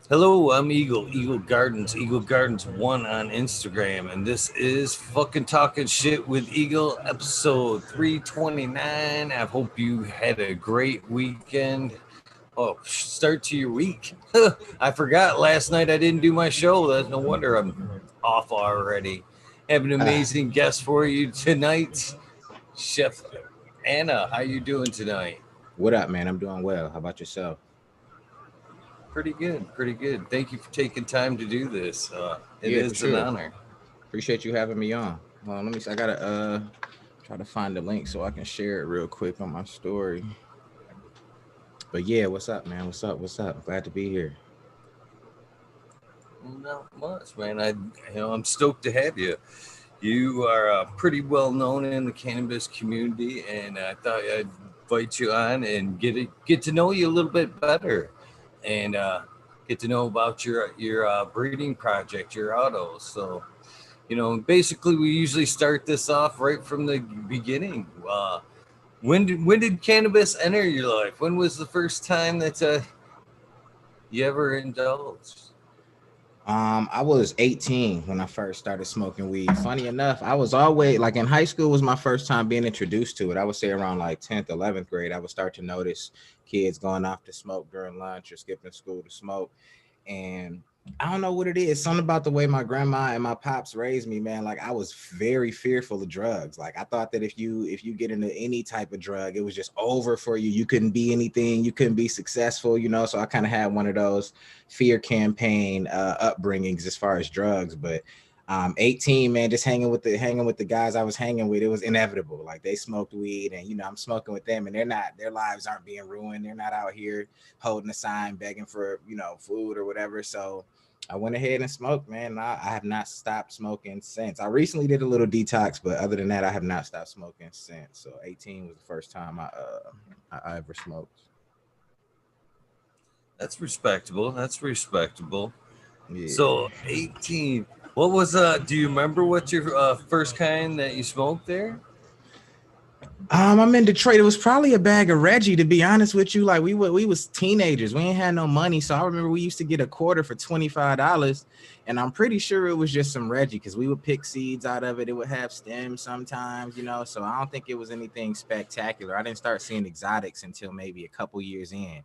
Hello, I'm Eagle Gardens 1 on Instagram, and this is fucking talking shit with Eagle, episode 329. I hope you had a great weekend. Oh, start to your week. I forgot last night I didn't do my show. That's no wonder I'm off already. Have an Ah, amazing guest for you tonight, Chef Anna. How you doing tonight? what up, man? I'm doing well. How about yourself? Pretty good, pretty good. Thank you for taking time to do this. It Yeah, for is an sure. honor. Appreciate you having me on. Well, let me see. I gotta try to find the link so I can share it real quick on my story. But yeah, what's up, man? What's up? What's up? Glad to be here. Not much, man. I'm stoked to have you. You are pretty well known in the cannabis community, and I thought I'd invite you on and get to know you a little bit better, and get to know about your breeding project, your autos. So, basically, we usually start this off right from the beginning. When did cannabis enter your life? When was the first time that you ever indulged? I was 18 when I first started smoking weed. Funny enough, I was always like in high school was my first time being introduced to it. I would say around like 10th, 11th grade, I would start to notice kids going off to smoke during lunch or skipping school to smoke. And I don't know what it is. Something about the way my grandma and my pops raised me, man. Like I was very fearful of drugs. Like I thought that if you get into any type of drug, it was just over for you. You couldn't be anything. You couldn't be successful. So I kind of had one of those fear campaign upbringings as far as drugs. But 18, man, just hanging with the guys I was hanging with, it was inevitable. Like they smoked weed, and I'm smoking with them, and their lives aren't being ruined. They're not out here holding a sign begging for food or whatever. So I went ahead and smoked, man. And I have not stopped smoking since. I recently did a little detox, but other than that, I have not stopped smoking since. So 18 was the first time I ever smoked. That's respectable. That's respectable. So Yeah. 18. What was do you remember what your first kind that you smoked there? I'm in Detroit. It was probably a bag of Reggie, to be honest with you. Like we was teenagers. We ain't had no money. So I remember we used to get a quarter for $25. And I'm pretty sure it was just some Reggie because we would pick seeds out of it. It would have stems sometimes. So I don't think it was anything spectacular. I didn't start seeing exotics until maybe a couple years in.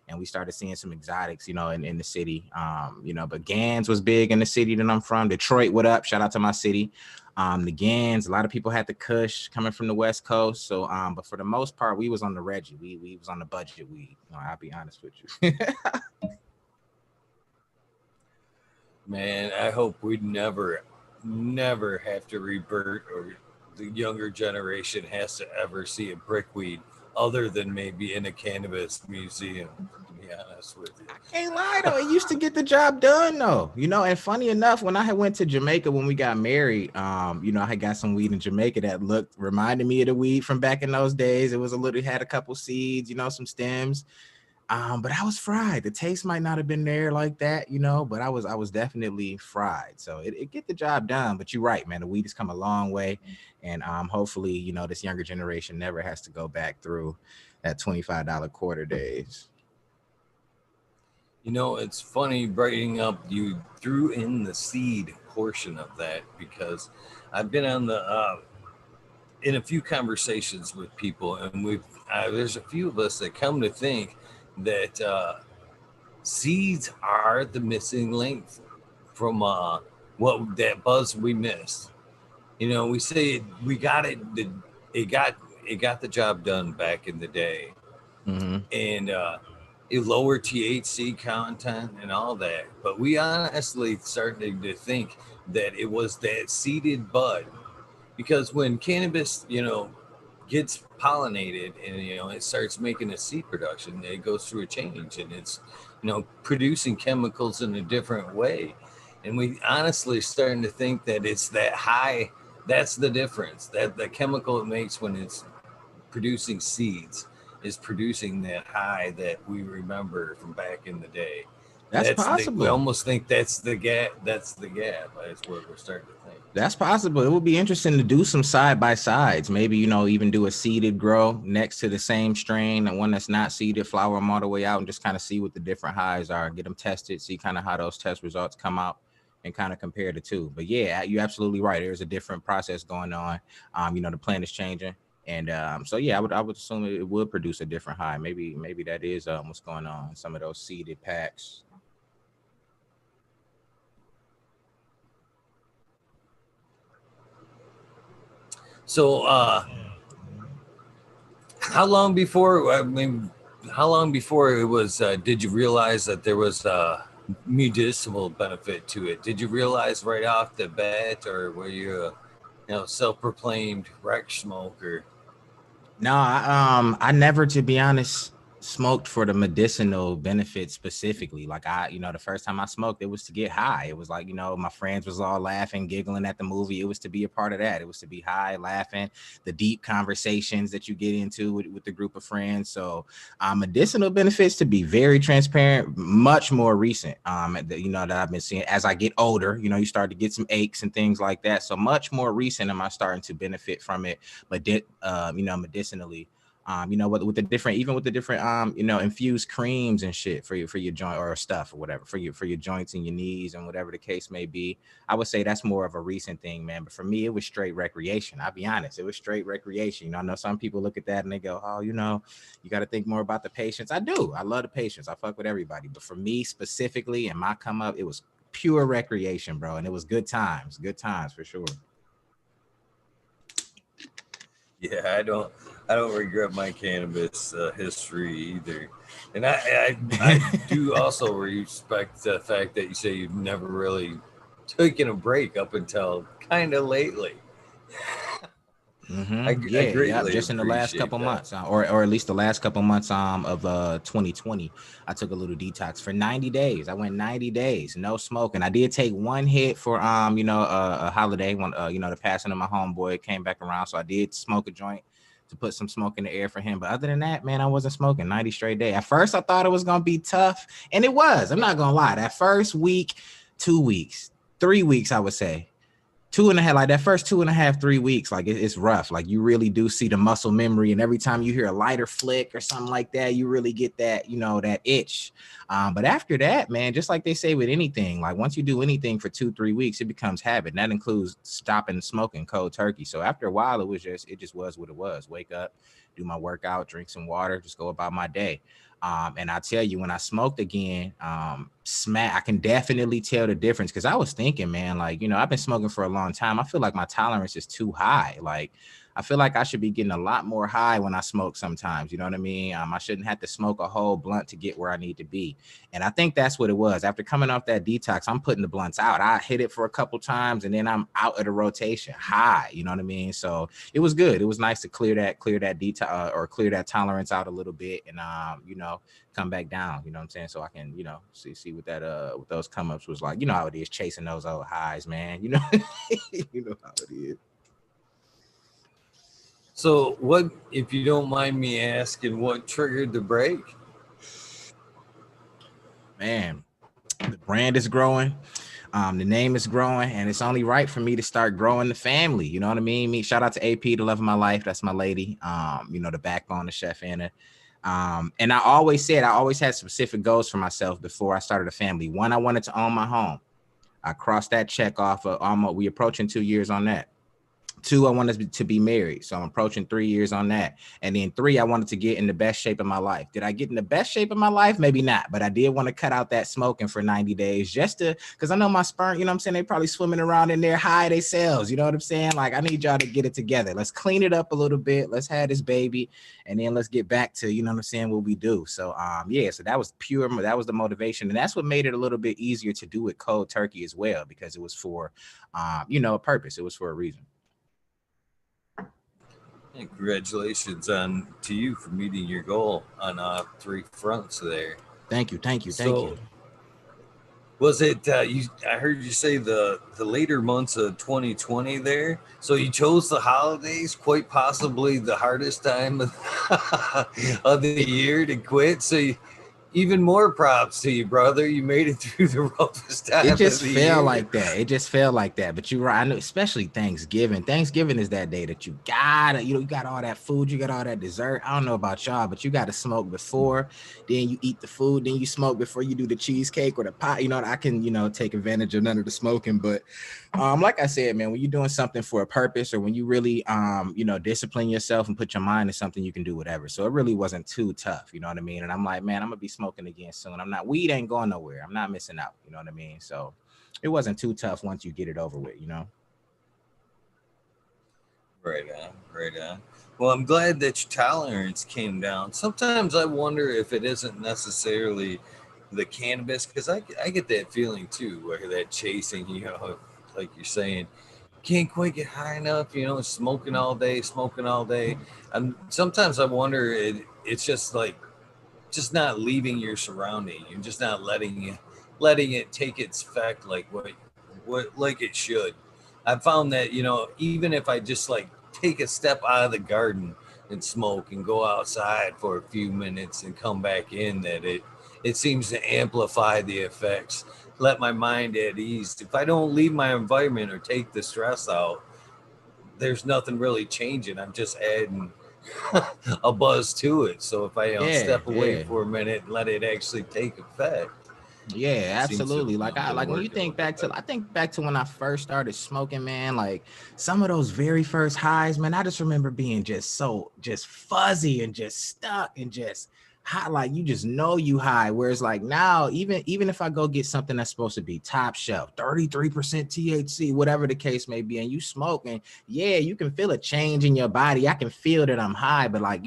And we started seeing some exotics, in the city. But Gans was big in the city that I'm from. Detroit, what up? Shout out to my city. The Gans, a lot of people had the Kush coming from the West Coast. So, but for the most part, we was on the Reggie. We was on the budget weed. I'll be honest with you. Man, I hope we never have to revert, or the younger generation has to ever see a brickweed other than maybe in a cannabis museum, to be honest with you. I can't lie though, it used to get the job done though. And funny enough, when I had went to Jamaica when we got married, I had got some weed in Jamaica that looked reminded me of the weed from back in those days. It was a little had a couple seeds, some stems. But I was fried. The taste might not have been there like that, but I was definitely fried. So it get the job done. But you're right, man. The weed has come a long way, and hopefully, this younger generation never has to go back through that $25 quarter days. It's funny bringing up you threw in the seed portion of that, because I've been on the in a few conversations with people, and there's a few of us that come to think that seeds are the missing link from what that buzz we missed. We say we got it. It got it got the job done back in the day, Mm-hmm. and it lowered THC content and all that. But we honestly started to think that it was that seeded bud, because when cannabis, gets pollinated, and it starts making a seed production, it goes through a change, and it's producing chemicals in a different way. And we honestly starting to think that it's that high. That's the difference, that the chemical it makes when it's producing seeds is producing that high that we remember from back in the day. That's We possible. almost think that's the gap. That's the gap. That's what we're starting to think. That's possible. It would be interesting to do some side by sides. Maybe, even do a seeded grow next to the same strain and one that's not seeded, flower them all the way out and just kind of see what the different highs are, get them tested, see kind of how those test results come out and kind of compare the two. But yeah, you're absolutely right. There's a different process going on. The plant is changing. And so yeah, I would assume it would produce a different high. Maybe that is what's going on in some of those seeded packs. So, how long before? I mean, how long before it was? Did you realize that there was a medicinal benefit to it? Did you realize right off the bat, or were you, self-proclaimed rec smoker? No, I never, to be honest, smoked for the medicinal benefits specifically. Like the first time I smoked, it was to get high. It was like, my friends was all laughing, giggling at the movie. It was to be a part of that. It was to be high, laughing, the deep conversations that you get into with the group of friends. So, medicinal benefits, to be very transparent, much more recent. That I've been seeing as I get older. You start to get some aches and things like that. So much more recent am I starting to benefit from it, but medicinally. With the different, even with the different, infused creams and shit for your joint or stuff or whatever for your joints and your knees and whatever the case may be. I would say that's more of a recent thing, man. But for me, it was straight recreation. I'll be honest, it was straight recreation. I know some people look at that and they go, "Oh, you got to think more about the patients." I do. I love the patients. I fuck with everybody. But for me specifically, and my come up, it was pure recreation, bro, and it was good times. Good times for sure. Yeah, I don't regret my cannabis history either, and I do also respect the fact that you say you've never really taken a break up until kind of lately. I Yeah, yeah. greatly Just in the last appreciate couple that. months, or at least the last couple months of 2020, I took a little detox for 90 days. I went 90 days, no smoking. I did take one hit for a holiday when the passing of my homeboy came back around, so I did smoke a joint to put some smoke in the air for him. But other than that, man, I wasn't smoking 90 straight days. At first, I thought it was gonna be tough, and it was. I'm not gonna lie. That first week, 2 weeks, 3 weeks, I would say. 2.5, like that first 2.5, 3 weeks, like it's rough. Like you really do see the muscle memory, and every time you hear a lighter flick or something like that, you really get that, that itch. But after that, man, just like they say with anything, like once you do anything for 2, 3 weeks, it becomes habit. And that includes stopping smoking cold turkey. So after a while, it just was what it was. Wake up, do my workout, drink some water, just go about my day. And I tell you, when I smoked again, I can definitely tell the difference, because I was thinking, man, like, I've been smoking for a long time. I feel like my tolerance is too high. Like, I feel like I should be getting a lot more high when I smoke sometimes. You know what I mean? I shouldn't have to smoke a whole blunt to get where I need to be. And I think that's what it was. After coming off that detox, I'm putting the blunts out. I hit it for a couple times and then I'm out of the rotation high. You know what I mean? So it was good. It was nice to clear that detox or clear that tolerance out a little bit and, come back down. You know what I'm saying? So I can, see what that, what those come ups was like. You know how it is chasing those old highs, man. You know how it is. So, what, if you don't mind me asking, what triggered the break? Man, the brand is growing. The name is growing, and it's only right for me to start growing the family. You know what I mean? Shout out to AP, the love of my life. That's my lady. The backbone of Chef Anna. And I always had specific goals for myself before I started a family. One, I wanted to own my home. I crossed that check off. We approaching 2 years on that. Two, I wanted to be married. So I'm approaching 3 years on that. And then three, I wanted to get in the best shape of my life. Did I get in the best shape of my life? Maybe not. But I did want to cut out that smoking for 90 days because I know my sperm, you know what I'm saying? They probably swimming around in there high themselves. You know what I'm saying? Like, I need y'all to get it together. Let's clean it up a little bit. Let's have this baby. And then let's get back to, you know what I'm saying, what we do. So, so that was the motivation. And that's what made it a little bit easier to do it cold turkey as well, because it was for, a purpose. It was for a reason. And congratulations on to you for meeting your goal on three fronts there. Thank you. So, was it you? I heard you say the later months of 2020 there. So you chose the holidays, quite possibly the hardest time of, of the year to quit. So even more props to you, brother. You made it through the roughest It time of just the felt year. like that. It just felt like that. But you're right. I know, especially Thanksgiving. Thanksgiving is that day that you gotta, you got all that food, you got all that dessert. I don't know about y'all, but you got to smoke before. Then you eat the food. Then you smoke before you do the cheesecake or the pie. I can, take advantage of none of the smoking. But like I said, man, when you're doing something for a purpose, or when you really, discipline yourself and put your mind to something, you can do whatever. So it really wasn't too tough. You know what I mean? And I'm like, man, I'm gonna be smoking again soon. Weed ain't going nowhere. I'm not missing out. You know what I mean? So it wasn't too tough once you get it over with. Right on, right on. Well, I'm glad that your tolerance came down. Sometimes I wonder if it isn't necessarily the cannabis, because I get that feeling too, where that chasing, like you're saying, can't quite get high enough, smoking all day. And sometimes I wonder it's just like just not leaving your surrounding. You're just not letting it take its effect like what like it should. I found that even if I just like take a step out of the garden and smoke and go outside for a few minutes and come back in, that it seems to amplify the effects. Let my mind at ease. If I don't leave my environment or take the stress out, there's nothing really changing. I'm just adding a buzz to it. So if I Yeah, step away yeah. for a minute and let it actually take effect, Yeah, it seems to absolutely. Like I to like when you work a little think bit back to better. I think back to when I first started smoking, man, like some of those very first highs, man, I just remember being just fuzzy and just stuck and just high, like you just know you high. Whereas like now, even if I go get something that's supposed to be top shelf, 33% THC, whatever the case may be, and you smoke, and yeah, you can feel a change in your body. I can feel that I'm high, but like,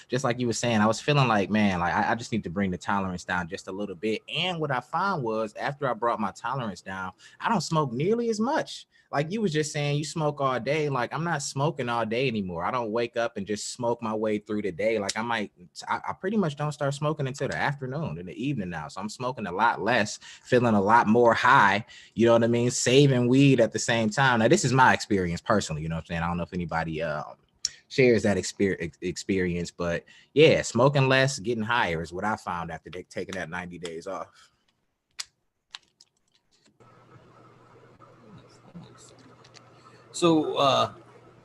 just like you were saying, I was feeling like, man, like I just need to bring the tolerance down just a little bit. And what I found was after I brought my tolerance down, I don't smoke nearly as much. Like you was just saying, you smoke all day. Like I'm not smoking all day anymore. I don't wake up and just smoke my way through the day. Like I pretty much don't start smoking until the afternoon, in the evening now. So I'm smoking a lot less, feeling a lot more high. You know what I mean? Saving weed at the same time. Now this is my experience personally. You know what I'm saying? I don't know if anybody shares that experience, but yeah, smoking less, getting higher is what I found after taking that 90 days off. So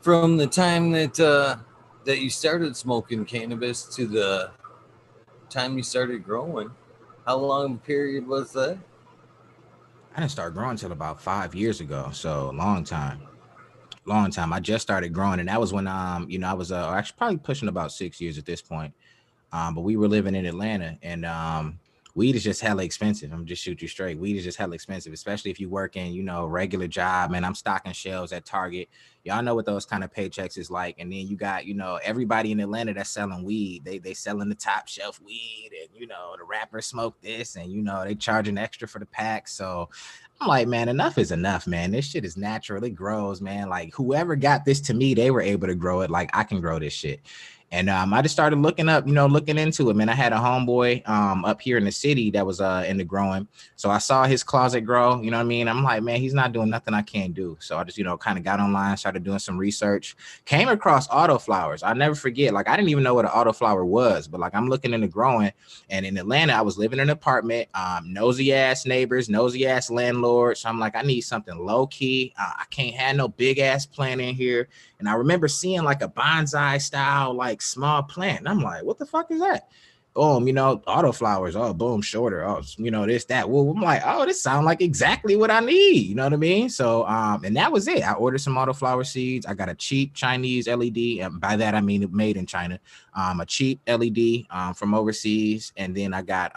from the time that you started smoking cannabis to the time you started growing, how long a period was that? I didn't start growing until about 5 years ago, so long time. Long time. I just started growing, and that was when I was actually probably pushing about 6 years at this point. But we were living in Atlanta, and weed is just hella expensive. I'm just shoot you straight. Weed is just hella expensive, especially if you work in, regular job. Man, I'm stocking shelves at Target. Y'all know what those kind of paychecks is like. And then you got, everybody in Atlanta that's selling weed. They selling the top shelf weed, and the rappers smoke this, and they charging extra for the pack. So I'm like, man, enough is enough, man. This shit is natural. It grows, man. Like whoever got this to me, they were able to grow it. Like I can grow this shit. And I just started looking into it, man. I had a homeboy up here in the city that was into growing. So I saw his closet grow, you know what I mean? I'm like, man, he's not doing nothing I can't do. So I just, kind of got online, started doing some research, came across autoflowers. I'll never forget. Like, I didn't even know what an autoflower was, but like I'm looking into growing. And in Atlanta, I was living in an apartment, nosy ass neighbors, nosy ass landlords. So I'm like, I need something low key. I can't have no big ass plant in here. And I remember seeing like a bonsai style, like small plant. And I'm like, what the fuck is that? Boom, autoflowers. Oh, boom, shorter. Oh, this, that. Well, I'm like, oh, this sounds like exactly what I need. You know what I mean? So, and that was it. I ordered some autoflower seeds. I got a cheap Chinese LED. And by that, I mean made in China. A cheap LED from overseas. And then I got,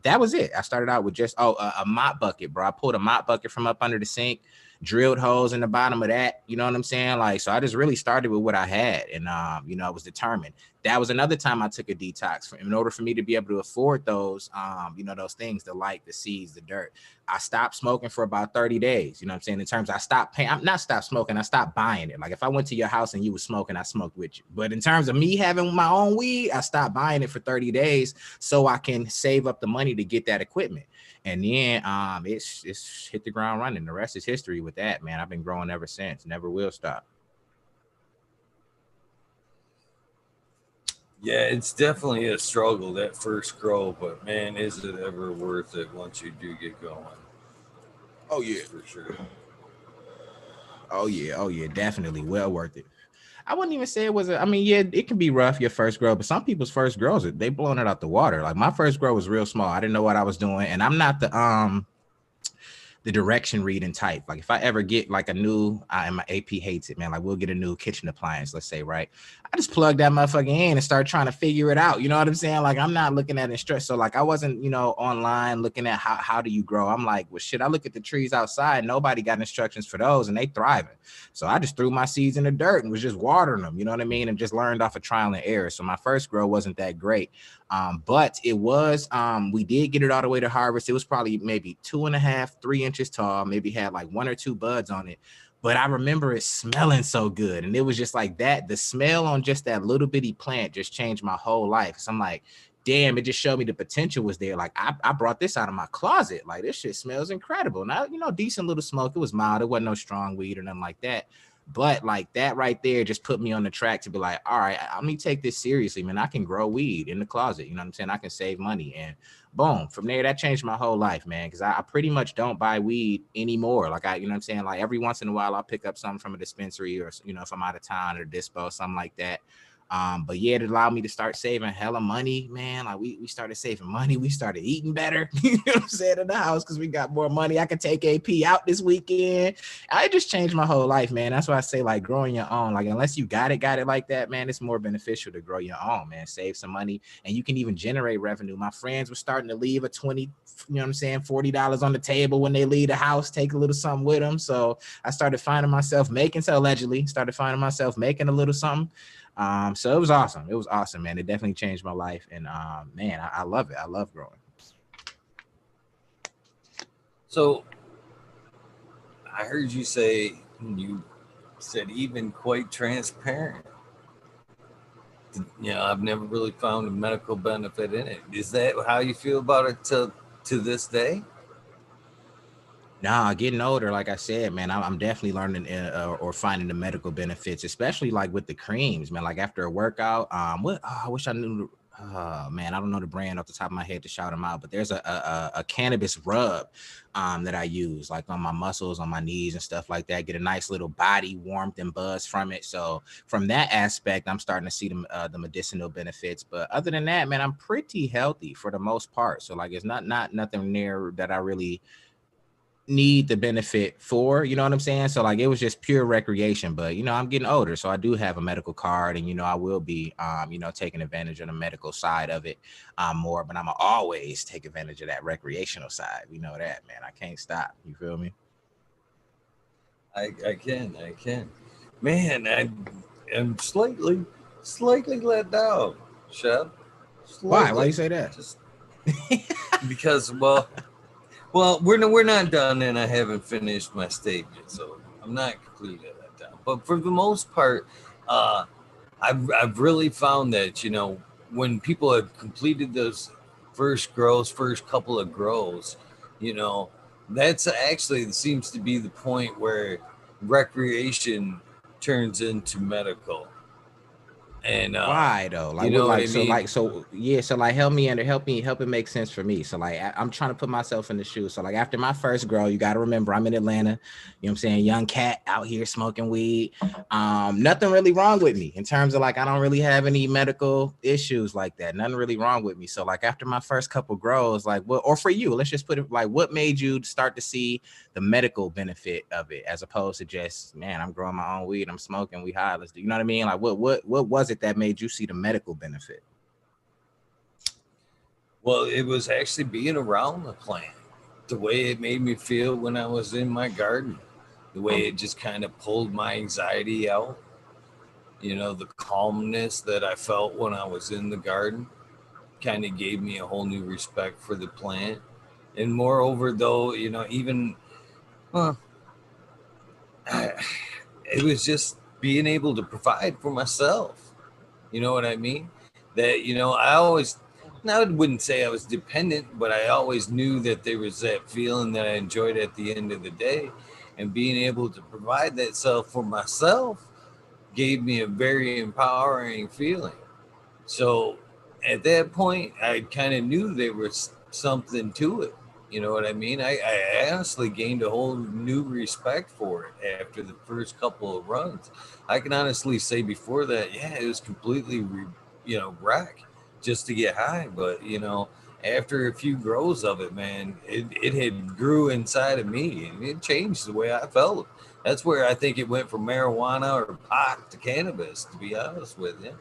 that was it. I started out with just, a mop bucket, bro. I pulled a mop bucket from up under the sink, drilled holes in the bottom of that. You know what I'm saying? Like, so I just really started with what I had, and I was determined. That was another time I took a detox. In order for me to be able to afford those, those things, the light, the seeds, the dirt. I stopped smoking for about 30 days. You know what I'm saying? In terms, I stopped paying. I'm not stopped smoking. I stopped buying it. Like if I went to your house and you was smoking, I smoked with you. But in terms of me having my own weed, I stopped buying it for 30 days so I can save up the money to get that equipment. And then it's hit the ground running. The rest is history with that, man. I've been growing ever since. Never will stop. Yeah, it's definitely a struggle that first grow, but man, is it ever worth it once you do get going? Oh That's yeah. for sure. Oh yeah. Oh yeah. Definitely well worth it. I wouldn't even say it was I mean, yeah, it can be rough your first grow, but some people's first grows, they blowing it out the water. Like my first grow was real small. I didn't know what I was doing. And I'm not the direction reading type. Like if I ever get like a new, and my AP hates it, man. Like we'll get a new kitchen appliance, let's say, right? I just plug that motherfucker in and start trying to figure it out. You know what I'm saying? Like I'm not looking at instructions. So like I wasn't, online looking at how do you grow. I'm like, well, shit. I look at the trees outside. Nobody got instructions for those, and they thriving. So I just threw my seeds in the dirt and was just watering them. You know what I mean? And just learned off of trial and error. So my first grow wasn't that great. But it was, we did get it all the way to harvest. It was probably maybe 2.5, 3 inches tall, maybe had like one or two buds on it. But I remember it smelling so good. And it was just like that. The smell on just that little bitty plant just changed my whole life. So I'm like, damn, it just showed me the potential was there. Like I brought this out of my closet. Like this shit smells incredible. Now, decent little smoke. It was mild. It wasn't no strong weed or nothing like that. But like that right there just put me on the track to be like, all right, let me take this seriously, man. I can grow weed in the closet. You know what I'm saying? I can save money. And boom, from there, that changed my whole life, man. Cause I pretty much don't buy weed anymore. Like you know what I'm saying? Like every once in a while, I'll pick up something from a dispensary or, if I'm out of town or dispo, something like that. But yeah, it allowed me to start saving hella money, man. Like we started saving money. We started eating better, you know what I'm saying, in the house because we got more money. I could take AP out this weekend. I just changed my whole life, man. That's why I say like growing your own. Like unless you got it like that, man, it's more beneficial to grow your own, man. Save some money and you can even generate revenue. My friends were starting to leave a 20, you know what I'm saying, $40 on the table when they leave the house, take a little something with them. So I started finding myself making, so allegedly started finding myself making a little something. So it was awesome. It was awesome, man. It definitely changed my life. And man, I love it. I love growing. So I heard you say you said even quite transparent. I've never really found a medical benefit in it. Is that how you feel about it to this day? Nah, getting older, like I said, man, I'm definitely learning or finding the medical benefits, especially like with the creams, man. Like after a workout, I wish I knew. Man, I don't know the brand off the top of my head to shout them out, but there's a cannabis rub that I use like on my muscles, on my knees and stuff like that. Get a nice little body warmth and buzz from it. So from that aspect, I'm starting to see the medicinal benefits. But other than that, man, I'm pretty healthy for the most part. So like it's not nothing near that I really need the benefit for, you know what I'm saying? So like it was just pure recreation, but I'm getting older, so I do have a medical card and I will be taking advantage of the medical side of it more, but I'm always take advantage of that recreational side. We know that, man. I can't stop. You feel me? I can. Man, I am slightly let down, Chef. Why Slightly. you say that? Just because, well, we're not done, and I haven't finished my statement, so I'm not completely let down. But for the most part, uh, I've really found that when people have completed those first couple of grows, you know, that's actually seems to be the point where recreation turns into medical, and Why though? Like you what? know what Like I mean. so yeah. So like help it make sense for me. So like I'm trying to put myself in the shoes. So like after my first grow, you got to remember I'm in Atlanta. You know what I'm saying? Young cat out here smoking weed. Nothing really wrong with me in terms of like I don't really have any medical issues like that. Nothing really wrong with me. So like after my first couple grows, like what? Or for you, let's just put it like what made you start to see the medical benefit of it as opposed to just, man, I'm growing my own weed, I'm smoking, we high, let's do, you know what I mean? Like what was it that made you see the medical benefit? Well, it was actually being around the plant, the way it made me feel when I was in my garden, the way it just kind of pulled my anxiety out. The calmness that I felt when I was in the garden kind of gave me a whole new respect for the plant. And moreover, though, even well, it was just being able to provide for myself. You know what I mean? That I always, I wouldn't say I was dependent, but I always knew that there was that feeling that I enjoyed at the end of the day, and being able to provide that self for myself gave me a very empowering feeling. So at that point, I kind of knew there was something to it. You know what I mean? I honestly gained a whole new respect for it after the first couple of runs. I can honestly say before that, yeah, it was completely, wreck just to get high. But, after a few grows of it, man, it had grew inside of me and it changed the way I felt. That's where I think it went from marijuana or pot to cannabis, to be honest with you.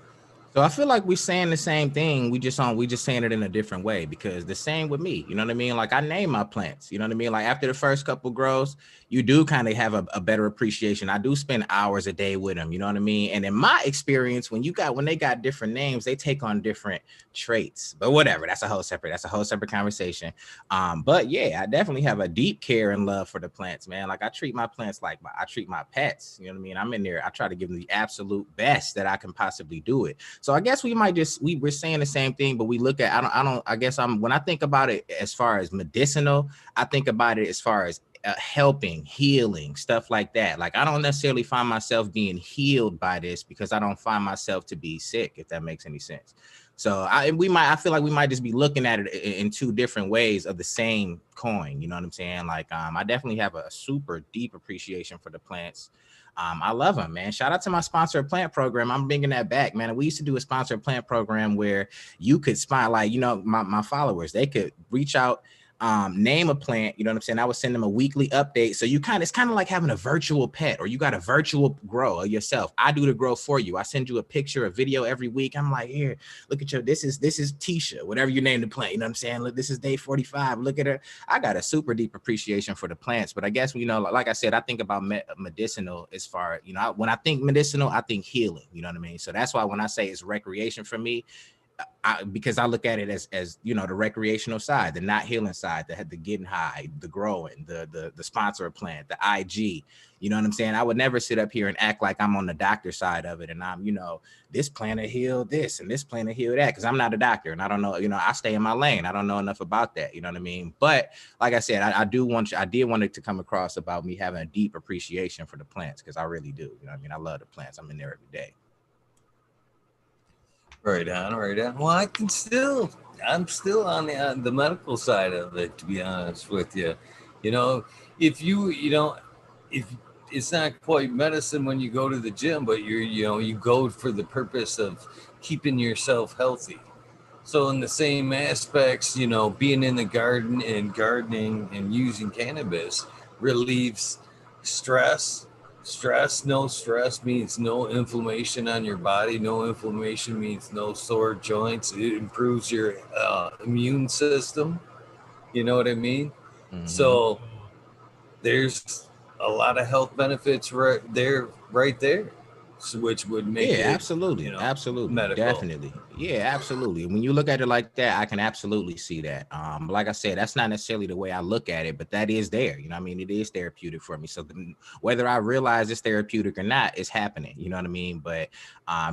So I feel like we're saying the same thing. We just saying it in a different way, because the same with me. You know what I mean? Like, I name my plants. You know what I mean? Like, after the first couple grows, you do kind of have a better appreciation. I do spend hours a day with them. You know what I mean? And in my experience, when they got different names, they take on different traits. But whatever, that's a whole separate conversation. But yeah, I definitely have a deep care and love for the plants, man. Like, I treat my plants like I treat my pets. You know what I mean? I'm in there. I try to give them the absolute best that I can possibly do it. So I guess we might we're saying the same thing, but we look at I guess when I think about it as far as medicinal, I think about it as far as helping, healing, stuff like that. Like, I don't necessarily find myself being healed by this because I don't find myself to be sick, if that makes any sense. So I feel like we might just be looking at it in two different ways of the same coin. You know what I'm saying? Like, I definitely have a super deep appreciation for the plants. I love them, man. Shout out to my sponsor plant program. I'm bringing that back, man. We used to do a sponsor plant program where you could spot, like, my followers, they could reach out, name a plant, you know what I'm saying? I would send them a weekly update. So it's kind of like having a virtual pet, or you got a virtual grow yourself. I do the grow for you. I send you a picture, a video every week. I'm like, here, look at this is Tisha, whatever you name the plant. You know what I'm saying? Look, this is day 45. Look at her. I got a super deep appreciation for the plants. But I guess, like I said, I think about medicinal as far, when I think medicinal, I think healing. You know what I mean? So that's why when I say it's recreation for me, because I look at it as the recreational side, the not healing side, the getting high, the growing, the sponsor plant, the IG. You know what I'm saying? I would never sit up here and act like I'm on the doctor side of it, and I'm this plant will heal this and this plant will heal that, because I'm not a doctor and I don't know. I stay in my lane. I don't know enough about that. You know what I mean? But like I said, I did want it to come across about me having a deep appreciation for the plants, because I really do. You know what I mean? I love the plants. I'm in there every day. Right on, right on. Well, I'm still on the medical side of it, to be honest with you. You know, if if it's not quite medicine when you go to the gym, but you go for the purpose of keeping yourself healthy. So in the same aspects, being in the garden and gardening and using cannabis relieves stress. No stress means no inflammation on your body. No inflammation means no sore joints. It improves your immune system. You know what I mean? Mm-hmm. So there's a lot of health benefits right there, which would make Yeah, it, absolutely, medical. definitely. Yeah, absolutely. When you look at it like that, I can absolutely see that. Like I said, that's not necessarily the way I look at it, but that is there. You know what I mean? It is therapeutic for me. So whether I realize it's therapeutic or not, it's happening. You know what I mean? But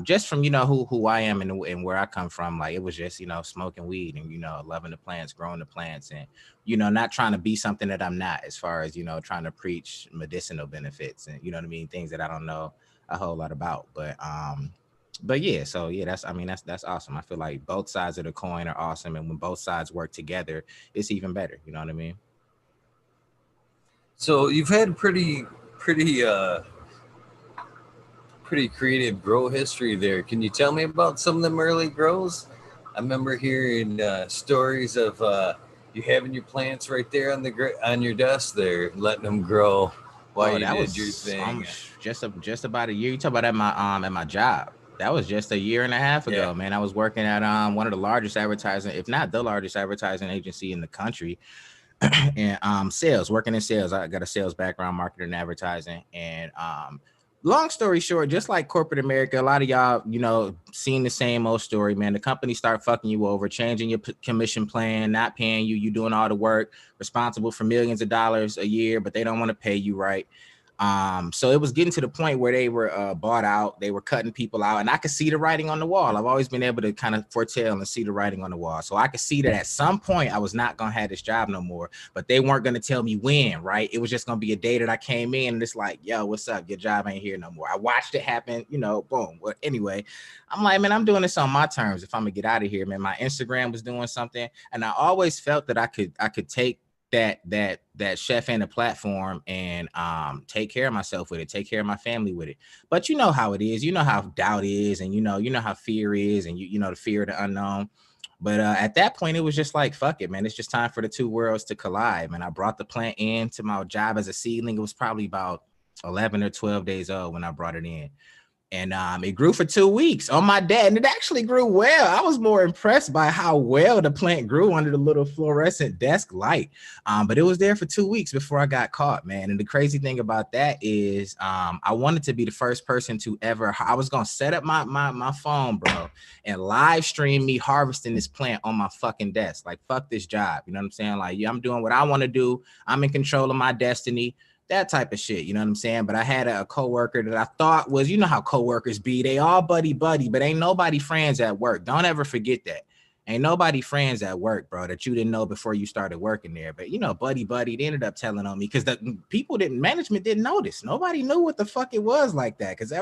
just from who I am and where I come from, like, it was just smoking weed and loving the plants, growing the plants, and not trying to be something that I'm not, as far as trying to preach medicinal benefits and what I mean, things that I don't know a whole lot about. But yeah, so yeah, that's awesome. I feel like both sides of the coin are awesome, and when both sides work together, it's even better. You know what I mean? So you've had pretty pretty creative grow history there. Can you tell me about some of them early grows? I remember hearing stories of you having your plants right there on your desk there, letting them grow while Oh, you that did your was thing. just about a year. You talk about at my job. That was just a year and a half Yeah. ago, man. I was working at one of the largest advertising, if not the largest advertising agency in the country, and sales, working in sales. I got a sales background, marketing and advertising. And long story short, just like corporate America, a lot of y'all, seen the same old story, man. The company start fucking you over, changing your commission plan, not paying you. You doing all the work, responsible for millions of dollars a year, but they don't want to pay you right. So it was getting to the point where they were bought out, they were cutting people out, and I could see the writing on the wall. I've always been able to kind of foretell and see the writing on the wall. So I could see that at some point I was not gonna have this job no more, but they weren't gonna tell me when, right? It was just gonna be a day that I came in and it's like, yo, what's up? Your job ain't here no more. I watched it happen, you know, boom. Well, anyway, I'm like, man, I'm doing this on my terms. If I'm gonna get out of here, man, my Instagram was doing something, and I always felt that I could take that chef and the platform and take care of myself with it, take care of my family with it. But you know how it is, you know how doubt is, and you know how fear is, and you know the fear of the unknown. But at that point, it was just like, fuck it, man. It's just time for the two worlds to collide, man. I brought the plant in to my job as a seedling. It was probably about 11 or 12 days old when I brought it in. And it grew for 2 weeks on my dad, and it actually grew well. I was more impressed by how well the plant grew under the little fluorescent desk light. But it was there for 2 weeks before I got caught, man. And the crazy thing about that is I wanted to be the first person to ever, I was going to set up my phone, bro, and live stream me harvesting this plant on my fucking desk. Like, fuck this job. You know what I'm saying? Like, yeah, I'm doing what I want to do. I'm in control of my destiny. That type of shit, you know what I'm saying? But I had a coworker that I thought was, you know how coworkers be, they all buddy, but ain't nobody friends at work. Don't ever forget that. Ain't nobody friends at work, bro, that you didn't know before you started working there. But, you know, buddy, they ended up telling on me because the people management didn't notice. Nobody knew what the fuck it was like that because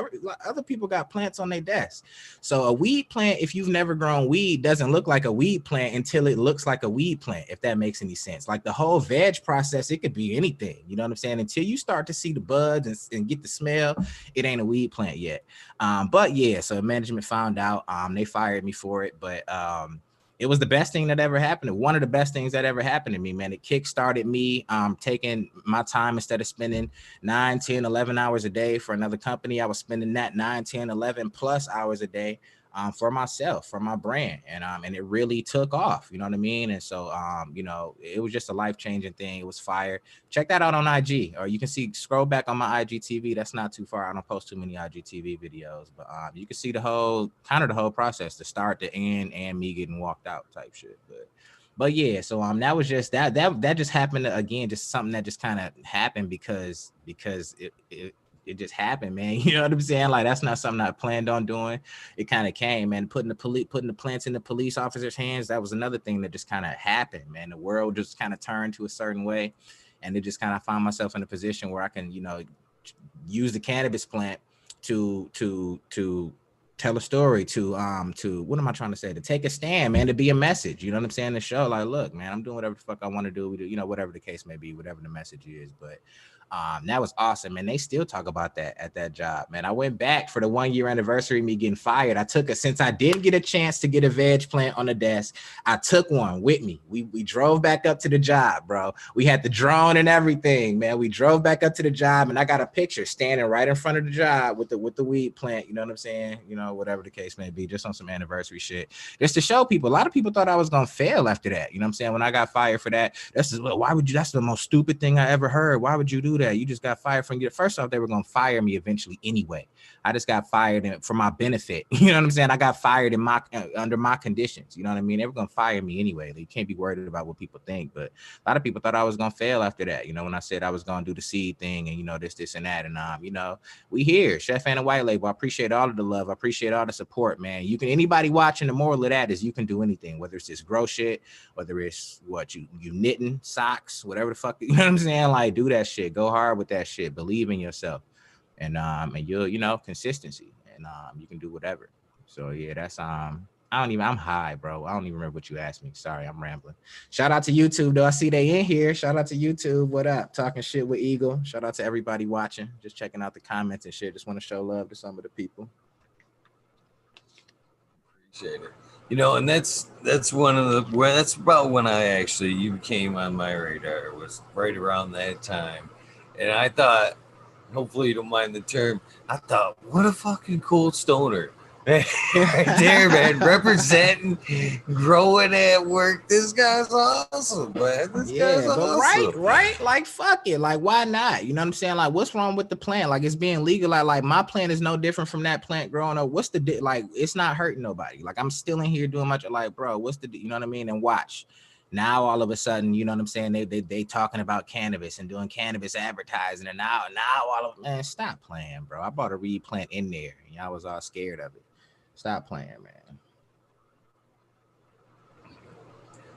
other people got plants on their desk. So a weed plant, if you've never grown weed, doesn't look like a weed plant until it looks like a weed plant, if that makes any sense. Like the whole veg process, it could be anything. You know what I'm saying? Until you start to see the buds and get the smell, it ain't a weed plant yet. But yeah, so management found out. They fired me for it, but it was the best thing that ever happened. One of the best things that ever happened to me, man. It kickstarted me taking my time. Instead of spending 9, 10, 11 hours a day for another company, I was spending that 9, 10, 11 plus hours a day for myself, for my brand. And it really took off, you know what I mean? And so, you know, it was just a life-changing thing. It was fire. Check that out on IG, or you can scroll back on my IGTV. That's not too far. I don't post too many IGTV videos, but you can see the whole process, the start, the end, and me getting walked out type shit. But yeah, so that was just that just happened again, just something that just kind of happened because it just happened, man. You know what I'm saying? Like, that's not something I planned on doing. It kind of came, man. Putting the plants in the police officers' hands, that was another thing that just kind of happened, man. The world just kind of turned to a certain way, and it just kind of found myself in a position where I can, you know, use the cannabis plant to tell a story, to what am I trying to say? To take a stand, man, to be a message. You know what I'm saying? To show, like, look, man, I'm doing whatever the fuck I want to do. We do, you know, whatever the case may be, whatever the message is. But that was awesome, and they still talk about that at that job, man. I went back for the 1 year anniversary of me getting fired. I took since I didn't get a chance to get a veg plant on the desk, I took one with me. We drove back up to the job, bro. We had the drone and everything, man. We drove back up to the job, and I got a picture standing right in front of the job with the weed plant. You know what I'm saying? You know, whatever the case may be, just on some anniversary shit, just to show people. A lot of people thought I was gonna fail after that. You know what I'm saying? When I got fired for that, why would you? That's the most stupid thing I ever heard. Why would you do that? You just got fired from your first off. They were gonna fire me eventually anyway. I just got fired for my benefit. You know what I'm saying? I got fired in under my conditions. You know what I mean? They were gonna fire me anyway. You can't be worried about what people think. But a lot of people thought I was gonna fail after that. You know, when I said I was gonna do the seed thing and, you know, this and that, and you know, we here, Chef and a White Label. I appreciate all of the love. I appreciate all the support, man. You can, anybody watching, the moral of that is you can do anything, whether it's this grow shit, whether it's what you knitting socks, whatever the fuck, you know what I'm saying? Like, do that shit. Go hard with that shit. Believe in yourself, and you'll, you know, consistency, and you can do whatever. So yeah, that's I'm high, bro. I don't even remember what you asked me. Sorry, I'm rambling. Shout out to YouTube though. I see they in here. Shout out to YouTube. What up? Talking shit with Eagle. Shout out to everybody watching. Just checking out the comments and shit. Just want to show love to some of the people. Appreciate it. You know, and that's one of the that's about when you came on my radar. It was right around that time, and I thought, hopefully you don't mind the term, I thought, what a fucking cool stoner. Right there, man, representing, growing at work. This guy's awesome, man. This guy's awesome. Right, like fuck it, like why not? You know what I'm saying? Like, what's wrong with the plant? Like, it's being legal. Like my plant is no different from that plant growing up. What's like? It's not hurting nobody. Like, I'm still in here doing much. Like, bro, what's the, you know what I mean? And watch. Now all of a sudden, you know what I'm saying? They talking about cannabis and doing cannabis advertising, and now all of, man, stop playing, bro. I bought a reed plant in there, and y'all was all scared of it. Stop playing, man.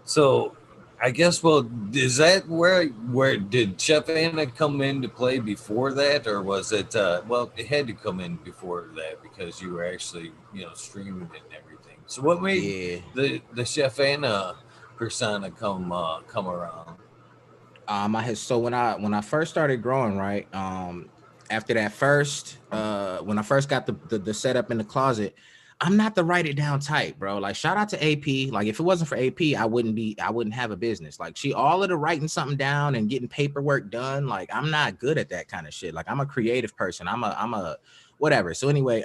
So I guess, well, is that where did Chef Anna come into play before that, or was it? Well, it had to come in before that because you were actually, streaming it and everything. So what made Yeah. the Chef Anna persona come around? I had so when I first started growing, right, after that first when I first got the setup in the closet, I'm not the write it down type, bro. Like, shout out to AP. Like, if it wasn't for AP, I wouldn't have a business. Like, she all of the writing something down and getting paperwork done, like, I'm not good at that kind of shit. Like, I'm a creative person. I'm a whatever. So anyway,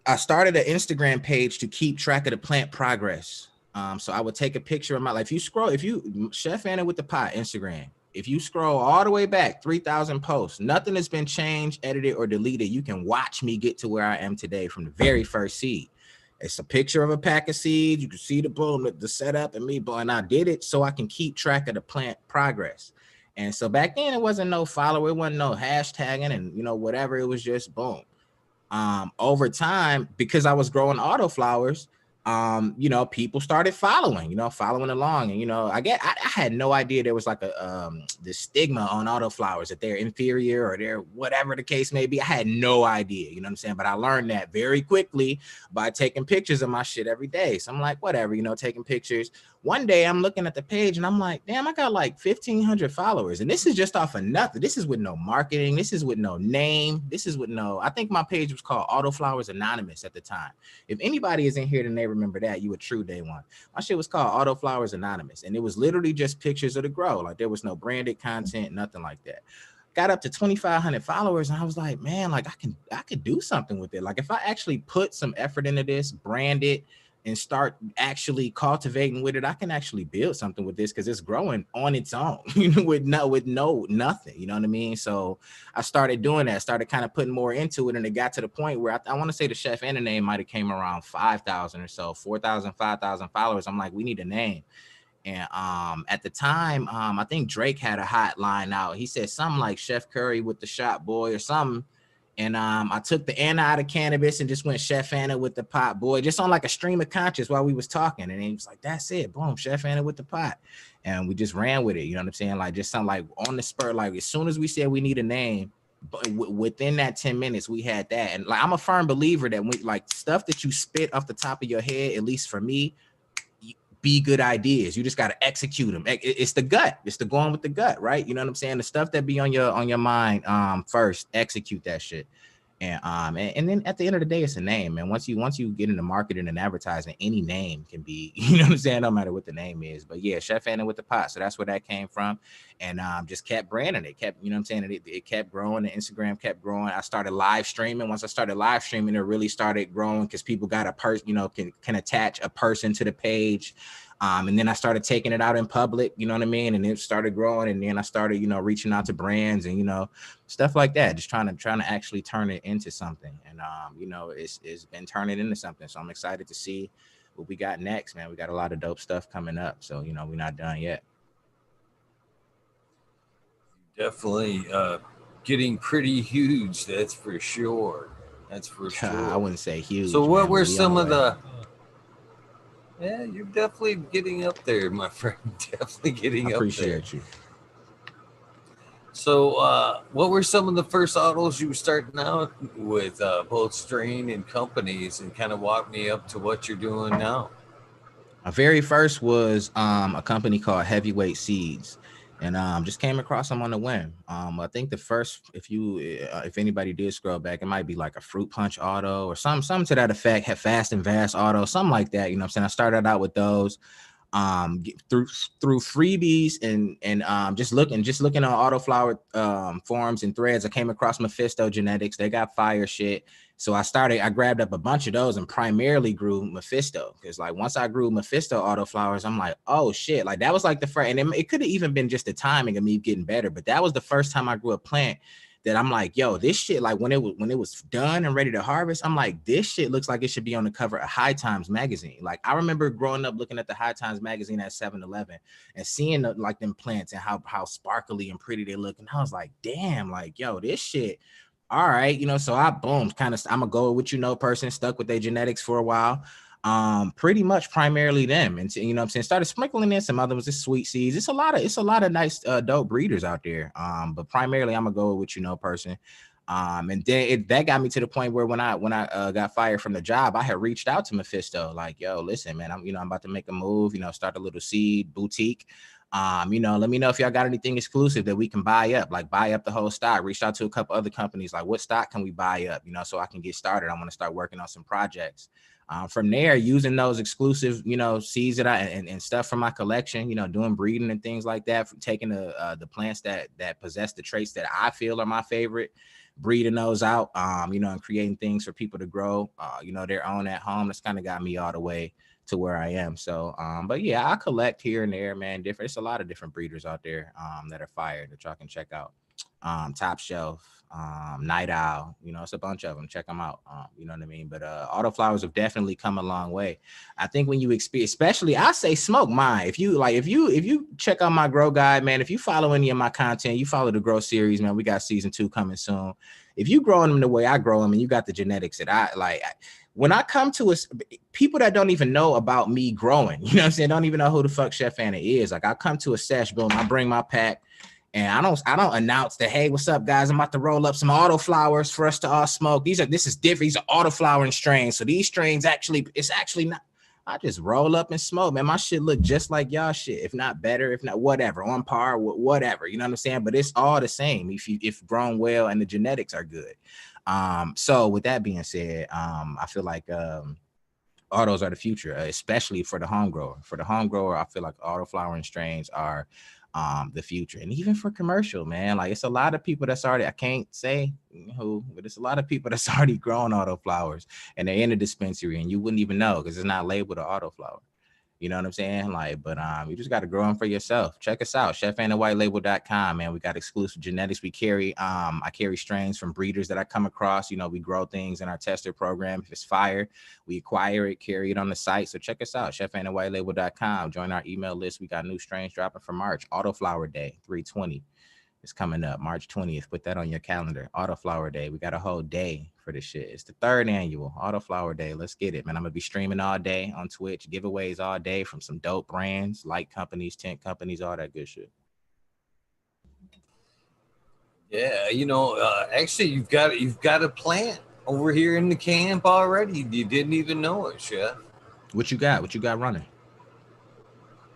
I started an Instagram page to keep track of the plant progress. So I would take a picture of my life. If you Chef Anna with the pot Instagram, if you scroll all the way back, 3,000 posts, nothing has been changed, edited, or deleted. You can watch me get to where I am today from the very first seed. It's a picture of a pack of seeds. You can see the boom, the setup, and me, and I did it so I can keep track of the plant progress. And so back then, it wasn't no follower, it wasn't no hashtagging, and whatever. It was just boom. Over time, because I was growing autoflowers, people started following along. And, I had no idea there was like this stigma on autoflowers that they're inferior or they're whatever the case may be. I had no idea, you know what I'm saying? But I learned that very quickly by taking pictures of my shit every day. So I'm like, whatever, taking pictures. One day I'm looking at the page and I'm like, damn, I got like 1,500 followers. And this is just off of nothing. This is with no marketing. This is with no name. This is with I think my page was called Autoflowers Anonymous at the time. If anybody is in here and they remember that, you a true day one. My shit was called Autoflowers Anonymous. And it was literally just pictures of the grow. Like, there was no branded content, nothing like that. Got up to 2,500 followers, and I was like, man, like I could do something with it. Like, if I actually put some effort into this, brand it, and start actually cultivating with it, I can actually build something with this because it's growing on its own, with nothing, you know what I mean? So I started doing that, started kind of putting more into it, and it got to the point where I want to say the Chef Anna name might have came around 5,000 or so, 4,000, 5,000 followers. I'm like, we need a name. And at the time, I think Drake had a hotline out. He said something like Chef Curry with the Shot Boy or something. And I took the Anna out of cannabis and just went Chef Anna with the pot boy, just on like a stream of conscious while we was talking. And he was like, that's it. Boom, Chef Anna with the pot. And we just ran with it. You know what I'm saying? Like, just something like on the spur, like as soon as we said we need a name, but within that 10 minutes, we had that. And like, I'm a firm believer that we like stuff that you spit off the top of your head, at least for me, be good ideas. You just got to execute them. It's the gut. It's the going with the gut, right? You know what I'm saying? The stuff that be on your mind, first, execute that shit. And then at the end of the day, it's a name, man. Once you get into marketing and advertising, any name can be, you know what I'm saying, no matter what the name is. But yeah, Chef Anna with the pot. So that's where that came from. And just kept branding it, kept, you know what I'm saying? It kept growing. The Instagram kept growing. I started live streaming. Once I started live streaming, it really started growing because people got a person, can attach a person to the page. And then I started taking it out in public, you know what I mean? And it started growing. And then I started, reaching out to brands and, stuff like that. Just trying to actually turn it into something. And, it's been turning into something. So I'm excited to see what we got next, man. We got a lot of dope stuff coming up. So, we're not done yet. Definitely getting pretty huge. That's for sure. That's for sure. I wouldn't say huge. So, what man, were some of the? Yeah, you're definitely getting up there, my friend. Definitely getting up there. Appreciate you. So, what were some of the first autos you were starting out with, both strain and companies, and kind of walk me up to what you're doing now? My very first was a company called Heavyweight Seeds, and just came across them on the whim. I think the first, if anybody did scroll back, it might be like a Fruit Punch auto or something to that effect. Had Fast and Vast auto, something like that. You know what I'm saying? I started out with those. Through freebies and just looking on autoflower forums and threads, I came across Mephisto Genetics. They got fire shit. So I grabbed up a bunch of those and primarily grew Mephisto, because like once I grew Mephisto autoflowers, I'm like, oh shit, like that was like the first, and it could have even been just the timing of me getting better, but that was the first time I grew a plant that I'm like, yo, this shit, like when it was done and ready to harvest, I'm like, this shit looks like it should be on the cover of High Times magazine. Like I remember growing up looking at the High Times magazine at 7-Eleven and seeing like them plants and how sparkly and pretty they look. And I was like, damn, like, yo, this shit. All right, so I boom, kind of I'm a go with person, stuck with their genetics for a while. Pretty much primarily them, and what I'm saying, started sprinkling in some other ones, just sweet seeds. It's a lot of nice dope breeders out there. But primarily I'm gonna go with person. And then that got me to the point where when I got fired from the job, I had reached out to Mephisto, like, yo, listen, man, I'm about to make a move, start a little seed boutique. Let me know if y'all got anything exclusive that we can buy up, like buy up the whole stock. Reached out to a couple other companies, like what stock can we buy up, so I can get started. I want to start working on some projects. From there, using those exclusive, seeds that and stuff from my collection, doing breeding and things like that, taking the plants that possess the traits that I feel are my favorite, breeding those out, and creating things for people to grow, their own at home. That's kind of got me all the way to where I am. So, but yeah, I collect here and there, man. It's a lot of different breeders out there, that are fired that y'all can check out. Top Shelf, Night Owl, it's a bunch of them. Check them out. You know what I mean? But autoflowers have definitely come a long way. I think when you experience, especially, I say smoke mine. If you check out my grow guide, man, if you follow any of my content, you follow the grow series, man. We got season 2 coming soon. If you growing them the way I grow them, and you got the genetics that I like, when I come to people that don't even know about me growing, what I'm saying, don't even know who the fuck Chef Anna is. Like I come to a sesh, boom, I bring my pack. And I don't announce that, hey, what's up, guys? I'm about to roll up some autoflowers for us to all smoke. This is different. These are autoflowering strains. So these strains it's actually not. I just roll up and smoke, man. My shit look just like y'all shit, if not better, if not whatever, on par, whatever. You know what I'm saying? But it's all the same if grown well and the genetics are good. So with that being said, I feel like autos are the future, especially for the home grower. For the home grower, I feel like autoflowering strains are the future. And even for commercial, man, like it's a lot of people that's already, I can't say who, but it's a lot of people that's already grown autoflowers and they're in the dispensary and you wouldn't even know because it's not labeled an autoflower. You know what I'm saying? Like, but you just got to grow them for yourself. Check us out, chefandthewhitelabel.com, man. We got exclusive genetics. We carry, I carry strains from breeders that I come across. We grow things in our tester program. If it's fire, we acquire it, carry it on the site. So check us out, chefandthewhitelabel.com. Join our email list. We got new strains dropping for March. Autoflower Day 320 is coming up, March 20th. Put that on your calendar. Autoflower Day. We got a whole day for this shit. It's the 3rd annual Autoflower Day. Let's get it, man. I'm gonna be streaming all day on Twitch, giveaways all day from some dope brands, light companies, tent companies, all that good shit. Yeah, actually, you've got a plant over here in the camp already. You didn't even know it, Chef. What you got? What you got running?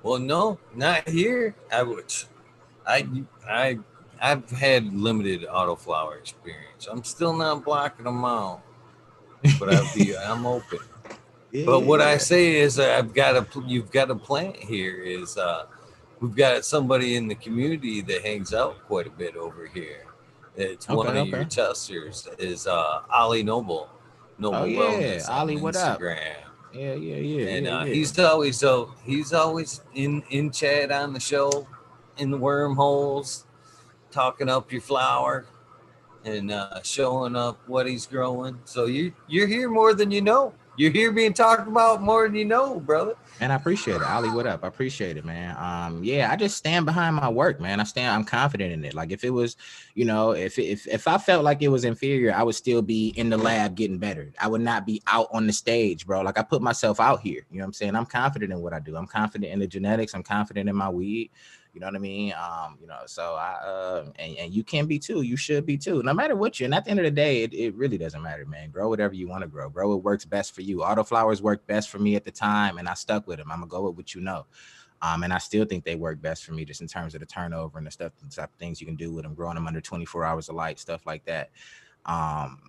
Well, no, not here. I've had limited autoflower experience. I'm still not blocking them out, but I'm open. Yeah, But what I yeah. say is, you've got a plant here. We've got somebody in the community that hangs out quite a bit over here. It's one of your Okay. testers is Ollie Noble, Oh Noble yeah, Wellness on Ali, what up? Instagram. And Yeah. he's always in chat on the show, in the wormholes, talking up your flower and showing up what he's growing. So you're here more than you know. You're here being talked about more than you know, brother. And I appreciate it. Ali, what up? I appreciate it, man. Yeah, I just stand behind my work, man. I'm confident in it. Like if it was, if I felt like it was inferior, I would still be in the lab getting better. I would not be out on the stage, bro. Like I put myself out here. You know what I'm saying? I'm confident in what I do. I'm confident in the genetics. I'm confident in my weed. You know what I mean? So and you can be too. You should be too. No matter what and at the end of the day, it really doesn't matter, man. Grow whatever you want to grow. Grow what works best for you. Autoflowers worked best for me at the time, and I stuck with them. I'm gonna go with what you know. And I still think they work best for me just in terms of the turnover and the type of things you can do with them, growing them under 24 hours of light, stuff like that.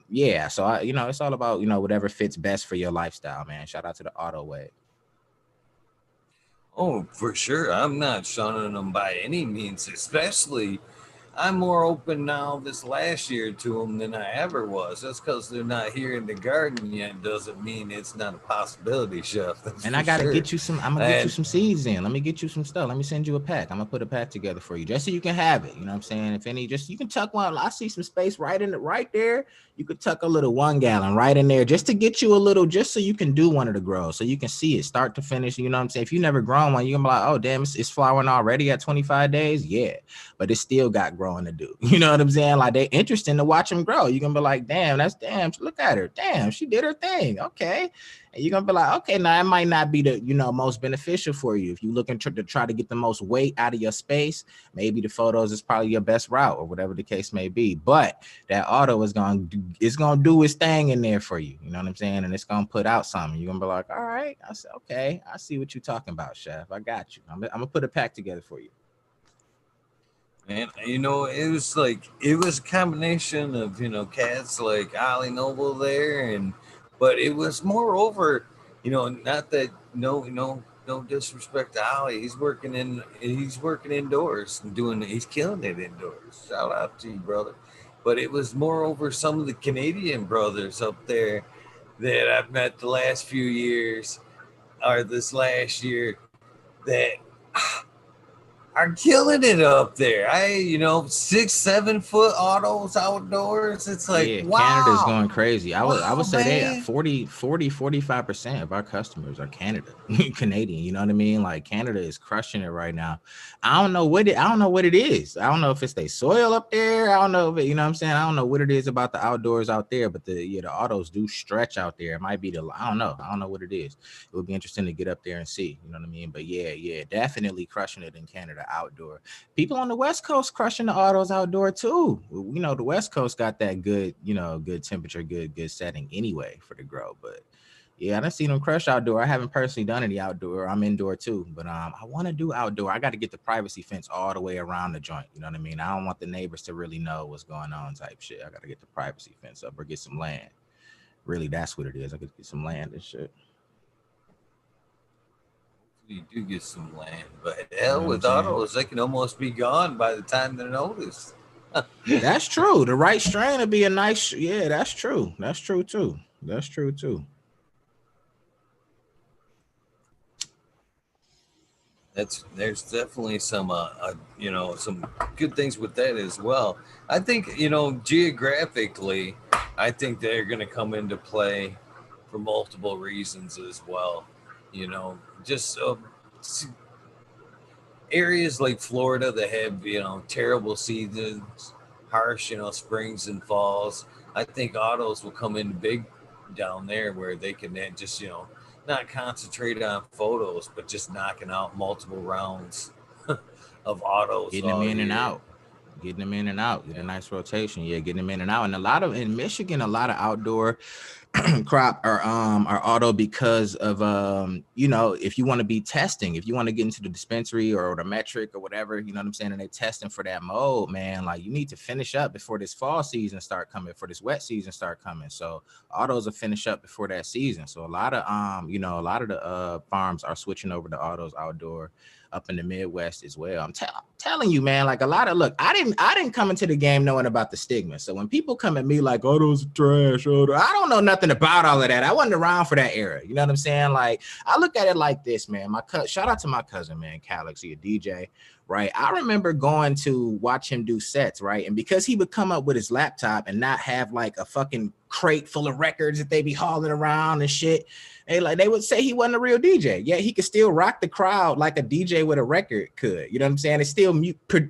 Yeah, so it's all about, whatever fits best for your lifestyle, man. Shout out to the Auto Way. Oh, for sure. I'm not shunning them by any means, especially I'm more open now this last year to them than I ever was. That's because they're not here in the garden yet. Doesn't mean it's not a possibility, chef. That's And for I gotta sure. get you some. I'm gonna get And you some seeds in. Let me get you some stuff. Let me send you a pack. I'm gonna put a pack together for you, just so you can have it. You know what I'm saying? If any, just you can tuck one. I see some space right in it, right there. You could tuck a little 1 gallon right in there, just to get you a little, just so you can do one of the grows, so you can see it start to finish. You know what I'm saying? If you never grown one, you're gonna be like, oh damn, it's flowering already at 25 days. Yeah, but it still got growing to do. You know what I'm saying? Like they interesting to watch them grow. You're gonna be like, damn, that's damn. Look at her. Damn, she did her thing. Okay. And you're gonna be like, okay, now it might not be the most beneficial for you. If you're looking to try to get the most weight out of your space, maybe the photos is probably your best route, or whatever the case may be. But that auto is gonna do its thing in there for you. You know what I'm saying? And it's gonna put out something. You're gonna be like, all right, I said, okay, I see what you're talking about, chef. I got you. I'm gonna put a pack together for you. man, it was like it was a combination of cats like Ali Noble there, and but it was moreover, not that no disrespect to Ali. He's working indoors and he's killing it indoors. Shout out to you, brother. But it was moreover some of the Canadian brothers up there that I've met the last few years or this last year that are killing it up there. 6, 7 foot autos outdoors. It's like, Yeah, Canada is wow, going crazy. I would wow, say they are man. 45% of our customers are Canada, Canadian. You know what I mean? Like Canada is crushing it right now. I don't know what it is. I don't know if it's their soil up there. I don't know if you know what I'm saying. I don't know what it is about the outdoors out there, but the autos do stretch out there. It might be I don't know. I don't know what it is. It would be interesting to get up there and see. You know what I mean? But yeah, definitely crushing it in Canada outdoor. People on the West Coast crushing the autos outdoor too. The West Coast got that good, good temperature, good setting anyway for the grow. But yeah, I done seen them crush outdoor. I haven't personally done any outdoor. I'm indoor too, but I want to do outdoor. I got to get the privacy fence all the way around the joint. You know what I mean? I don't want the neighbors to really know what's going on, type shit. I got to get the privacy fence up or get some land. Really, that's what it is. I could get some land and shit. You do get some land, but You hell, know what I'm with saying? autos, they can almost be gone by the time they're noticed. That's true. The right strain would be a nice. Yeah, that's true. That's true too. That's true too. There's definitely some good things with that as well. I think geographically, I think they're going to come into play for multiple reasons as well. Just areas like Florida that have terrible seasons, harsh springs and falls. I think autos will come in big down there where they can then just not concentrate on photos, but just knocking out multiple rounds of autos Getting them all in and year. out, getting them in and out, get a Yeah. nice rotation. Yeah, getting them in and out. And in Michigan, a lot of outdoor crop are auto because of if you want to be testing, if you want to get into the dispensary or the metric or whatever, you know what I'm saying, and they testing for that mold, man, like you need to finish up before this fall season start coming, for this wet season start coming. So autos will finish up before that season. So a lot of the farms are switching over to autos outdoor up in the Midwest as well. Telling you, man, like a lot of look, I didn't come into the game knowing about the stigma. So when people come at me like, oh, those trash, I don't know nothing about all of that. I wasn't around for that era. You know what I'm saying? Like I look at it like this, man. Shout out to my cousin, man, Calix, he a DJ, right? I remember going to watch him do sets, right? And because he would come up with his laptop and not have like a fucking crate full of records that they be hauling around and shit. They would say he wasn't a real DJ. Yeah, he could still rock the crowd like a DJ with a record could. You know what I'm saying? It's still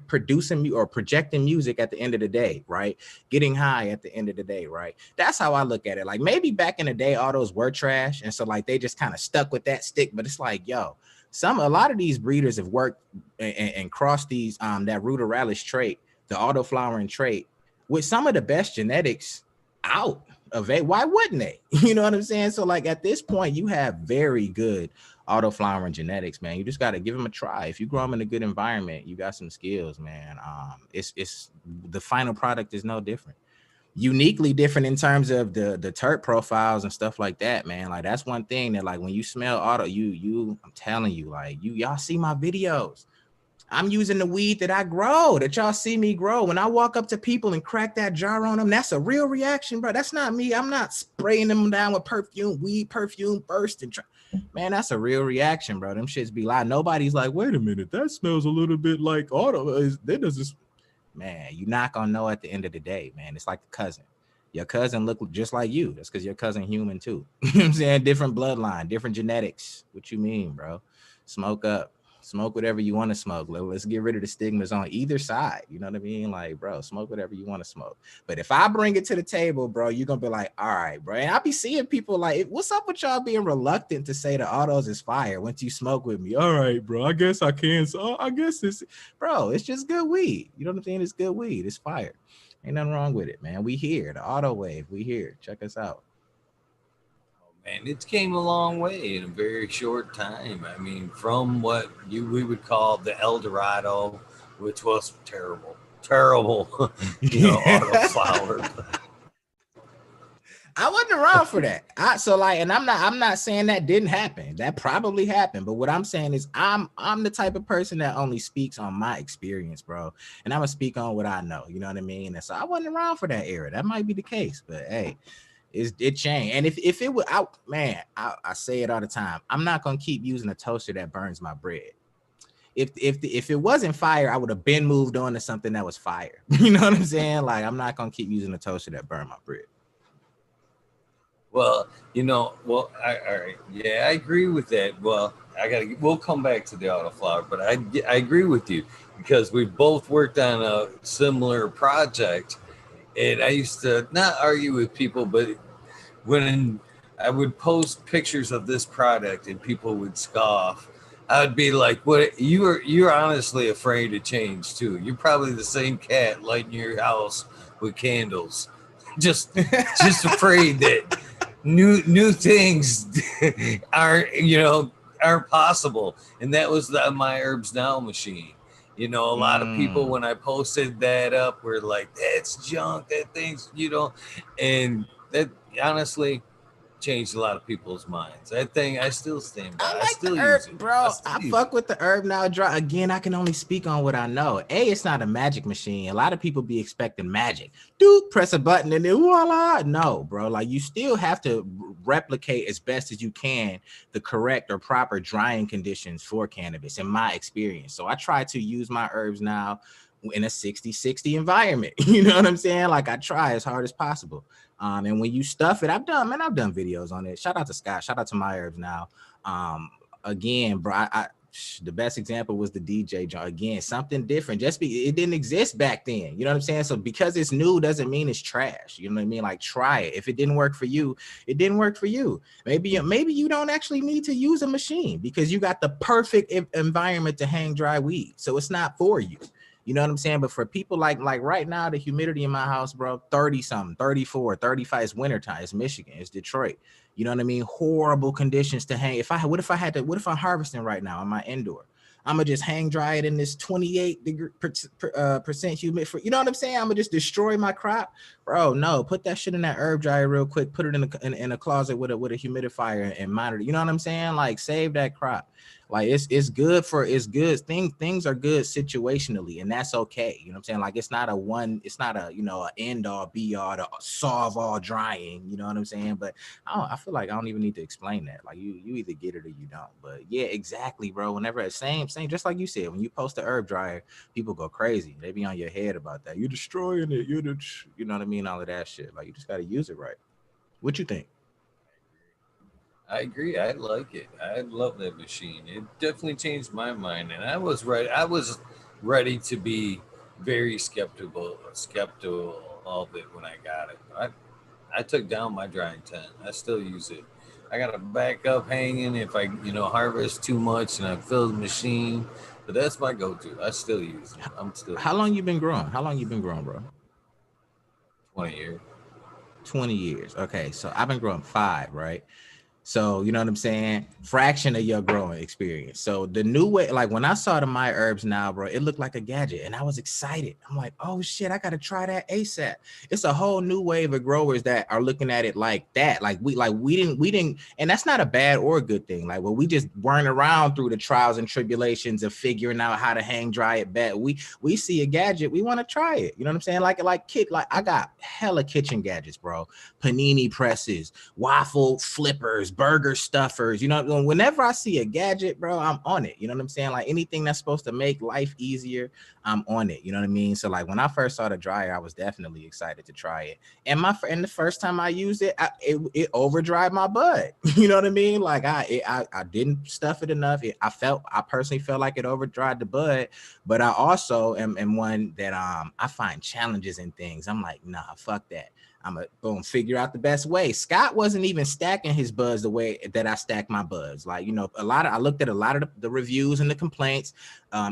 producing or projecting music at the end of the day, right? Getting high at the end of the day, right? That's how I look at it. Like maybe back in the day, autos were trash, and so like they just kind of stuck with that stick. But it's like, yo, a lot of these breeders have worked and crossed these that ruderalis trait, the auto flowering trait, with some of the best genetics out of it. Why wouldn't they? You know what I'm saying? So like at this point, you have very good auto flowering genetics, man. You just got to give them a try. If you grow them in a good environment, you got some skills, man. It's the final product is no different, uniquely different in terms of the terp profiles and stuff like that, man. Like that's one thing that like when you smell auto, I'm telling you, like y'all see my videos. I'm using the weed that I grow, that y'all see me grow. When I walk up to people and crack that jar on them, that's a real reaction, bro. That's not me. I'm not spraying them down with perfume, weed perfume first. Man, that's a real reaction, bro. Them shits be like, nobody's like, wait a minute, that smells a little bit like auto. That doesn't, man, you're not gonna know at the end of the day, man. It's like the cousin. Your cousin look just like you. That's because your cousin human too. You know what I'm saying? Different bloodline, different genetics. What you mean, bro? Smoke up. Smoke whatever you want to smoke. Let's get rid of the stigmas on either side. You know what I mean? Like, bro, smoke whatever you want to smoke. But if I bring it to the table, bro, you're gonna be like, all right, bro. And I'll be seeing people like, what's up with y'all being reluctant to say the autos is fire once you smoke with me? All right, bro. I guess I can. So I guess it's, bro, it's just good weed. You know what I'm saying? It's good weed. It's fire. Ain't nothing wrong with it, man. We here. The auto wave. We here. Check us out. Man, it's came a long way in a very short time. I mean, from what we would call the El Dorado, which was terrible, terrible, autoflower. I wasn't around for that. So like, and I'm not saying that didn't happen. That probably happened. But what I'm saying is I'm the type of person that only speaks on my experience, bro. And I'm gonna speak on what I know. You know what I mean? And so I wasn't around for that era. That might be the case, but hey, it changed. And if it was out, man, I say it all the time. I'm not gonna keep using a toaster that burns my bread. If it wasn't fire, I would have been moved on to something that was fire. You know what I'm saying? Like, I'm not gonna keep using a toaster that burned my bread. Well, all right, yeah, I agree with that. Well, we'll come back to the autoflower, but I agree with you because we both worked on a similar project, and I used to not argue with people, but when I would post pictures of this product and people would scoff, I would be like, "What? You're honestly afraid of change too. You're probably the same cat lighting your house with candles, just just afraid that new things aren't possible." And that was my Herbs Now machine. A lot of people when I posted that up were like, "That's junk. That thing's," and that honestly changed a lot of people's minds. That thing I still stand by. I I like the still herb, use it. bro. I fuck with the herb now dry. Again, I can only speak on what I know. It's not a magic machine. A lot of people be expecting magic. Dude, press a button and then voila. No, bro. Like, you still have to replicate as best as you can the correct or proper drying conditions for cannabis, in my experience. So I try to use my herbs now in a 60-60 environment. You know what I'm saying? Like, I try as hard as possible. And when you stuff it, I've done videos on it. Shout out to Scott. Shout out to my herbs now. Again, bro, the best example was the DJ joint. Again, something different. It didn't exist back then. You know what I'm saying? So because it's new doesn't mean it's trash. You know what I mean? Like, try it. If it didn't work for you, it didn't work for you. Maybe you don't actually need to use a machine because you got the perfect environment to hang dry weed. So it's not for you. You know what I'm saying? But for people like right now, the humidity in my house, bro, 30 something, 34, 35, it's wintertime. It's Michigan, it's Detroit. You know what I mean? Horrible conditions to hang. What if I'm harvesting right now on my indoor? I'm gonna just hang dry it in this 28% humid. You know what I'm saying? I'm gonna just destroy my crop, bro. No, put that shit in that herb dryer real quick. Put it in a closet with a humidifier and monitor. You know what I'm saying? Like, save that crop. Like, it's good. Things are good situationally, and that's okay. You know what I'm saying? Like, it's not a end all be all to solve all drying. You know what I'm saying? But I feel like I don't even need to explain that. Like, you either get it or you don't. But yeah, exactly, bro. Whenever same, just like you said, when you post the herb dryer, people go crazy. They be on your head about that. You're destroying it. You know what I mean? All of that shit. Like, you just gotta use it right. What you think? I agree. I like it. I love that machine. It definitely changed my mind, and I was ready. I was ready to be very skeptical of it when I got it. I took down my drying tent. I still use it. I got a backup hanging if I harvest too much and I fill the machine. But that's my go-to. I still use it. I'm still How using long it. you been growing? How long you been growing, bro? 20 years. 20 years. Okay, so I've been growing 5, right? So you know what I'm saying? Fraction of your growing experience. So the new way, like when I saw the My Herbs now, bro, it looked like a gadget, and I was excited. I'm like, oh shit, I gotta try that ASAP. It's a whole new wave of growers that are looking at it like that. Like we didn't, and that's not a bad or a good thing. Like, well, we just weren't around through the trials and tribulations of figuring out how to hang dry it better. We see a gadget, we want to try it. You know what I'm saying? Like I got hella kitchen gadgets, bro. Panini presses, waffle flippers, burger stuffers. You know, whenever I see a gadget, bro, I'm on it. You know what I'm saying? Like anything that's supposed to make life easier, I'm on it. You know what I mean? So like when I first saw the dryer, I was definitely excited to try it. And the first time I used it, it over dried my bud. You know what I mean? Like I didn't stuff it enough. I personally felt like it over dried the bud, but I also am one that I find challenges in things. I'm like, nah, fuck that. I'm gonna figure out the best way. Scott wasn't even stacking his buds the way that I stack my buds. Like, you know, I looked at a lot of the reviews and the complaints.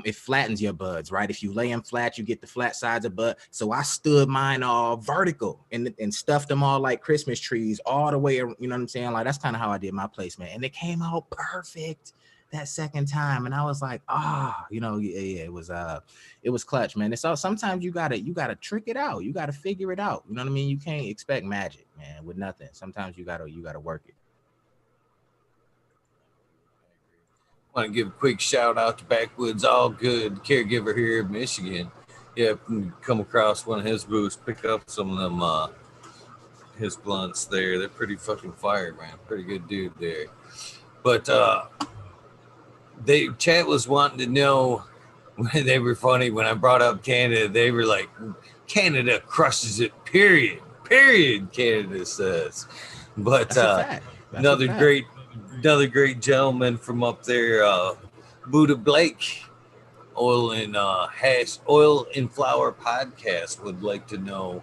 It flattens your buds, right? If you lay them flat, you get the flat sides of bud. So I stood mine all vertical and stuffed them all like Christmas trees all the way. You know what I'm saying? Like that's kind of how I did my placement, and it came out perfect that second time. And I was like, you know, yeah, it was clutch, man. It's all sometimes you gotta trick it out. You gotta figure it out. You know what I mean? You can't expect magic, man, with nothing. Sometimes you gotta work it. Want to give a quick shout out to Backwoods All Good caregiver here in Michigan. Yeah, come across one of his booths, pick up some of them his blunts there. They're pretty fucking fire, man. Pretty good dude there. But they chat was wanting to know they were funny when I brought up Canada. They were like, Canada crushes it. Period. Canada says. But That's a fact. That's a another fact. great, another great gentleman from up there, Buddha Blake, Oil and Flour podcast would like to know,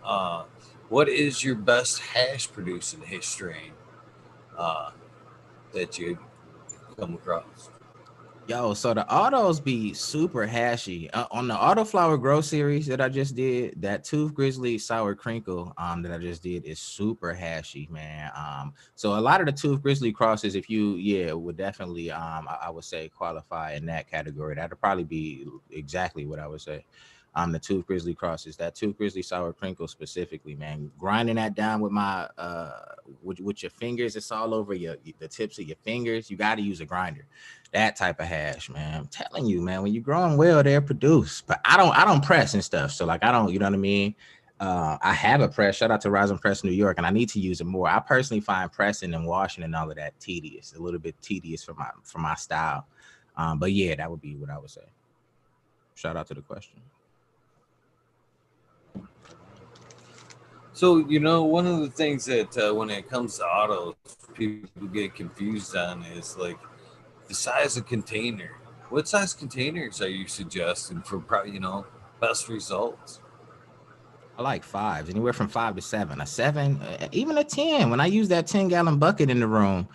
uh, what is your best hash producing history uh, that you come across? Yo, so the autos be super hashy. On the Autoflower Grow series that I just did, that Tooth Grizzly Sour Crinkle that I just did is super hashy, man. So a lot of the Tooth Grizzly crosses, if you would definitely I would say qualify in that category. That'd probably be exactly what I would say. The Tooth Grizzly crosses, that Tooth Grizzly Sour Crinkle specifically, man. Grinding that down with my with your fingers, it's all over the tips of your fingers. You got to use a grinder, that type of hash, man. I'm telling you, man, when you're growing well, they're produced. But I don't press and stuff. So like I don't, you know what I mean? I have a press. Shout out to Rise and Press New York, and I need to use it more. I personally find pressing and washing and all of that tedious, a little bit tedious for my style. But yeah, that would be what I would say. Shout out to the question. So, one of the things that when it comes to autos, people get confused on is like the size of container. What size containers are you suggesting for probably, best results? I like fives, anywhere from 5 to 7. A seven, even a 10. When I use that 10-gallon bucket in the room,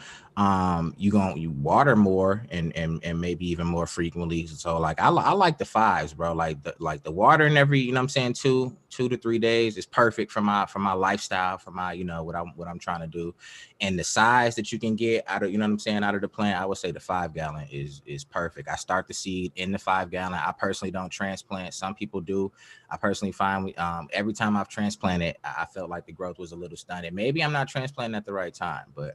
you water more and maybe even more frequently. So like I like the fives, bro. Like the water and every, you know what I'm saying, 2 to 3 days is perfect for my lifestyle, for my, what I'm trying to do. And the size that you can get out of, you know what I'm saying, out of the plant, I would say the 5 gallon is perfect. I start the seed in the 5 gallon. I personally don't transplant. Some people do. I personally find every time I've transplanted, I felt like the growth was a little stunted. Maybe I'm not transplanting at the right time, but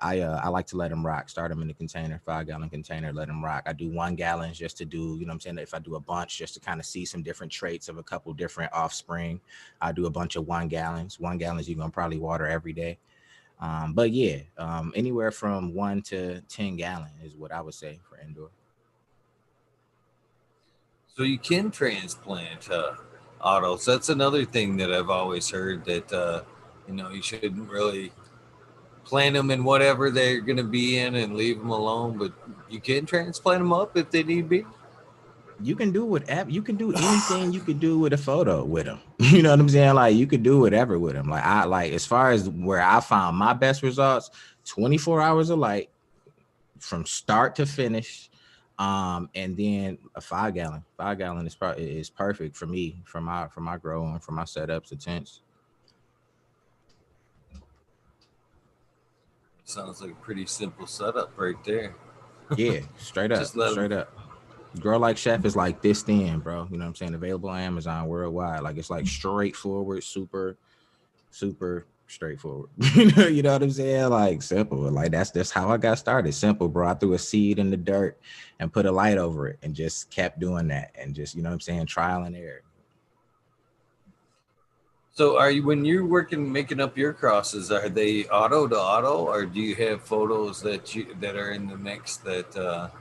I like to let them rock. Start them in the container, 5 gallon container, let them rock. I do 1 gallon just to do, you know what I'm saying? If I do a bunch, just to kind of see some different traits of a couple different offspring, I do a bunch of 1 gallons. 1 gallons you're gonna probably water every day. But yeah, anywhere from 1 to 10 gallon is what I would say for indoor. So you can transplant autos. That's another thing that I've always heard that, you shouldn't really plant them in whatever they're going to be in and leave them alone, but you can transplant them up if they need be. You can do anything you could do with a photo with them. You know what I'm saying? Like you could do whatever with them. Like I like as far as where I found my best results, 24 hours of light from start to finish. And then a 5 gallon. 5 gallon is perfect for me, for my growing, for my setups, the tents. Sounds like a pretty simple setup right there. Yeah, straight up, Just let them. straight up. Girl Like Chef is like this thin, bro. You know what I'm saying? Available on Amazon worldwide. Like it's like straightforward, super straightforward. You know what I'm saying? Like simple. Like that's how I got started. Simple, bro. I threw a seed in the dirt and put a light over it and just kept doing that and just, you know what I'm saying, trial and error. So, are you when you're working making up your crosses? Are they auto to auto, or do you have photos that are in the mix that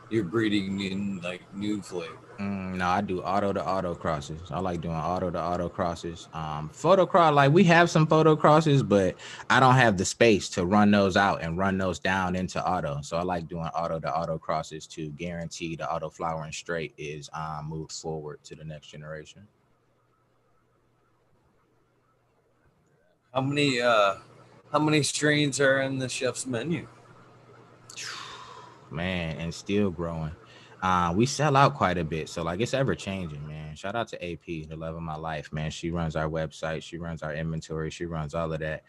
you're breeding in like new flavor? No, I do auto to auto crosses. I like doing auto to auto crosses. Photo cross, like we have some photo crosses, but I don't have the space to run those out and run those down into auto. So I like doing auto to auto crosses to guarantee the auto flowering straight is moved forward to the next generation. How many strains are in the chef's menu? Man, and still growing. We sell out quite a bit, so like it's ever changing, man. Shout out to AP, the love of my life, man. She runs our website, she runs our inventory, she runs all of that.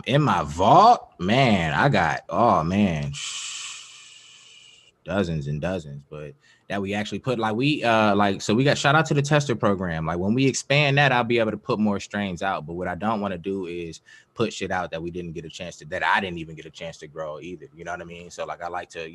In my vault, man, I got dozens and dozens, but that we actually put like so we got shout out to the tester program. Like when we expand that, I'll be able to put more strains out. But what I don't want to do is put shit out that we didn't get a chance to that I didn't even get a chance to grow either. You know what I mean? So like I like to,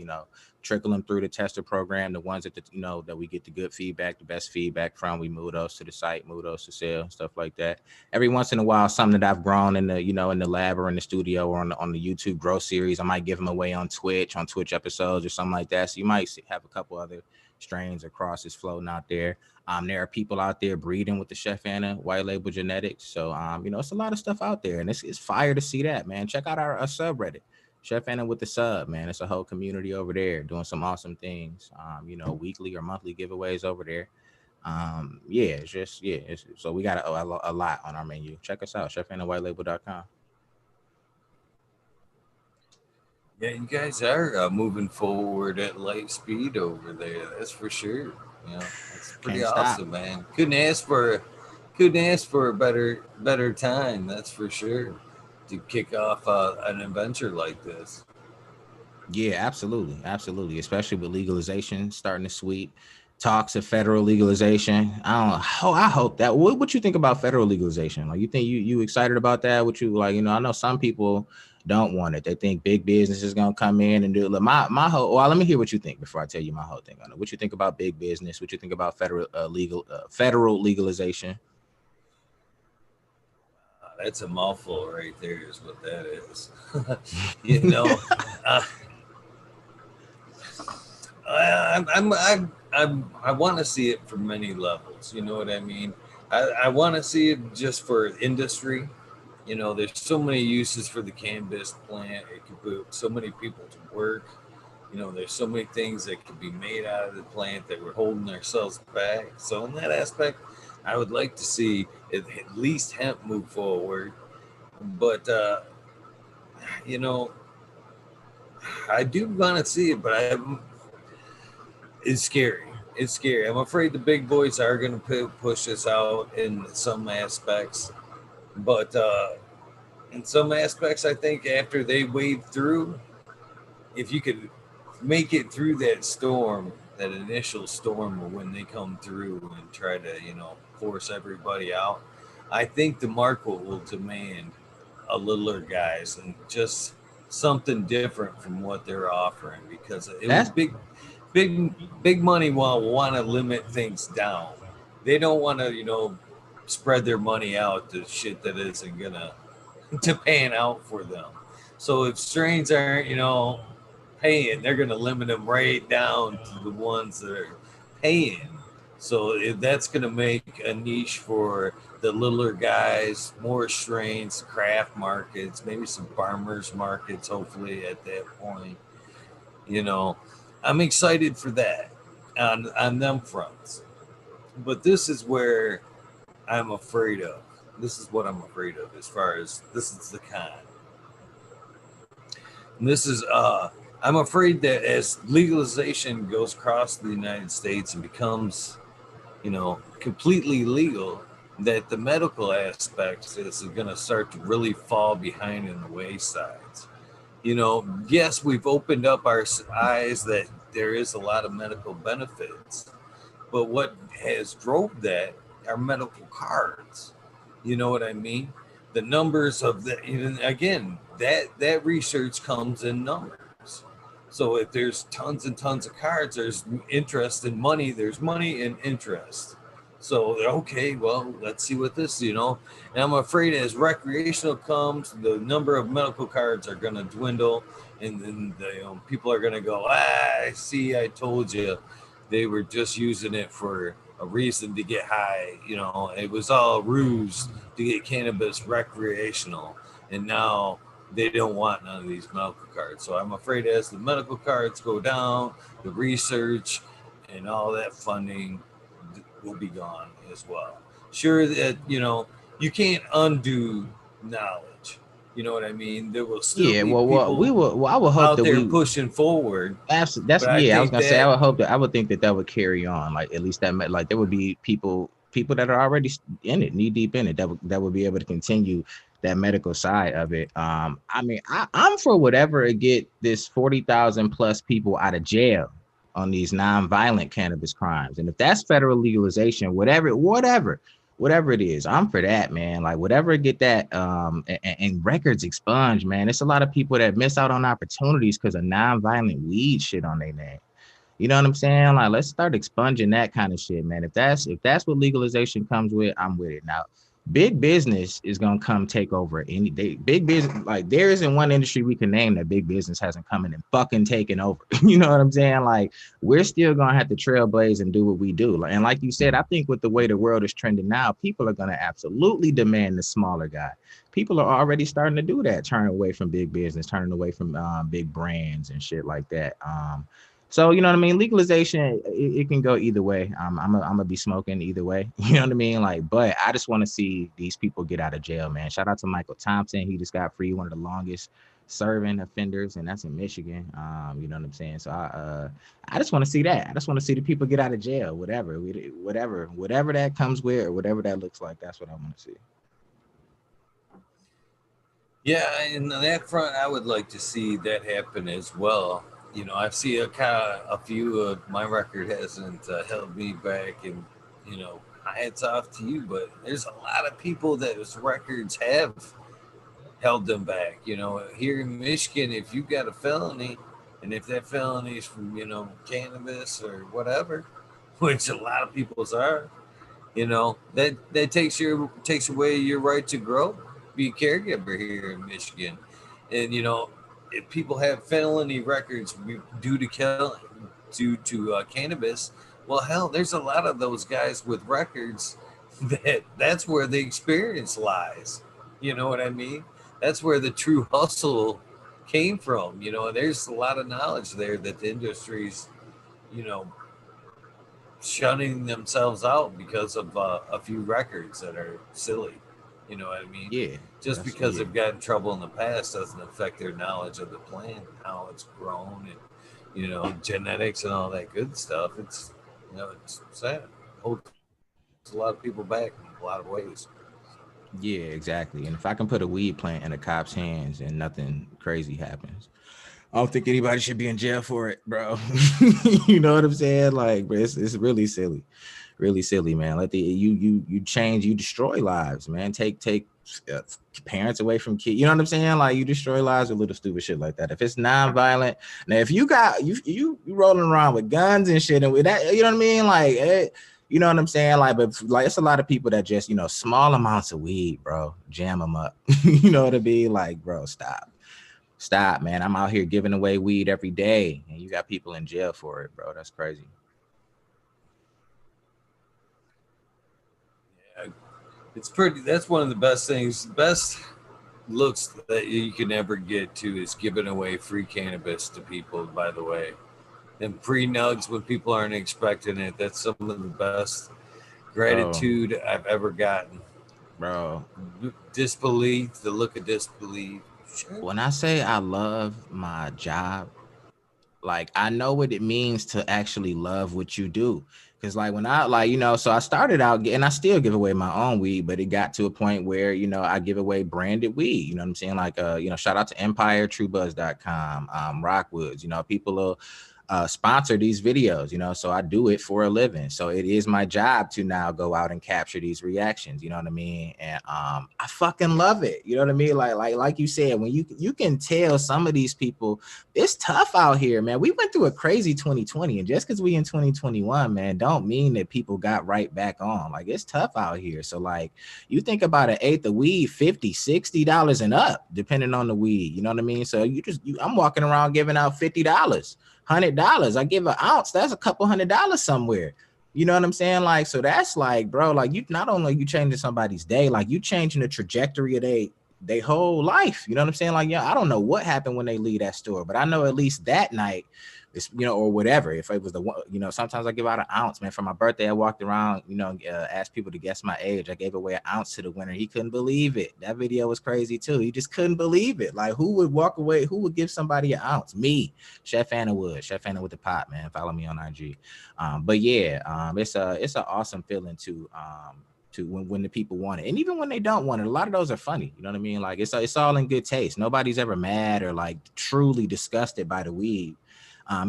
trickle them through the tester program, the ones that we get the good feedback, the best feedback from. We move those to the site, move those to sale, stuff like that. Every once in a while, something that I've grown in the, in the lab or in the studio or on the YouTube Grow series, I might give them away on Twitch episodes or something like that. So you might have a couple other strains or crosses floating out there. There are people out there breeding with the Chef Anna white label genetics. So, it's a lot of stuff out there, and it's fire to see that, man. Check out our subreddit, Chef Anna with the sub, man. It's a whole community over there doing some awesome things. Weekly or monthly giveaways over there. Yeah, it's just so we got a lot on our menu. Check us out, chefannawhitelabel.com. Yeah, you guys are moving forward at light speed over there. That's for sure. That's pretty Can't stop. awesome, man. Couldn't ask for a better time. That's for sure. To kick off an adventure like this. Yeah, absolutely, absolutely. Especially with legalization starting to sweep talks of federal legalization. I don't know. I hope that. What you think about federal legalization? Like, you think you excited about that? What you like? I know some people don't want it. They think big business is gonna come in and do it. Look, my whole. Well, let me hear what you think before I tell you my whole thing on it. What you think about big business? What you think about federal legalization? That's a mouthful right there, is what that is. you know, uh, I want to see it from many levels. You know what I mean? I want to see it just for industry. There's so many uses for the cannabis plant. It could put so many people to work. There's so many things that could be made out of the plant that we're holding ourselves back. So in that aspect, I would like to see at least hemp move forward. But you know, I do want to see it, but it's scary. It's scary. I'm afraid the big boys are going to push us out in some aspects, but in some aspects, I think after they wade through, if you could make it through that storm, that initial storm, when they come through and try to, force everybody out, I think the market will demand a littler guys and just something different from what they're offering, because it was That's big money will want to limit things down. They don't want to, spread their money out to shit that isn't gonna to pan out for them. So if strains aren't, paying, they're gonna limit them right down to the ones that are paying. So if that's gonna make a niche for the littler guys, more strains, craft markets, maybe some farmers markets, hopefully at that point. You know, I'm excited for that on them fronts. But this is where I'm afraid of. This is what I'm afraid of as far as this is the con. And this is I'm afraid that as legalization goes across the United States and becomes, completely legal, that the medical aspects is going to start to really fall behind in the waysides. Yes, we've opened up our eyes that there is a lot of medical benefits, but what has drove that are medical cards. You know what I mean? The numbers of the even again that research comes in numbers. So if there's tons and tons of cards, there's interest in money. There's money and interest. So okay, well, let's see what this. And I'm afraid as recreational comes, the number of medical cards are going to dwindle, and then people are going to go, see, I told you, they were just using it for a reason to get high. It was all a ruse to get cannabis recreational, and now they don't want none of these medical cards. So I'm afraid as the medical cards go down, the research and all that funding will be gone as well. Sure that you can't undo knowledge. You know what I mean? There will still Yeah, be well, we people will. Well, I would hope out that there we pushing forward, That's but I yeah. I was think gonna say I that would hope that I would think that that would carry on. Like at least like there would be people that are already in it, knee deep in it, that would be able to continue that medical side of it. I mean, I'm for whatever to get this 40,000 plus people out of jail on these non-violent cannabis crimes, and if that's federal legalization, whatever it is, I'm for that, man. Like whatever, get that and records expunged, man. It's a lot of people that miss out on opportunities because of non-violent weed shit on their name. You know what I'm saying? Like, let's start expunging that kind of shit, man. If that's what legalization comes with, I'm with it. Now, big business is gonna come take over any day. Big business, like there isn't one industry we can name that big business hasn't come in and fucking taken over. You know what I'm saying? Like, we're still gonna have to trailblaze and do what we do. And like you said, I think with the way the world is trending now, people are gonna absolutely demand the smaller guy. People are already starting to do that, turning away from big business, turning away from big brands and shit like that. So you know what I mean? Legalization, it can go either way. I'm gonna be smoking either way. You know what I mean? Like, but I just want to see these people get out of jail, man. Shout out to Michael Thompson. He just got free, one of the longest serving offenders, and that's in Michigan. You know what I'm saying? So I just want to see that. I just want to see the people get out of jail, whatever that comes with, or whatever that looks like. That's what I want to see. yeah, and on that front, I would like to see that happen as well. I've seen a few of my record hasn't held me back, and hats off to you. But there's a lot of people that his records have held them back. Here in Michigan, if you got a felony, and if that felony is from cannabis or whatever, which a lot of people's are, that takes away your right to grow, be a caregiver here in Michigan. And if people have felony records due to cannabis, well, hell, there's a lot of those guys with records that's where the experience lies. You know what I mean? That's where the true hustle came from. There's a lot of knowledge there that the industry's you know shutting themselves out because of a few records that are silly. You know what I mean? Yeah, Just that's because yeah. they've gotten in trouble in the past doesn't affect their knowledge of the plant, how it's grown, and genetics and all that good stuff. It's sad. It holds a lot of people back in a lot of ways. Yeah, exactly. And if I can put a weed plant in a cop's hands and nothing crazy happens, I don't think anybody should be in jail for it, bro. You know what I'm saying? Like, bro, it's really silly, man. Let the you change, you destroy lives, man. Take uh, parents away from kids. You know what I'm saying? Like, you destroy lives with little stupid shit like that. If it's non-violent, now if you got you rolling around with guns and shit and with that, you know what I mean? Like, you know what I'm saying? Like, but like, it's a lot of people that just small amounts of weed, bro, jam them up. You know what I mean? Like, bro, stop, man. I'm out here giving away weed every day, and you got people in jail for it, bro. That's crazy. Yeah, it's pretty. That's one of the best things, best looks that you can ever get to is giving away free cannabis to people. By the way, and free nugs when people aren't expecting it. That's some of the best Bro, gratitude I've ever gotten. bro. Disbelief, the look of disbelief. Sure. When I say I love my job, Like I know what it means to actually love what you do. Cause like when I like, you know, so I started out and I still give away my own weed, but it got to a point where, you know, I give away branded weed. You know what I'm saying? Like you know, shout out to EmpireTrueBuzz.com, Rockwoods, you know, people will sponsor these videos, you know, so I do it for a living. So it is my job to now go out and capture these reactions, you know what I mean? And I fucking love it. You know what I mean? Like you said, when you can tell some of these people, it's tough out here, man. We went through a crazy 2020, and just because we in 2021, man, don't mean that people got right back on. Like it's tough out here. So like you think about an eighth of weed, $50, $60 and up, depending on the weed. You know what I mean? So I'm walking around giving out $50. $100. I give an ounce, that's a couple $100 somewhere. You know what I'm saying? Like, so that's like, bro, like you not only you changing somebody's day, like you changing the trajectory of they whole life. You know what I'm saying? Like, yeah, I don't know what happened when they leave that store, but I know at least that night, it's, you know, or whatever. If it was the one, you know, sometimes I give out an ounce, man. For my birthday, I walked around, you know, asked people to guess my age. I gave away an ounce to the winner. He couldn't believe it. That video was crazy too. He just couldn't believe it. Like, who would walk away? Who would give somebody an ounce? Me, Chef Anna Wood, Chef Anna with the pot, man. Follow me on IG. But yeah, it's an awesome feeling to when the people want it, and even when they don't want it, a lot of those are funny. You know what I mean? Like it's all in good taste. Nobody's ever mad or like truly disgusted by the weed.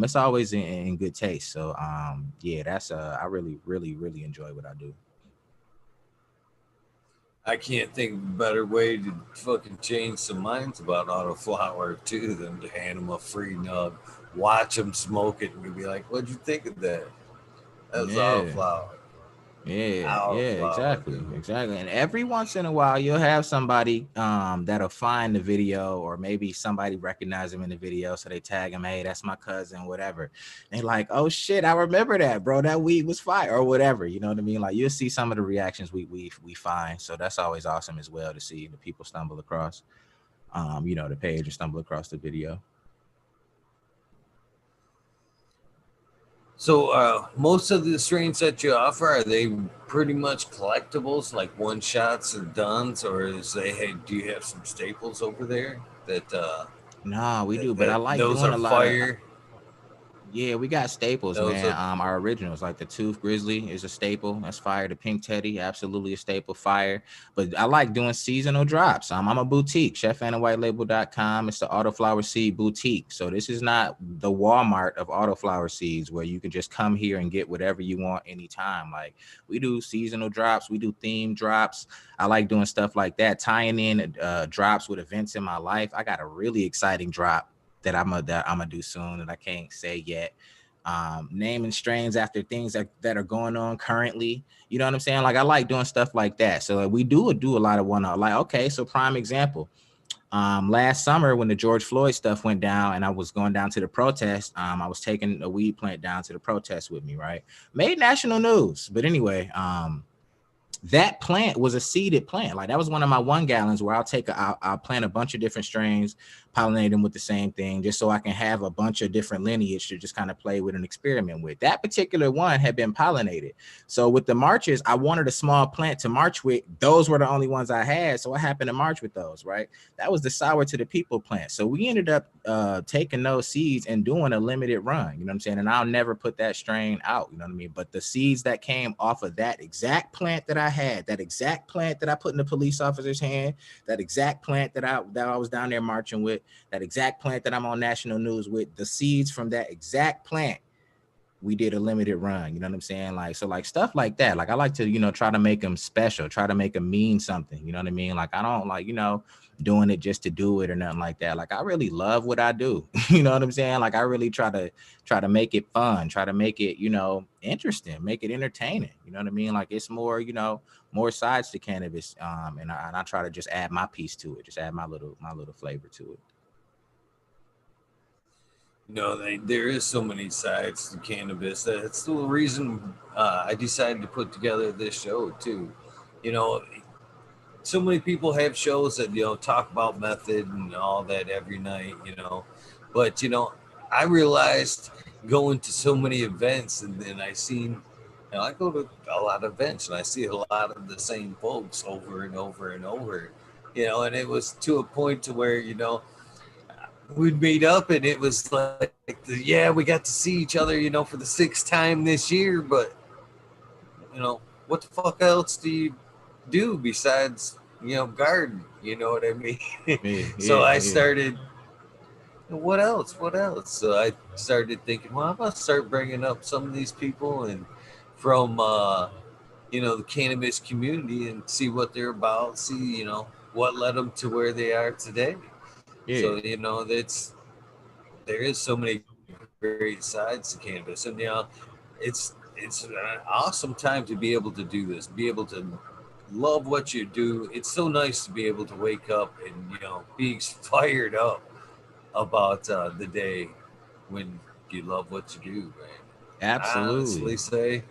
It's always in good taste. So yeah, that's I really enjoy what I do. I can't think of a better way to fucking change some minds about autoflower too than to hand them a free nug, watch them smoke it, and be like, "What'd you think of that? That was Yeah. autoflower, Yeah, autoflower, exactly, dude." exactly. And every once in a while, you'll have somebody that'll find the video, or maybe somebody recognize him in the video, so they tag him, "Hey, that's my cousin," whatever. And like, "Oh shit, I remember that, bro. That weed was fire," or whatever. You know what I mean? Like you'll see some of the reactions we find, so that's always awesome as well to see the people stumble across, you know, the page or stumble across the video. So, most of the strains that you offer are they pretty much collectibles, like one shots and dones, or is they hey, do you have some staples over there Nah, we do, but I that like those doing are a lot of. fire? Yeah, we got staples, Those man. are Our originals, like the Tooth Grizzly, is a staple. That's fire. The Pink Teddy, absolutely a staple, fire. But I like doing seasonal drops. I'm a boutique, chefandawhitelabel.com. It's the Autoflower Seed Boutique. So this is not the Walmart of autoflower seeds where you can just come here and get whatever you want anytime. Like we do seasonal drops, we do theme drops. I like doing stuff like that, tying in drops with events in my life. I got a really exciting drop that I'm gonna do soon that I can't say yet. Naming strains after things that are going on currently. You know what I'm saying? Like I like doing stuff like that. So like, we do a lot of one like okay, so prime example. Last summer when the George Floyd stuff went down and I was going down to the protest, I was taking a weed plant down to the protest with me, right? Made national news. But anyway, that plant was a seeded plant. Like that was one of my 1 gallons where I'll plant a bunch of different strains, pollinate them with the same thing, just so I can have a bunch of different lineage to just kind of play with and experiment with. That particular one had been pollinated. So with the marches, I wanted a small plant to march with. Those were the only ones I had. So I happened to march with those, right? That was the sour to the people plant. So we ended up taking those seeds and doing a limited run, you know what I'm saying? And I'll never put that strain out, you know what I mean? But the seeds that came off of that exact plant that I had, that exact plant that I put in the police officer's hand, that exact plant that I was down there marching with, that exact plant that I'm on national news with, the seeds from that exact plant, we did a limited run. You know what I'm saying? Like, so like stuff like that. Like I like to, you know, try to make them special, try to make them mean something. You know what I mean? Like I don't like, you know, doing it just to do it or nothing like that. Like I really love what I do. You know what I'm saying? Like I really try to make it fun, try to make it, you know, interesting, make it entertaining. You know what I mean? Like it's more, you know, more sides to cannabis. And I try to just add my piece to it, just add my little flavor to it. there is so many sides to cannabis. That's the reason I decided to put together this show too. You know, so many people have shows that talk about method and all that every night. But I realized going to so many events, and then I seen. I go to a lot of events and I see a lot of the same folks over and over and over. And it was to a point to where we'd meet up, and it was like, yeah, we got to see each other, for the sixth time this year, but what the fuck else do you do besides garden? You know what I mean? Yeah, So yeah, I yeah, started. What else? What else? So I started thinking, well, I'm gonna start bringing up some of these people and from the cannabis community and see what they're about. See what led them to where they are today. yeah. So there is so many great sides to cannabis, and it's an awesome time to be able to do this, be able to love what you do. It's so nice to be able to wake up and be fired up about the day when you love what you do, man. I honestly Absolutely. say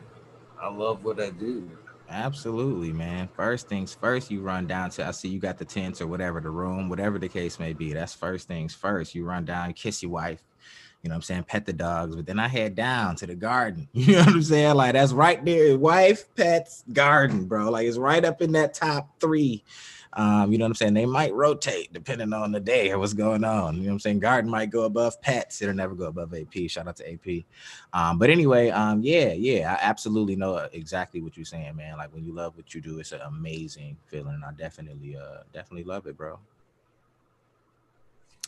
I love what I do. Absolutely, man. First things first, you run down to, I see you got the tent or whatever, the room, whatever the case may be. That's first things first. You run down, kiss your wife, you know what I'm saying, pet the dogs, but then I head down to the garden. You know what I'm saying? Like that's right there. Wife, pets, garden, bro. Like it's right up in that top three. You know what I'm saying? They might rotate depending on the day or what's going on. You know what I'm saying? Garden might go above pets. It'll never go above AP. Shout out to AP. But anyway, yeah, I absolutely know exactly what you're saying, man. Like when you love what you do, it's an amazing feeling. I definitely love it, bro.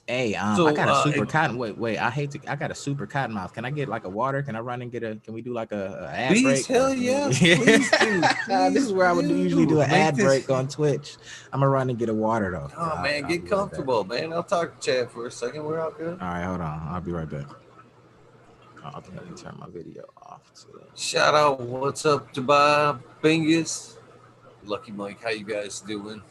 Hey, I So got a super cotton. Wait, I got a super cotton mouth. Can I get like a water? Can I run and get a? Can we do like a ad please, break or hell can we? yeah, please do, This is please where I would usually do. do an Make ad this. break on Twitch. I'm gonna run and get a water though. Oh man, I'll get be right back. comfortable, man. I'll talk to Chad for a second. We're all good. All right, hold on. I'll be right back. Oh, okay, let me turn my video off. To... Shout out, what's up to Bob Bingus, Lucky Mike. How you guys doing?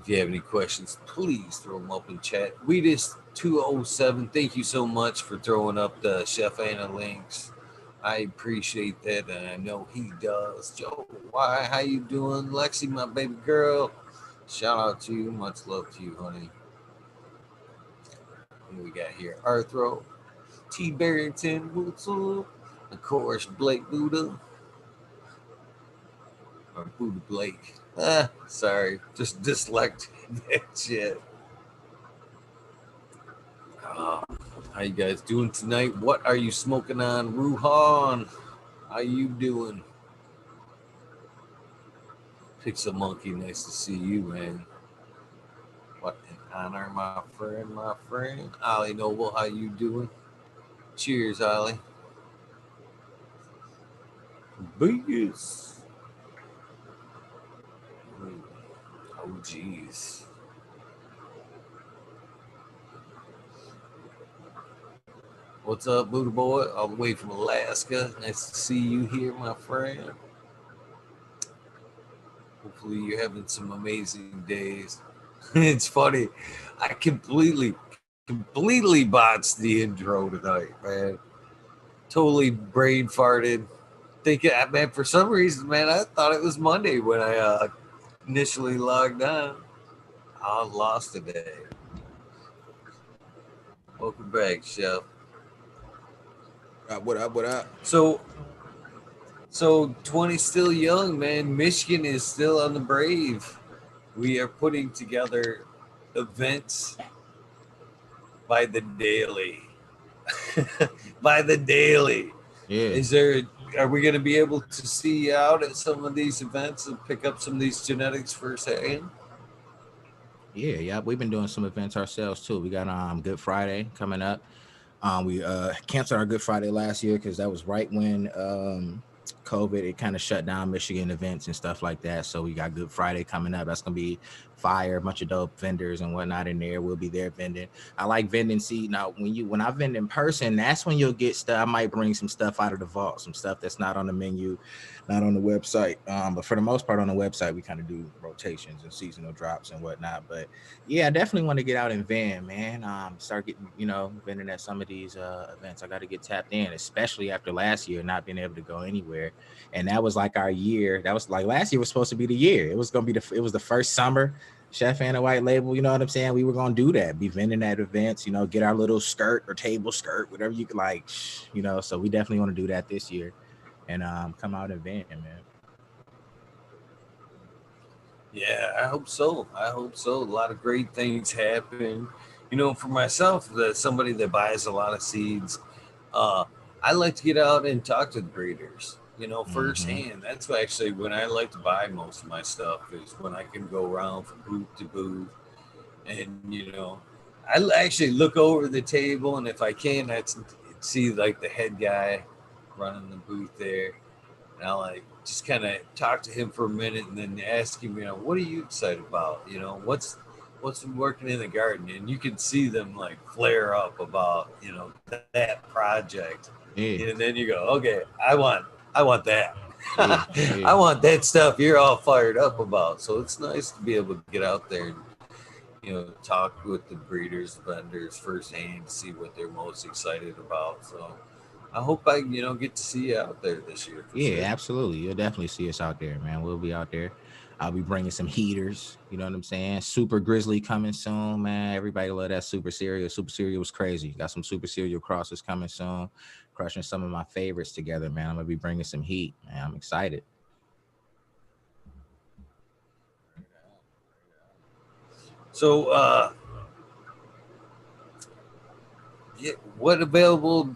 If you have any questions, please throw them up in chat. Weedus207, thank you so much for throwing up the Chef Anna links. I appreciate that, and I know he does. Joe, why? How you doing? Lexi, my baby girl. Shout out to you. Much love to you, honey. What we got here? Arthro, T. Barrington, what's up? Of course, Blake Buddha, or Buddha Blake. Sorry, just dyslexic that shit. Uh, how you guys doing tonight? What are you smoking on, Ruhan? How you doing? Pixel Monkey, nice to see you, man. What an honor, my friend, my friend. Ollie Noble, how you doing? Cheers, Ollie. Biggest. Oh, jeez. What's up, Buddha Boy? All the way from Alaska. Nice to see you here, my friend. Hopefully, you're having some amazing days. It's funny. I completely botched the intro tonight, man. Totally brain farted. Thinking, man, for some reason, man, I thought it was Monday when I initially logged on. I lost today. Welcome back, Chef. What up? What up? So 20 still young, man. Michigan is still on the brave. We are putting together events by the daily. By the daily. Yeah. Is there? Are we going to be able to see you out at some of these events and pick up some of these genetics firsthand? Yeah. We've been doing some events ourselves too. We got Good Friday coming up. We canceled our Good Friday last year because that was right when COVID, it kind of shut down Michigan events and stuff like that. So we got Good Friday coming up. That's gonna be fire, a bunch of dope vendors and whatnot in there. We'll be there vending. I like vending. See, now when I vend in person, that's when you'll get stuff. I might bring some stuff out of the vault, some stuff that's not on the menu, not on the website. But for the most part on the website, we kind of do rotations and seasonal drops and whatnot. But yeah, I definitely want to get out and vend, man. Start getting, vending at some of these events. I got to get tapped in, especially after last year not being able to go anywhere. And that was like our year. That was like last year was supposed to be the year. It was gonna be it was the first summer. Chef and a White Label, you know what I'm saying? We were gonna do that, be vending at events, get our little skirt or table skirt, whatever you could like, So we definitely want to do that this year and come out and vend, man. Yeah, I hope so. I hope so. A lot of great things happen. You know, for myself, that somebody that buys a lot of seeds, uh, I like to get out and talk to the breeders. You know, Mm-hmm. firsthand. That's actually when I like to buy most of my stuff is when I can go around from booth to booth, and I actually look over the table, and if I can, I see like the head guy running the booth there, and I'll like just kind of talk to him for a minute and then ask him, what are you excited about? What's been working in the garden? And you can see them like flare up about, that project. And Yeah, then you go, okay, I want that. yeah, I yeah. want that stuff you're all fired up about. So it's nice to be able to get out there and, talk with the breeders, vendors firsthand to see what they're most excited about. So I hope I, get to see you out there this year for Yeah, sure. absolutely. You'll definitely see us out there, man. We'll be out there. I'll be bringing some heaters. You know what I'm saying? Super Grizzly coming soon, man. Everybody love that Super Cereal. Super Cereal was crazy. Got some Super Cereal crosses coming soon. Crushing some of my favorites together, man. I'm gonna be bringing some heat, man. I'm excited. So, yeah, what available?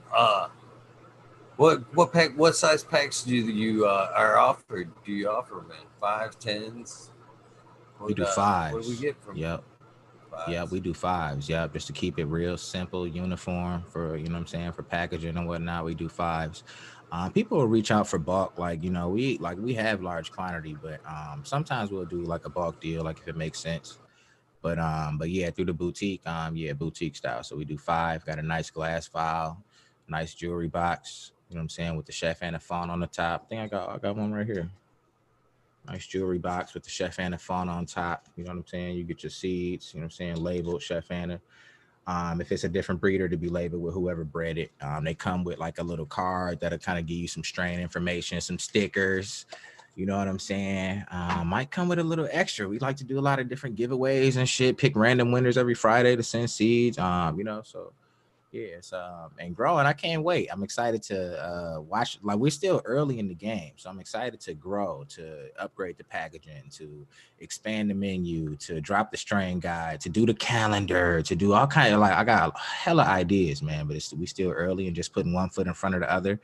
What size packs do you are offered? Do you offer, man? Five, tens? We do What do we fives. get from Yep. Yeah, fives? we do fives. Yeah, just to keep it real simple, uniform for what I'm saying, for packaging and whatnot. We do fives. People will reach out for bulk, we have large quantity, but sometimes we'll do like a bulk deal, like if it makes sense. But yeah, through the boutique, yeah, boutique style. So we do five. Got a nice glass file, nice jewelry box. You know what I'm saying, with the chef and the font on the top. I think I got one right here. Nice jewelry box with the Chef Anna font on top. You know what I'm saying? You get your seeds, you know what I'm saying, labeled Chef Anna. If it's a different breeder, to be labeled with whoever bred it. They come with like a little card that'll kind of give you some strain information, some stickers. You know what I'm saying? Might come with a little extra. We like to do a lot of different giveaways and shit. Pick random winners every Friday to send seeds. So yeah, it's and growing. I can't wait. I'm excited to watch. Like, we're still early in the game, so I'm excited to grow, to upgrade the packaging, to expand the menu, to drop the strain guide, to do the calendar, to do all kind of, like, I got hella ideas, man. But we still early and just putting one foot in front of the other,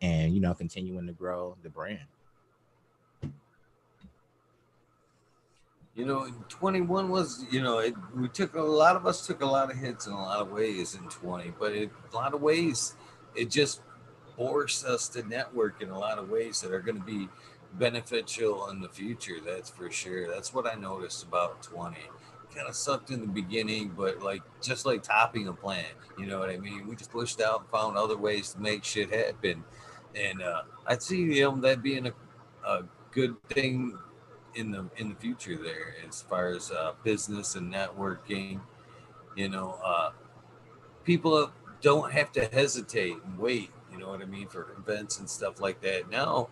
and continuing to grow the brand. 21 was, we took a lot of us took a lot of hits in a lot of ways in 20, but a lot of ways it just forced us to network in a lot of ways that are going to be beneficial in the future. That's for sure. That's what I noticed about 20. Kind of sucked in the beginning, but like just like topping a plant, you know what I mean? We just pushed out and found other ways to make shit happen, and I'd see that being a good thing in the future there as far as business and networking. You know, people don't have to hesitate and wait. You know what I mean, for events and stuff like that. Now,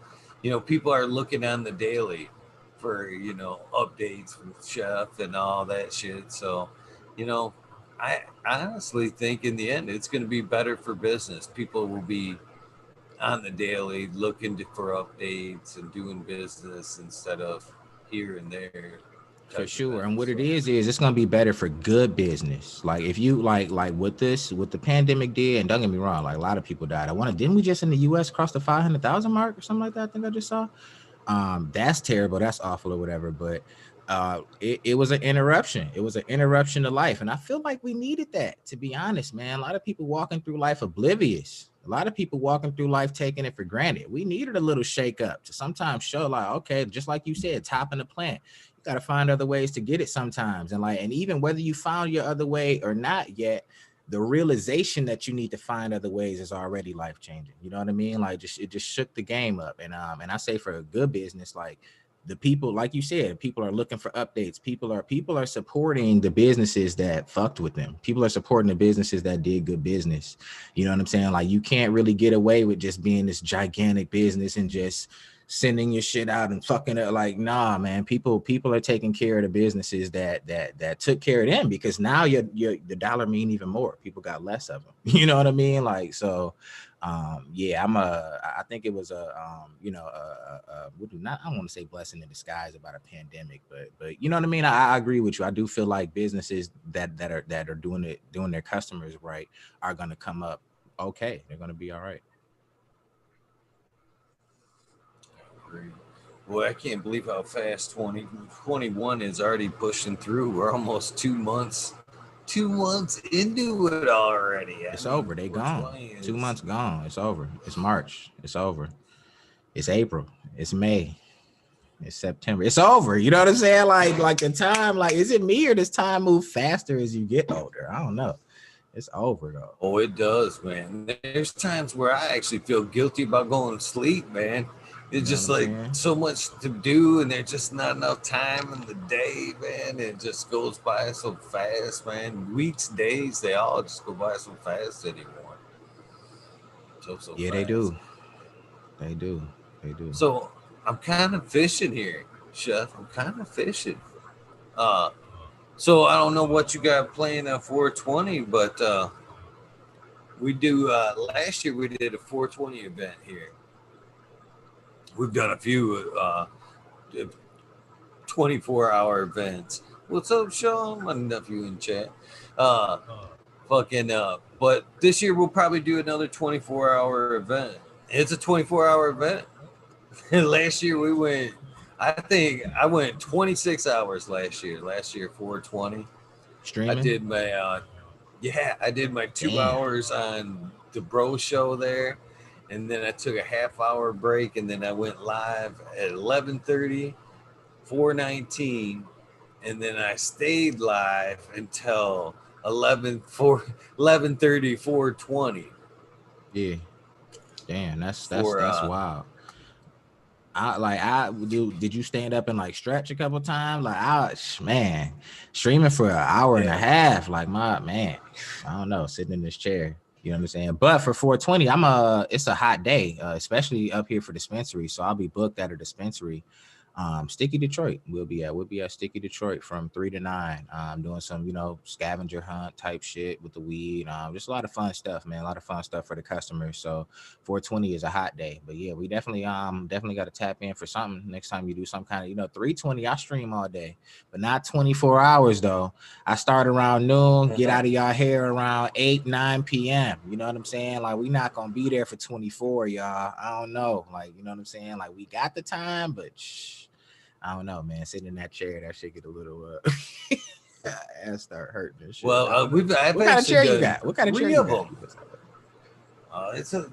people are looking on the daily for updates from chef and all that shit. So, you know, I honestly think in the end it's going to be better for business. People will be on the daily looking for updates and doing business instead of here and there For type sure. And events. what So it is it's gonna be better for good business. Like, if you like what the pandemic did, and don't get me wrong, like, a lot of people died. Didn't we just in the US cross the 500,000 mark or something like that? I think I just saw. That's terrible, that's awful or whatever. But it was an interruption. It was an interruption to life. And I feel like we needed that, to be honest, man. A lot of people walking through life oblivious. A lot of people walking through life taking it for granted. We needed a little shake up to sometimes show, like, okay, just like you said, topping the plant. You gotta find other ways to get it sometimes. And even whether you found your other way or not yet, the realization that you need to find other ways is already life changing. You know what I mean? Like, it just shook the game up. And I say, for a good business, like, the people, like you said, people are looking for updates. People are supporting the businesses that fucked with them. People are supporting the businesses that did good business. You know what I'm saying? Like, you can't really get away with just being this gigantic business and just sending your shit out and fucking it. Like, nah, man. People are taking care of the businesses that took care of them, because now the dollar mean even more. People got less of them. You know what I mean? Like, so Yeah, I think it was I don't want to say blessing in disguise about a pandemic, but you know what I mean. I agree with you. I do feel like businesses that are doing their customers right are gonna come up okay. They're gonna be all right. Well, I can't believe how fast 2021 is already pushing through. We're almost 2 months, 2 months into it already. I It's mean, over. They gone. 420 is. 2 months gone. It's over. It's March. It's over. It's April. It's May. It's September. It's over. You know what I'm saying? Like the time, like, is it me or does time move faster as you get older? I don't know. It's over though. Oh, it does, man. There's times where I actually feel guilty about going to sleep, man. It's You know what just I'm like saying? so much to do, and there's just not enough time in the day, man. It just goes by so fast, man. Weeks, days, they all just go by so fast anymore. So Yeah, they fast. do. They do. They do. So I'm kind of fishing here, Chef. I'm kind of fishing. Uh, so I don't know what you got playing at 420, but we do. Last year we did a 420 event here. We've done a few 24-hour events. What's up, Sean? My nephew in chat. Uh, but this year we'll probably do another 24-hour event. It's a 24-hour event. Last year we went. I think I went 26 hours last year. Last year 420. I Streaming? did my I did my two Damn. hours on the Bro Show there, and then I took a half-hour break, and then I went live at 11:30, 419, and then I stayed live until 11:30, 420 Yeah. Damn, for that's wild. I do. Did you stand up and like stretch a couple times? Man, streaming for an hour and a yeah. half. Like my man, I don't know, sitting in this chair. You know what I'm saying? But for 420, it's a hot day, especially up here for dispensary. So I'll be booked at a dispensary. Sticky Detroit. We'll be at Sticky Detroit from 3 to 9. Doing some, scavenger hunt type shit with the weed. Just a lot of fun stuff, man. A lot of fun stuff for the customers. So 420 is a hot day. But yeah, we definitely got to tap in for something next time you do some kind of, 320. I stream all day, but not 24 hours though. I start around noon, get out of y'all hair around 8, 9 p.m. You know what I'm saying? Like, we not gonna be there for 24, y'all. I don't know. Like, you know what I'm saying? Like, we got the time, but I don't know, man. Sitting in that chair, that shit get a little ass start hurting and shit. Well, I've What kind of actually chair you done got? What kind of chair three you of got? them. It's a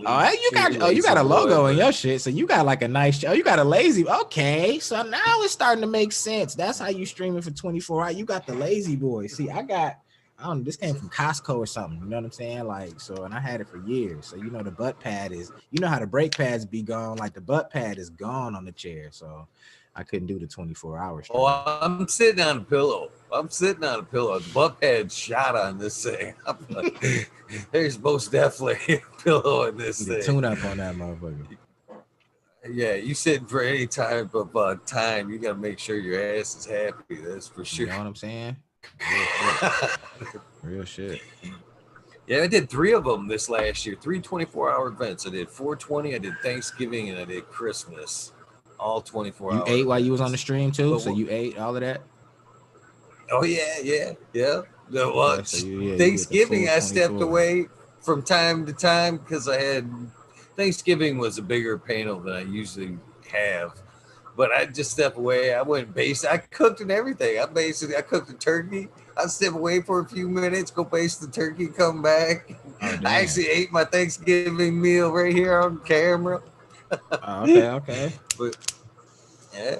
Oh, you got a boy, logo in but your shit, so you got like a nice. Oh, you got a lazy. Okay, so now it's starting to make sense. That's how you streaming for 24 hours. You got the lazy boy. See, I don't know. This came from Costco or something. You know what I'm saying? Like, so, and I had it for years. So the butt pad is. You know how the brake pads be gone. Like the butt pad is gone on the chair. So I couldn't do the 24-hour stream. I'm sitting on a pillow. The butt pad shot on this thing. I'm like, there's most definitely a pillow in this Need a thing. tune up on that motherfucker. Yeah, you sitting for any type of time, you got to make sure your ass is happy. That's for sure. You know what I'm saying? Real shit. Real shit. Yeah, I did 3 of them this last year. 3 24-hour events. I did 420, I did Thanksgiving, and I did Christmas. All You 24-hour ate while you was on the events. stream too, But so you ate all of that. oh yeah. Well, Okay, so you get the Thanksgiving full I stepped 24. away from time to time because I had Thanksgiving was a bigger panel than I usually have. But I just step away. I went basic. I cooked and everything. I cooked the turkey. I step away for a few minutes, go baste the turkey, come back. Oh I damn. actually ate my Thanksgiving meal right here on camera. Oh, okay, okay. But yeah.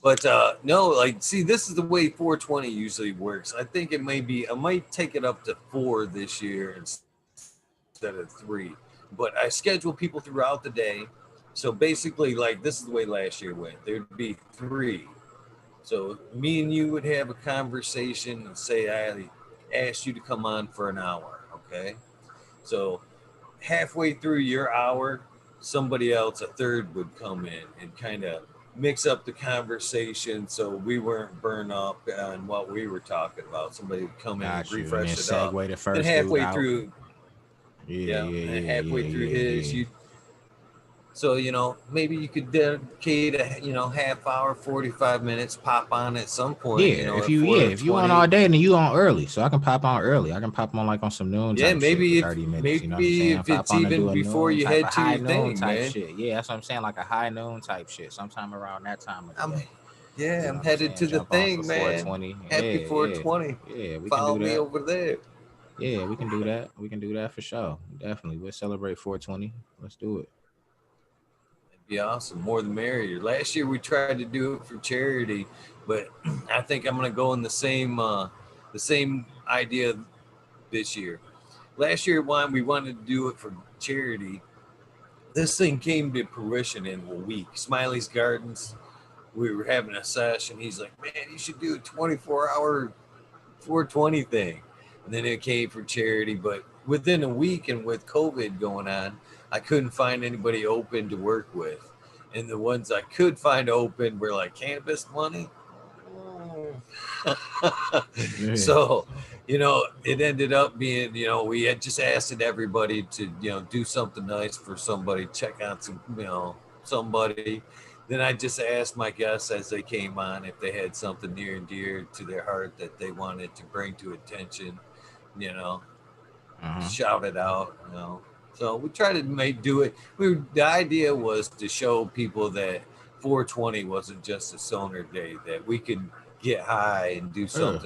But no, like, see, this is the way 420 usually works. I think I might take it up to 4 this year instead of 3. But I schedule people throughout the day. So basically, like, this is the way last year went. There'd be 3. So me and you would have a conversation and say I asked you to come on for an hour, okay? So halfway through your hour, somebody else, a third, would come in and kind of mix up the conversation so we weren't burned up on what we were talking about. Somebody would come in and Got you. And then refresh it up. segue the Then first dude halfway out. through, Yeah, Yeah, yeah, and yeah, halfway yeah, through yeah, his, yeah. you so maybe you could dedicate a half hour, 45 minutes, pop on at some point, Yeah, at four if you on 20. all day, then you on early, so I can pop on early. I can pop on like on some noon Yeah, type shit for maybe if 30 minutes. You know what I'm maybe saying? if Pop it's on and even do a before noon you type, head a to high your noon thing, type man. shit. Yeah, that's what I'm saying, like a high noon type shit. Sometime around that time of the I'm day. Yeah, You know I'm what I'm headed saying? to the Jump on for thing, man. 420. Happy Yeah, yeah, 420. yeah. We can Follow do me that. over there. Yeah, we can do that. We can do that for sure. Definitely. We'll celebrate 420. Let's do it. It'd be awesome. More the merrier. Last year we tried to do it for charity, but I think I'm gonna go in the same idea this year. Last year when we wanted to do it for charity, this thing came to fruition in a week. Smiley's Gardens. We were having a session. He's like, "Man, you should do a 24-hour 420 thing." And then it came for charity. But within a week and with COVID going on, I couldn't find anybody open to work with. And the ones I could find open were like cannabis money. Yeah. So, it ended up being, we had just asked everybody to, do something nice for somebody, check out somebody. Then I just asked my guests as they came on if they had something near and dear to their heart that they wanted to bring to attention, you know, Uh-huh. shout it out. So we try to do it. The idea was to show people that 420 wasn't just a stoner day, that we could get high and Yeah.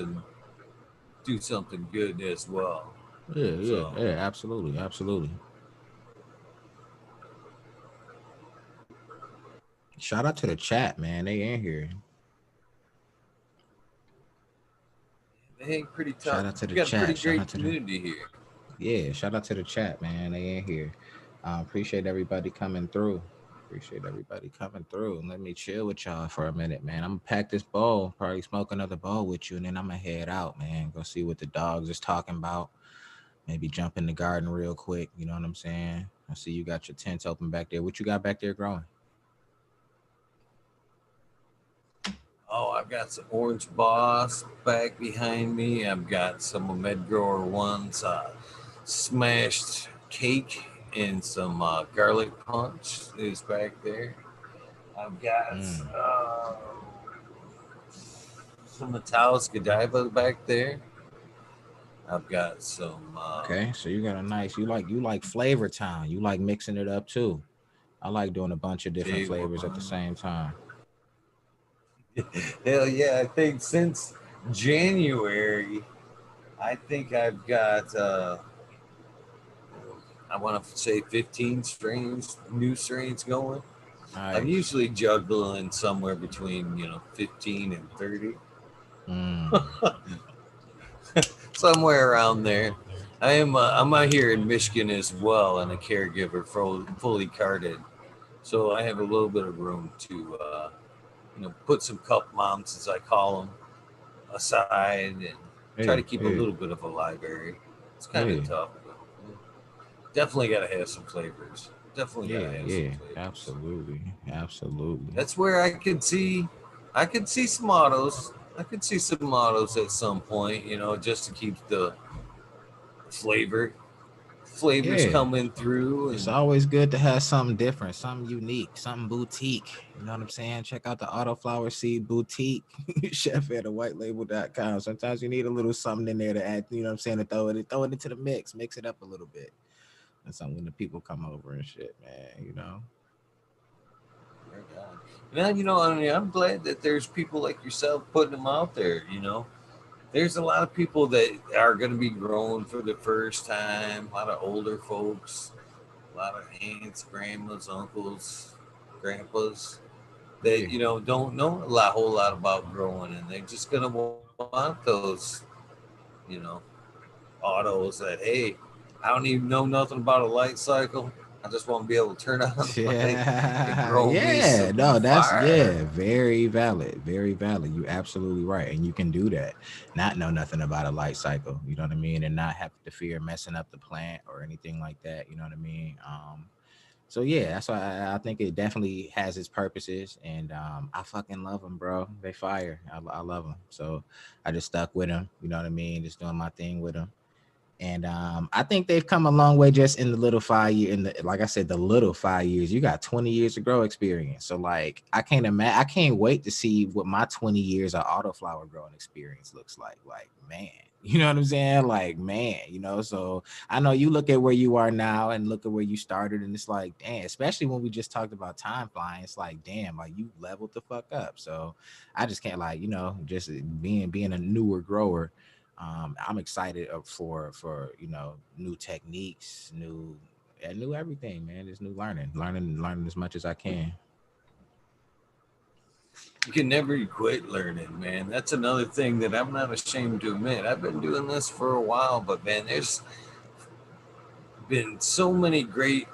do something good as well. Yeah, yeah, So yeah, absolutely, absolutely. Shout out to the chat, man. They in here. they ain't pretty tough. Shout out to the We got a pretty chat. Shout great out to the community here. Yeah, shout out to the chat, man. They in here. Appreciate everybody coming through. Appreciate everybody coming through. And let me chill with y'all for a minute, man. I'm gonna pack this bowl, probably smoke another bowl with you, and then I'm gonna head out, man. Go see what the dogs is talking about. Maybe jump in the garden real quick. You know what I'm saying? I see you got your tents open back there. What you got back there growing? Oh, I've got some Orange Boss back behind me. I've got some of Medgrower ones, smashed cake and some garlic punch is back there. I've got Mm. some Italis Godiva back there. I've got some Okay, so you got a nice. You like flavor time. You like mixing it up too. I like doing a bunch of different flavors at the J1. same time. Hell yeah, I think since January, I think I've got, I want to say 15 strains, new strains going. I'm Nice. usually juggling somewhere between, 15 and 30, Mm. somewhere around there. I'm out here in Michigan as well and a caregiver for fully carded. So I have a little bit of room to, put some cup mounts, as I call them, aside and try to Yeah, keep a yeah, little bit of a library. It's kind of yeah, tough, but definitely got to have some flavors. Definitely got to yeah, have some yeah. flavors. Absolutely, absolutely. That's where I could see some autos. I could see some autos at some point, just to keep the flavors Yeah, coming through it's and always good to have something different, something unique, something boutique. You know what I'm saying? Check out the Autoflower Seed Boutique, chef at whitelabel.com. Sometimes you need a little something in there to add, you know what I'm saying, to throw it into the mix it up a little bit. That's something when the people come over and shit, man, you know? now, I mean, I'm glad that there's people like yourself putting them out there. There's a lot of people that are going to be growing for the first time. A lot of older folks, a lot of aunts, grandmas, uncles, grandpas that Yeah. don't know whole lot about growing, and they're just gonna want those, you know, autos that, hey, I don't even know nothing about a light cycle. I just want to be able to turn on the light and Yeah, grow me yeah, some no, that's fire. very valid, very valid. You absolutely right, and you can do that. Not know nothing about a light cycle, you know what I mean, and not have to fear messing up the plant or anything like that. You know what I mean? So yeah, that's why I think it definitely has its purposes, and I fucking love them, bro. They fire. I love them. So I just stuck with them. You know what I mean? Just doing my thing with them. And I think they've come a long way just in the little 5 year in the, like I said, the little 5 years. You got 20 years of grow experience. So like I can't imagine, I can't wait to see what my 20 years of autoflower growing experience looks like. Like, man, you know what I'm saying? Like, man, you know, so I know you look at where you are now and look at where you started, and it's like, damn, especially when we just talked about time flying, it's like, damn, like you leveled the fuck up. So I just can't, like, you know, just being a newer grower, I'm excited for you know, new techniques, new everything, man. Just new learning as much as I can. You can never quit learning, man. That's another thing that I'm not ashamed to admit. I've been doing this for a while, but man, there's been so many great,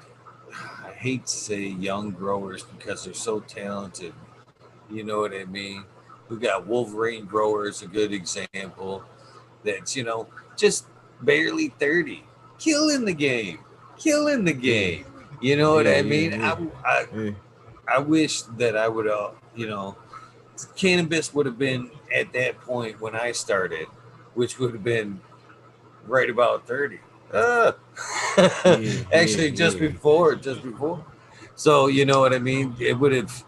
I hate to say young growers because they're so talented. You know what I mean? We got Wolverine growers, a good example. That's, just barely 30, killing the game, killing the Yeah, game. You know what yeah, I yeah, mean? yeah, yeah. I wish that I would, cannabis would have been at that point when I started, which would have been right about 30. Uh, Yeah, yeah, Actually, just yeah. before, just before. So, you know what I mean? It would have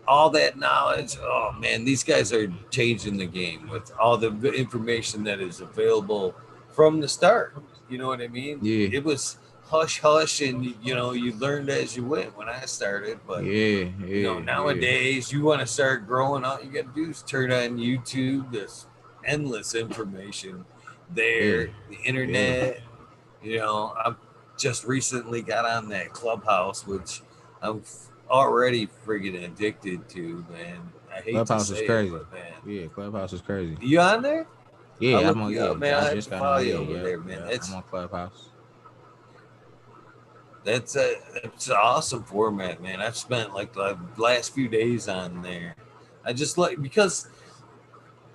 all that knowledge. Oh man, these guys are changing the game with all the information that is available from the start. You know what I mean? Yeah, It was hush hush, and you learned as you went when I started. But yeah, yeah, yeah, nowadays you want to start growing, all you got to do is turn on YouTube. There's endless information yeah, there. The yeah. internet. I just recently got on that Clubhouse, which I'm already friggin' addicted to, man. I hate to Clubhouse is say it, crazy. but man, Yeah, Clubhouse is crazy. you on there? I'll Yeah, look I'm on. you up, Yeah, man. I I have just to got follow on. you Yeah, over yep, there, man. yep. I'm on Clubhouse. It's an awesome format, man. I've spent like the last few days on there. I just like because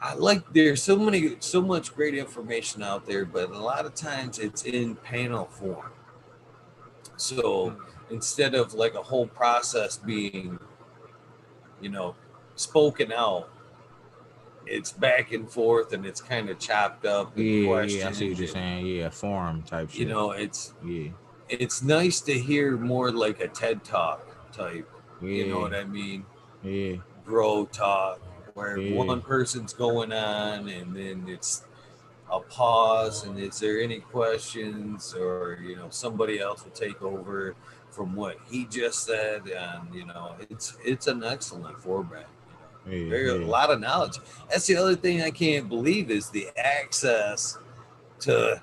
I like there's so much great information out there, but a lot of times it's in panel form. So instead of like a whole process being, you know, spoken out, it's back and forth and it's kind of chopped up and Yeah, yeah. I see what questioned, you're and saying. Yeah, forum type you shit. know it's Yeah, it's nice to hear more like a TED talk type, you know yeah, what I mean, yeah, grow talk, where one yeah. person's going on and then it's a pause and is there any questions, or somebody else will take over from what he just said, and it's an excellent format. Yeah, Very a yeah. lot of knowledge. That's the other thing I can't believe is the access to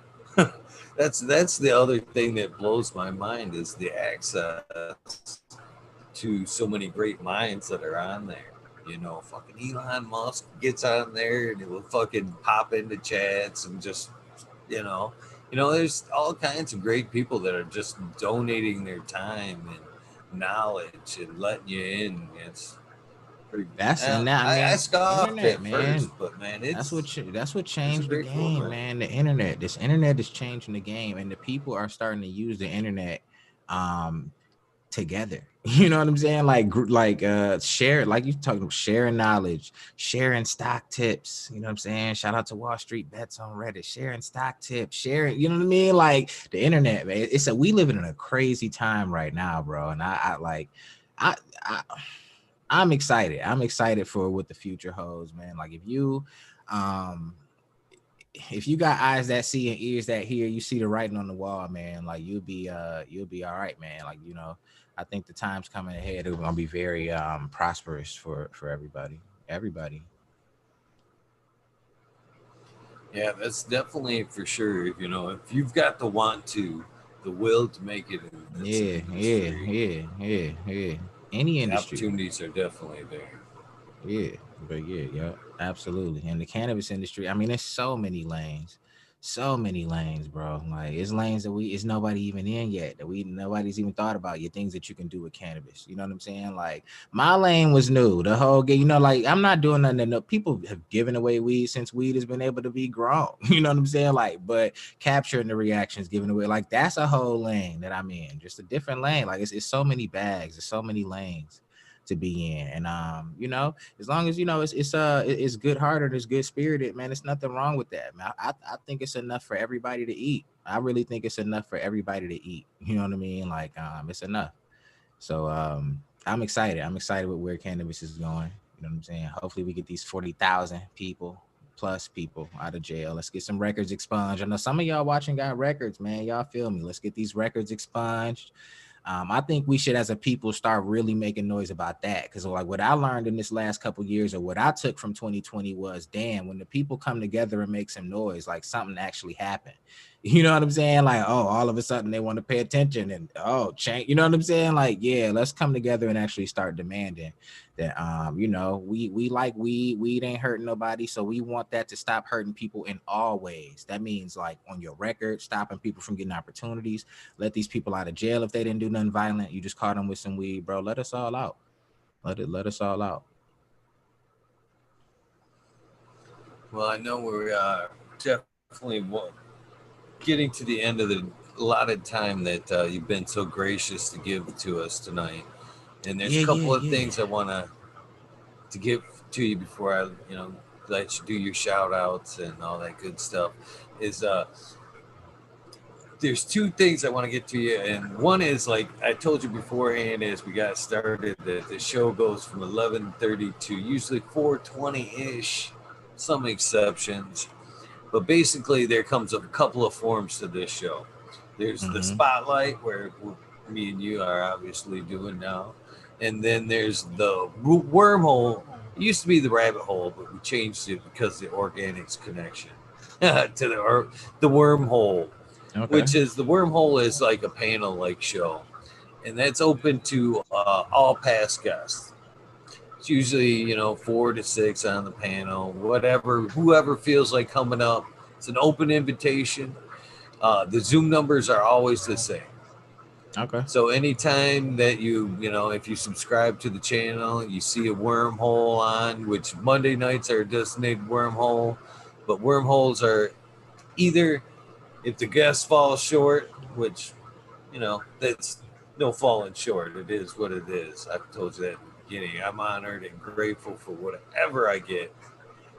that's the other thing that blows my mind is the access to so many great minds that are on there. Fucking Elon Musk gets on there and it will fucking pop into chats and just you know, there's all kinds of great people that are just donating their time and knowledge and letting you in. It's pretty. That's and that. I I mean, scoffed at internet, first, man. but man, That's what it's a changed the great game, format. man. The internet. This internet is changing the game, and the people are starting to use the internet um together. You know what I'm saying? Like share, like you talking about sharing knowledge, sharing stock tips. You know what I'm saying? Shout out to Wall Street Bets on Reddit, sharing stock tips, sharing, you know what I mean? Like the internet, man. We living in a crazy time right now, bro. And I like I I I'm excited. I'm excited for what the future holds, man. Like um if you got eyes that see and ears that hear, you see the writing on the wall, man. Like you'll be all right, man. Like, you know, I think the times coming ahead are gonna be very prosperous for everybody. Everybody. Yeah, that's definitely for sure. If you've got the want to, the will to make it in this Yeah, yeah, industry, yeah, yeah, yeah. Any the industry. opportunities are definitely there. Yeah, but yeah, absolutely. And the cannabis industry, I mean, there's so many lanes, bro. Like it's lanes that it's nobody even in yet, that nobody's even thought about. Your things that you can do with cannabis. You know what I'm saying? Like my lane was new. The whole game, you know, like I'm not doing nothing. No, people have given away weed since weed has been able to be grown. You know what I'm saying? Like, but capturing the reactions, giving away, like that's a whole lane that I'm in. Just a different lane. Like it's so many bags, there's so many lanes to be in. And you know, as long as you know it's good hearted, it's good spirited, man. It's nothing wrong with that, man. I think it's enough for everybody to eat. I really think it's enough for everybody to eat. You know what I mean? Like, it's enough. So I'm excited. I'm excited with where cannabis is going. You know what I'm saying? Hopefully we get these 40,000 people plus people out of jail. Let's get some records expunged. I know some of y'all watching got records, man. Y'all feel me? Let's get these records expunged. I think we should, as a people, start really making noise about that. Because like what I learned in this last couple years, or what I took from 2020 was, damn, when the people come together and make some noise, like something actually happened. You know what I'm saying? Like, oh, all of a sudden they want to pay attention and change. You know what I'm saying? Like, yeah, let's come together and actually start demanding that. We like weed. Weed ain't hurting nobody, so we want that to stop hurting people in all ways. That means like on your record, stopping people from getting opportunities. Let these people out of jail if they didn't do nothing violent. You just caught them with some weed, bro. Let us all out. Let us all out. Well, I know we're definitely getting to the end of the allotted time that you've been so gracious to give to us tonight. And there's a Yeah, yeah, couple of yeah. things I want to give to you before I, let you do your shout outs and all that good stuff. Is there's two things I want to get to you, and one is like I told you beforehand as we got started that the show goes from 11:30 to usually 4:20 ish, some exceptions. But basically, there comes a couple of forms to this show. There's the Mm-hmm. spotlight, where me and you are obviously doing now, and then there's the wormhole. It used to be the rabbit hole, but we changed it because of the organics connection to the wormhole, Okay. which is the wormhole is like a panel like show, and that's open to all past guests. It's usually, 4 to 6 on the panel, whatever, whoever feels like coming up. It's an open invitation. The Zoom numbers are always the same. Okay. So anytime that if you subscribe to the channel, you see a wormhole on, which Monday nights are a designated wormhole, but wormholes are either if the guest falls short, which, that's no falling short. It is what it is. I've told you that in the beginning. I'm honored and grateful for whatever I get.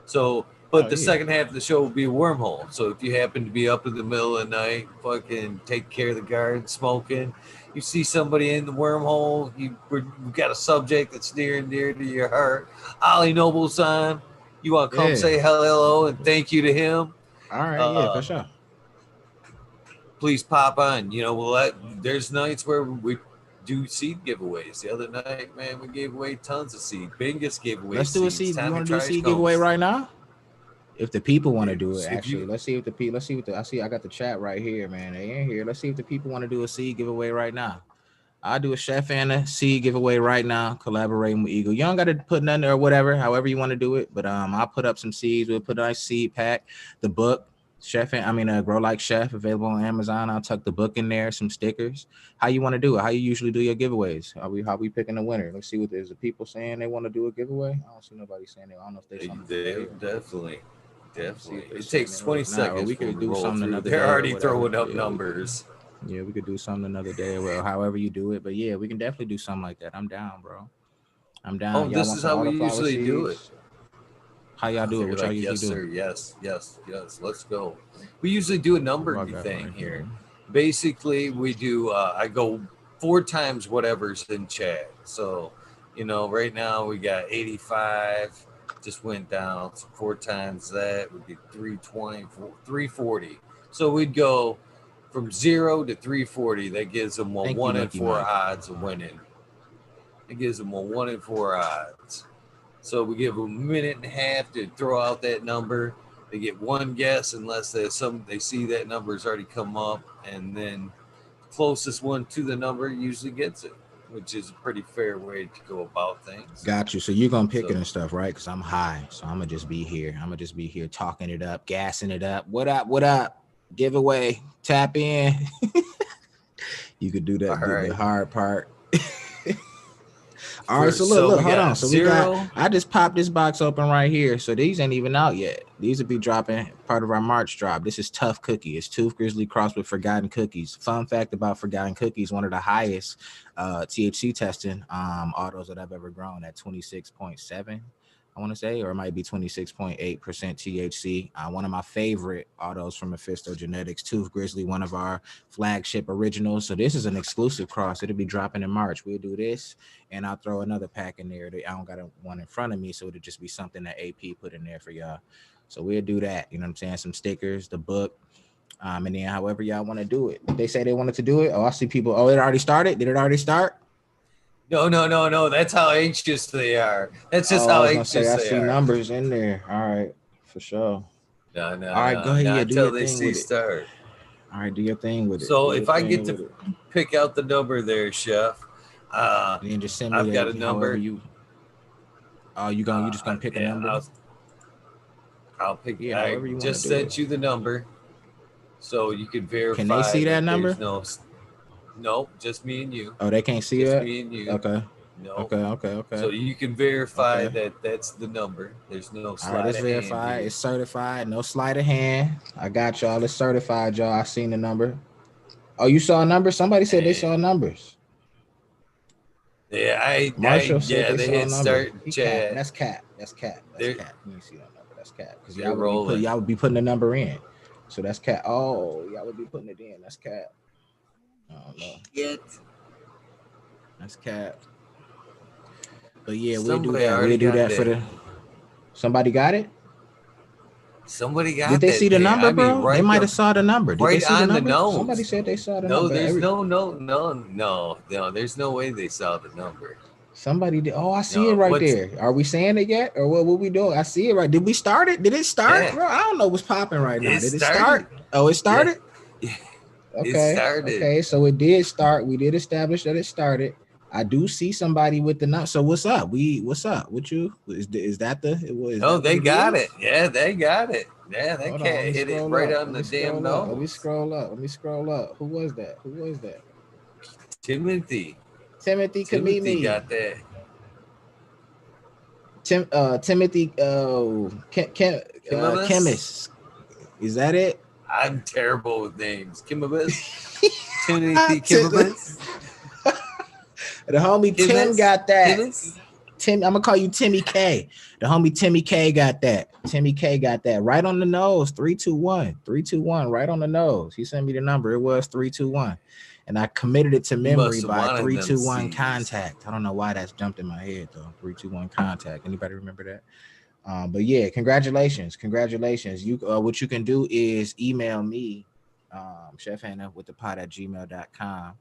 So, Oh but the yeah. second half of the show will be a wormhole. So if you happen to be up in the middle of the night, fucking take care of the garden, smoking, you see somebody in the wormhole, you've got a subject that's near and dear to your heart. Ollie Noble's on. You want to come Yeah. say hello and thank you to him? All right. Yeah, Uh, for sure. Please pop on. There's nights where we do seed giveaways. The other night, man, we gave away tons of seed. Bingus gave away Let's do a seeds. seed. You Tommy want to do a Trice seed giveaway comes. right now? If the people want to do it, If actually, you let's see if the people. Let's see what the. I see. I got the chat right here, man. They in here. Let's see if the people want to do a seed giveaway right now. I'll do a chef and a seed giveaway right now, collaborating with Eagle. You don't got to put nothing or whatever, however you want to do it. But I'll put up some seeds. We'll put a nice seed pack, the book, Grow Like Chef, available on Amazon. I'll tuck the book in there, some stickers. How you want to do it? How you usually do your giveaways? How we picking a winner? Let's see what there's the people saying they want to do a giveaway. I don't see nobody saying it. I don't know if there's something they today. definitely, Let's see if they're it saying takes they 20 want. Nah, or seconds we for them could to do roll something through. another They're day or already whatever. throwing up Yeah, we could. numbers. Yeah, we could do something another day. Well, however you do it, but yeah, we can definitely do something like that. I'm down, bro. I'm Oh, down. Y'all this want is some how we autoflower usually do it. seeds? How y'all do it? They're What y'all like, usually yes, do? sir. Yes, yes, yes. Let's go. We usually do a What do I numbered got thing right here. here? Basically, we do, I go 4 times whatever's in chat. So, right now we got 85, just went down. So 4 times that would be 320, 340. So we'd go from 0 to 340. That gives them a Thank you, one in Lucky four Mike. odds of winning. It gives them a 1 in 4 odds. So we give them a minute and a half to throw out that number. They get one guess unless they see that number has already come up, and then closest one to the number usually gets it, which is a pretty fair way to go about things. Got you. So you're gonna pick So it and stuff, right? Because I'm high, so I'm gonna just be here. I'm gonna just be here talking it up, gassing it up. What up? What up? Giveaway. Tap in. You could do all that. Do the right, hard part. All right, so first, look, so look, we hold on. got So we got. zero. I just popped this box open right here. So these ain't even out yet. These will be dropping part of our March drop. This is Tough Cookie. It's Tooth Grizzly crossed with Forgotten Cookies. Fun fact about Forgotten Cookies: one of the highest THC testing autos that I've ever grown at 26.7. I want to say, or it might be 26.8% THC. One of my favorite autos from Mephisto Genetics, Tooth Grizzly, one of our flagship originals. So this is an exclusive cross. It'll be dropping in March. We'll do this, and I'll throw another pack in there. I don't got one in front of me, so it'll just be something that AP put in there for y'all. So we'll do that. You know what I'm saying? Some stickers, the book, and then however y'all want to do it. They say they wanted to do it. Oh, I see people. Oh, it already started. Did it already start? No. That's how anxious they are. That's just Oh, I how was gonna say anxious I they see are. numbers in there. All right, for sure. All right, go ahead. Yeah, Not do till your they thing see with it. start. All right, do your thing with it. Do So your if I thing get with to it. pick out the number there, Chef, And then just send me I've got a that however number. you. Oh, you just gonna pick a Yeah, number? I'll pick. Yeah, I however you want to just do it. sent you the number, so you can Can they verify see that that number? there's no, just me and you, Oh, they can't see just that. me and you. Okay. No, Okay. Okay. Okay. so you can verify Okay. that that's the number. There's no All right, sleight it's of hand verified. here. It's certified. No sleight of hand. I got y'all. It's certified, y'all. I seen the number. Oh, you saw a number? Somebody said they And saw numbers. yeah, Marshall said yeah, they they saw a hit number. start He cap. chat. That's cap. That's cap. That's They're cap. You ain't see that number. That's cap. Because they're rolling. y'all would be putting the number in. So that's cap. Oh, y'all would be putting it in. That's cap. I don't know. Yet That's cap. But yeah, we'll do somebody that. already We'll do got that for that. the. Somebody got it. Somebody Did got they see that the there. number, I mean, bro? They might have saw the number. Did they right see the on the number? Somebody nose. said they saw the No, number. there's no. There's no way they saw the number. Somebody did. Oh, I see it No, right what's there. Are we saying it yet, or what we doing? I see it right. Did we start it? Did it start, yeah? bro? I don't know what's popping right now. It Did it started. start? Oh, it Yeah, started. yeah, it Okay. started. Okay. So it did start. We did establish that it started. I do see somebody with the number. So what's up? What's up? What you is that the is No, that what they it got it. is? Yeah, they got it. Yeah, that Hold on. Let cat me hit it scroll right up. on Let the me damn scroll up. Let me nose. scroll up. Let me scroll up. Who was that? Who was that? Timothy. Timothy Timothy Kamimi. got that. Timothy Kimibus. chemist. Is that it? I'm terrible with names. Kimibus. Ah, Timothy Kimibus. the homie Tim Kimis. got that. Kimis. Tim, I'm gonna call you Timmy K. The homie Timmy K got that. Timmy K got that right on the nose. 321. 321. Right on the nose. He sent me the number. It was 321. And I committed it to He memory must have by wanted them 321 C's. contact. I don't know why that's jumped in my head though. 321 contact. Anybody remember that? But yeah, congratulations. You what you can do is email me, Chef Hannah with the pot at gmail.com.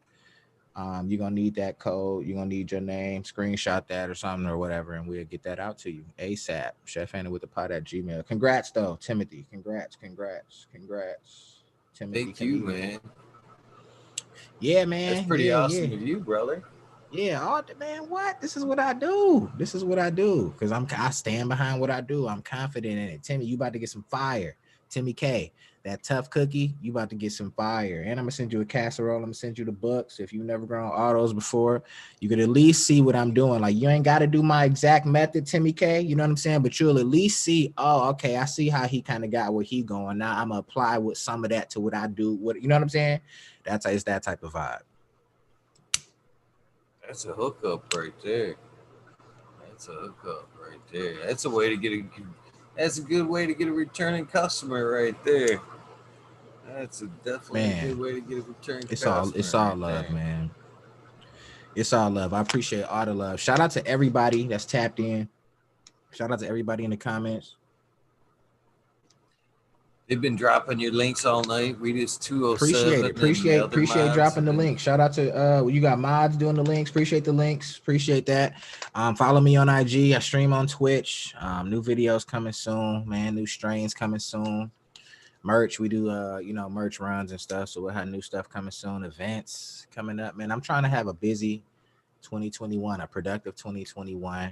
You're gonna need that code, you're gonna need your name, screenshot that or something or whatever, and we'll get that out to you ASAP. Chef Hannah with the pot at Gmail. Congrats though, Timothy. Congrats. Timothy Thank you, Kamimi. man. Yeah, That's man. pretty Yeah. awesome of you, brother. Yeah, all man, what? This is what I do. Because I stand behind what I do. I'm confident in it. Timmy, you about to get some fire. Timmy K, that tough cookie, you about to get some fire. And I'm gonna send you a casserole. I'm gonna send you the books. If you've never grown autos before, you could at least see what I'm doing. Like you ain't got to do my exact method, Timmy K. You know what I'm saying? But you'll at least see, oh, okay, I see how he kind of got where he going. Now I'm gonna apply with some of that to what I do. What you know what I'm saying? It's that type of vibe. That's a hookup right there. That's a hookup right there. That's a way to get a. That's a good way to get a returning customer right there. Definitely a Man, good way to get a return it's customer all right love, there. man. It's all love. I appreciate all the love. Shout out to everybody that's tapped in. Shout out to everybody in the comments. They've been dropping your links all night. We just Appreciate 207 it. and the other Appreciate mods dropping have the been. link. Shout out to you got mods doing the links. Appreciate the links. Appreciate that. Follow me on IG. I stream on Twitch. New videos coming soon, man. New strains coming soon. Merch, we do merch runs and stuff. So we'll have new stuff coming soon. Events coming up, man. I'm trying to have a busy 2021, a productive 2021.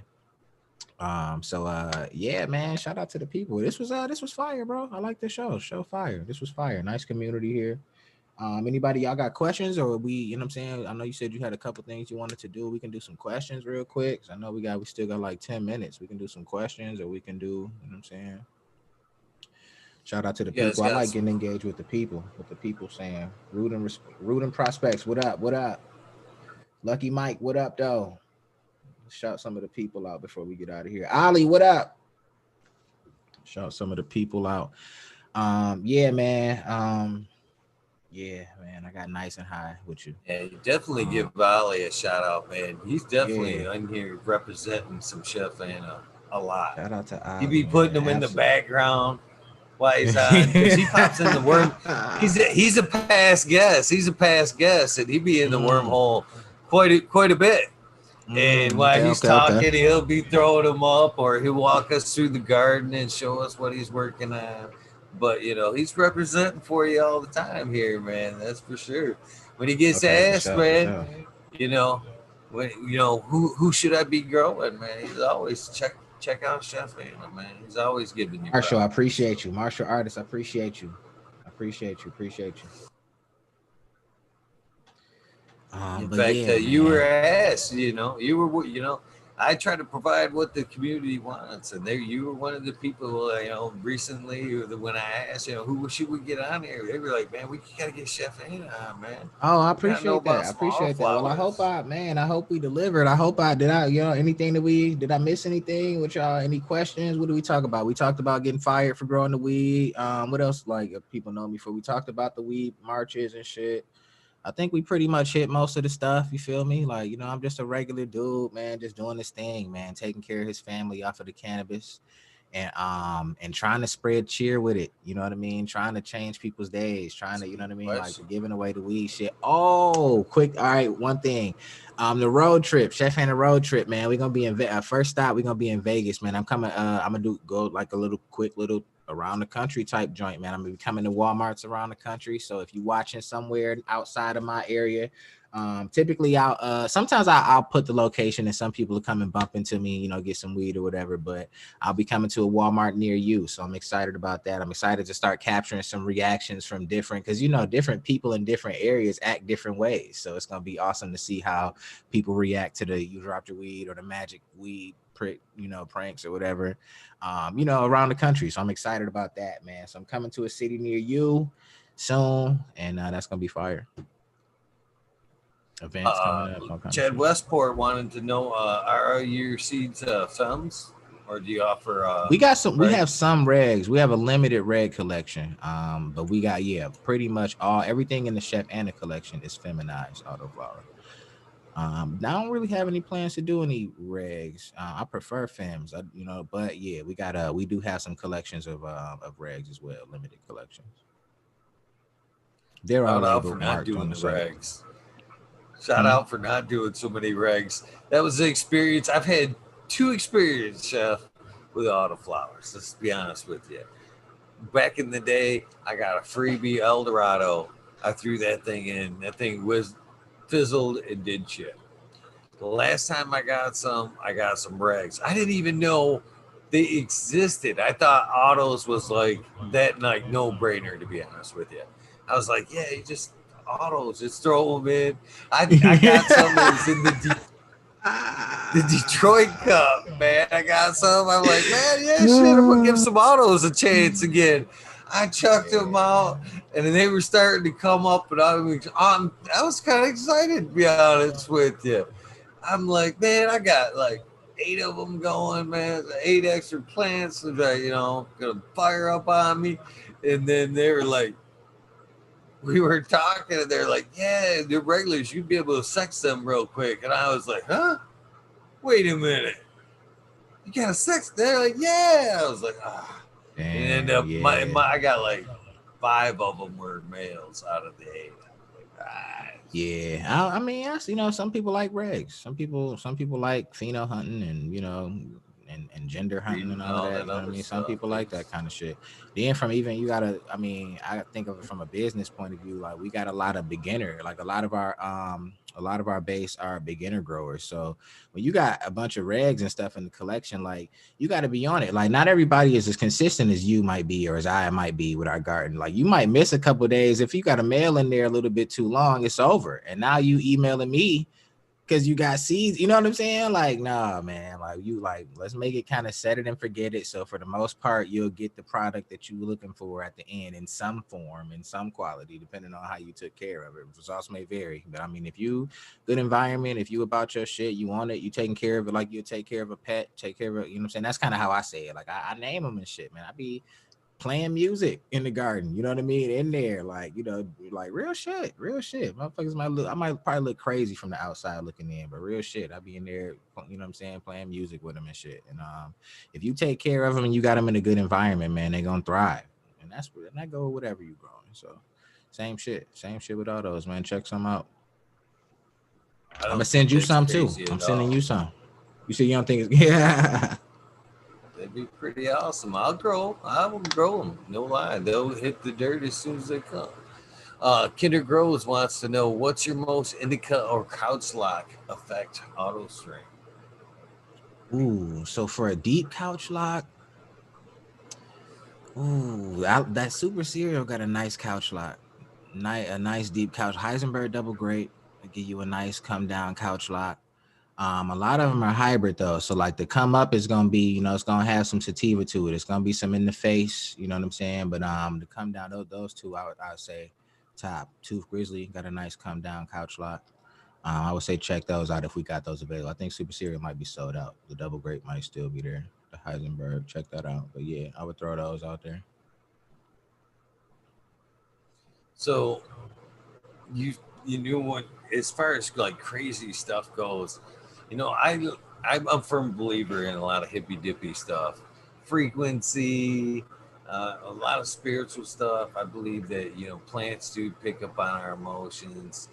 Yeah, man. Shout out to the people. This was fire, bro. I like the show. Show fire. This was fire. Nice community here. Anybody y'all got questions or you know what I'm saying? I know you said you had a couple things you wanted to do. We can do some questions real quick. I know we still got like 10 minutes. We can do some questions or we can do, you know what I'm saying? Shout out to the You guys people. I got like some. getting engaged with the people. Saying rooting prospects. What up? Lucky Mike, what up though? Shout some of the people out before we get out of here. Ali, what up? Shout some of the people out. Yeah, man. Yeah, man. I got nice and high with you. Yeah, you definitely give Um, Ollie a shout out, man. He's definitely yeah. in here representing some Chef Anna a lot. Shout out to He Ali, be putting man. them in the Absolutely. background while he's on because he pops in the worm. He's a past guest. He's a past guest, and he be in the mm, wormhole quite a bit. And while okay, he's okay, okay. talking, he'll be throwing them up, or he'll walk us through the garden and show us what he's working on. But he's representing for you all the time here, man. That's for sure. When he gets Okay, for asked, sure, for man, sure. you know, when who should I be growing, man? He's always check out Chef Anna, man. He's always giving you Marshall, I props. appreciate you. Martial artist, I appreciate you. I appreciate you. Appreciate you. In But fact, yeah, you were man. asked, I try to provide what the community wants, and there you were one of the people, recently when I asked, who should we get on here? They were like, man, we gotta get Chef Anna on, man. Oh, I We gotta know appreciate that. about I some appreciate that. Well, autoflowers. I hope we delivered. I hope I did. Anything that did I miss anything with y'all? Any questions? What do we talk about? We talked about getting fired for growing the weed. What else? Like, if people know me for, we talked about the weed marches and shit. I think we pretty much hit most of the stuff. You feel me? Like, I'm just a regular dude, man, just doing this thing, man, taking care of his family off of the cannabis and trying to spread cheer with it. You know what I mean? Trying to change people's days, trying to, you know what I mean? Like Question. the giving away the weed shit. Oh, quick. All right, one thing. The road trip, Chef and the road trip, man. We're gonna be in first stop, we're gonna be in Vegas, man. I'm coming, I'm gonna go like a little quick little around the country type joint, man. I'm gonna be coming to Walmarts around the country. So if you're watching somewhere outside of my area, typically I'll sometimes I'll put the location and some people will come and bump into me, get some weed or whatever. But I'll be coming to a Walmart near you. So I'm excited about that. I'm excited to start capturing some reactions from different, because different people in different areas act different ways. So it's gonna be awesome to see how people react to the you dropped your weed or the magic weed prick, pranks or whatever, around the country. So I'm excited about that, man. So I'm coming to a city near you soon, and that's gonna be fire. Events coming up, all kind of Chad shit. Westport wanted to know, are your seeds films, or do you offer We have regs? some regs. We have a limited reg collection. But we got pretty much everything in the Chef Anna collection is feminized autoflower. I don't really have any plans to do any regs. I prefer fems, but yeah, we do have some collections of regs as well, limited collections. They're all Shout out for labeled, not marked on doing the the site. regs. Shout Hmm? out for not doing so many regs. That was the experience. I've had two experiences, Chef, with autoflowers. Let's be honest with you. Back in the day, I got a freebie Eldorado. I threw that thing in. That thing was fizzled and did shit. The last time I got some regs. I didn't even know they existed. I thought autos was like that, like no brainer. To be honest with you, I was like, yeah, you just autos, just throw them in. I got some. It was in the Detroit Cup, man. I got some. I'm like, man, yeah, shit. I'm gonna give some autos a chance again. I chucked them out, and then they were starting to come up, and I was kind of excited to be honest with you. I'm like, man, I got like 8 of them going, man. 8 extra plants that gonna fire up on me, and then they were like, we were talking, and they're like, yeah, they're regulars. You'd be able to sex them real quick, and I was like, huh? Wait a minute. You got a sex? They're like, yeah. I was like, ah. And end Damn, up, yeah. I got like 5 of them were males out of the 8. I was like, ah, Yeah, I mean, some people like regs. Some people like pheno hunting and and gender hunting and breeding and all of all that. that You know what I other mean? Some stuff. people like that It's kind of shit. Then from even you gotta, I mean, I think of it from a business point of view. Like we got a lot of beginner, like a lot of our base are beginner growers. So when you got a bunch of regs and stuff in the collection, like you got to be on it. Like not everybody is as consistent as you might be or as I might be with our garden. Like you might miss a couple of days if you got a mail in there a little bit too long, it's over. And now you emailing me because you got seeds. You know what I'm saying? Like, nah, man. Like you like let's make it kind of set it and forget it. So for the most part, you'll get the product that you're looking for at the end in some form, in some quality, depending on how you took care of it. Results may vary, but I mean, if you good environment, if you about your shit, you want it, you taking care of it like you take care of a pet, take care of it. You know what I'm saying? That's kind of how I say it. Like I name them and shit, man. I be playing music in the garden, you know what I mean? In there, like, you know, like real shit, real shit. Motherfuckers might look, I might probably look crazy from the outside looking in, but real shit. I be in there, you know what I'm saying, playing music with them and shit. And if you take care of them and you got them in a good environment, man, they gonna thrive. And that go with whatever you growing. So same shit with all those, man. Check some out. I I'm gonna don't think send you that's some too. crazy I'm at sending all. you some. You say you don't think it's yeah. That'd be pretty awesome. I'll grow. I will grow them. No lie. They'll hit the dirt as soon as they come. Kinder Grows wants to know what's your most indica or couch lock effect auto string? Ooh, so for a deep couch lock, ooh, that super cereal got a nice couch lock. A nice deep couch. Heisenberg double great. They give you a nice come down couch lock. A lot of them are hybrid though. So like the come up is gonna be, you know, it's gonna have some sativa to it. It's gonna be some in the face, you know what I'm saying? But the come down, those two, I would say top. Tooth Grizzly got a nice come down couch lock. I would say check those out if we got those available. I think Super Cereal might be sold out. The Double Grape might still be there. The Heisenberg, check that out. But yeah, I would throw those out there. So you knew what as far as like crazy stuff goes, you know, I'm a firm believer in a lot of hippy dippy stuff, frequency, a lot of spiritual stuff. I believe that plants do pick up on our emotions,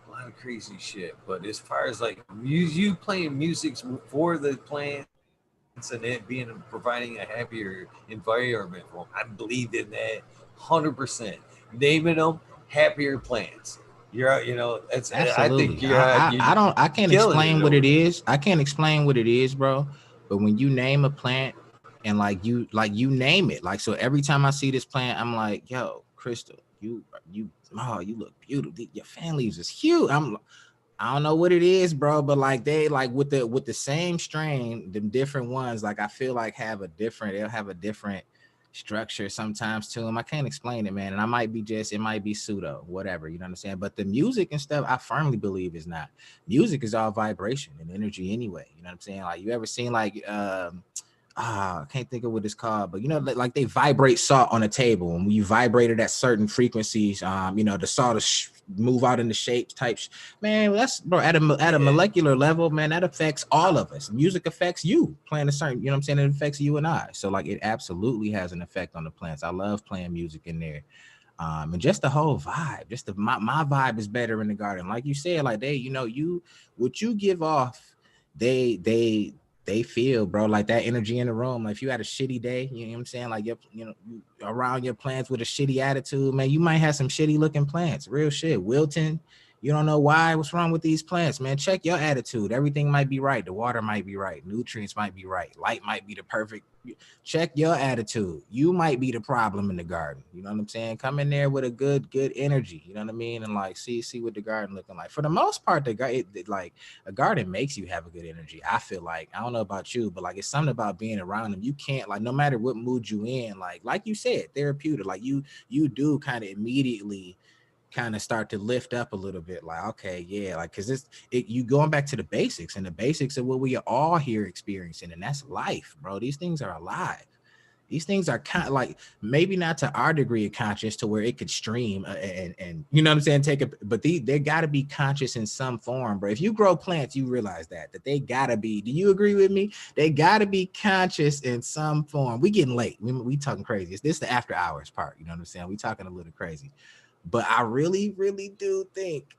a lot of crazy shit. But as far as like you playing music for the plants and it providing a happier environment for them, I believe in that 100%. Naming them happier plants. I think Absolutely. you I don't I can't killing it explain what over it there. is. I can't explain what it is, bro. But when you name a plant and like you name it, like so every time I see this plant, I'm like, yo, Crystal, you oh, you look beautiful. Your fan leaves is huge. I don't know what it is, bro, but like they like with the same strain, the different ones, like I feel like they'll have a different structure sometimes to them. I can't explain it, man. And I might be it might be pseudo, whatever, you know what I'm saying? But the music and stuff, I firmly believe is not. Music is all vibration and energy anyway. You know what I'm saying? Like you ever seen like I can't think of what it's called, but you know, like they vibrate salt on a table, and when you vibrate it at certain frequencies, you know, the salt is move out into shapes, types. Man, that's bro at a Yeah. molecular level, man. That affects all of us. Music affects you playing a certain, you know what I'm saying? It affects you and I. So like, it absolutely has an effect on the plants. I love playing music in there. And just the whole vibe, just my vibe is better in the garden. Like you said, like you know, what you give off, they they feel, bro, like that energy in the room. Like if you had a shitty day, you know what I'm saying? Like you around your plants with a shitty attitude, man, you might have some shitty looking plants. Real shit. Wilton, you don't know why. What's wrong with these plants, man? Check your attitude. Everything might be right. The water might be right. Nutrients might be right. Light might be the perfect. Check your attitude. You might be the problem in the garden. You know what I'm saying? Come in there with a good energy. You know what I mean? And like see what the garden looking like. For the most part, the garden like a garden makes you have a good energy. I feel like, I don't know about you, but like it's something about being around them. You can't, like, no matter what mood you in, like you said, therapeutic. Like you do kind of immediately kind of start to lift up a little bit, like, okay, yeah, like, because you going back to the basics, and the basics of what we are all here experiencing, and that's life, bro. These things are alive. These things are kind of like, maybe not to our degree of conscious to where it could stream and you know what I'm saying, take it, but they got to be conscious in some form, bro. If you grow plants, you realize that they got to be. Do you agree with me? They got to be conscious in some form. We getting late. We talking crazy. It's this the after hours part. You know what I'm saying? We talking a little crazy, but I really do think,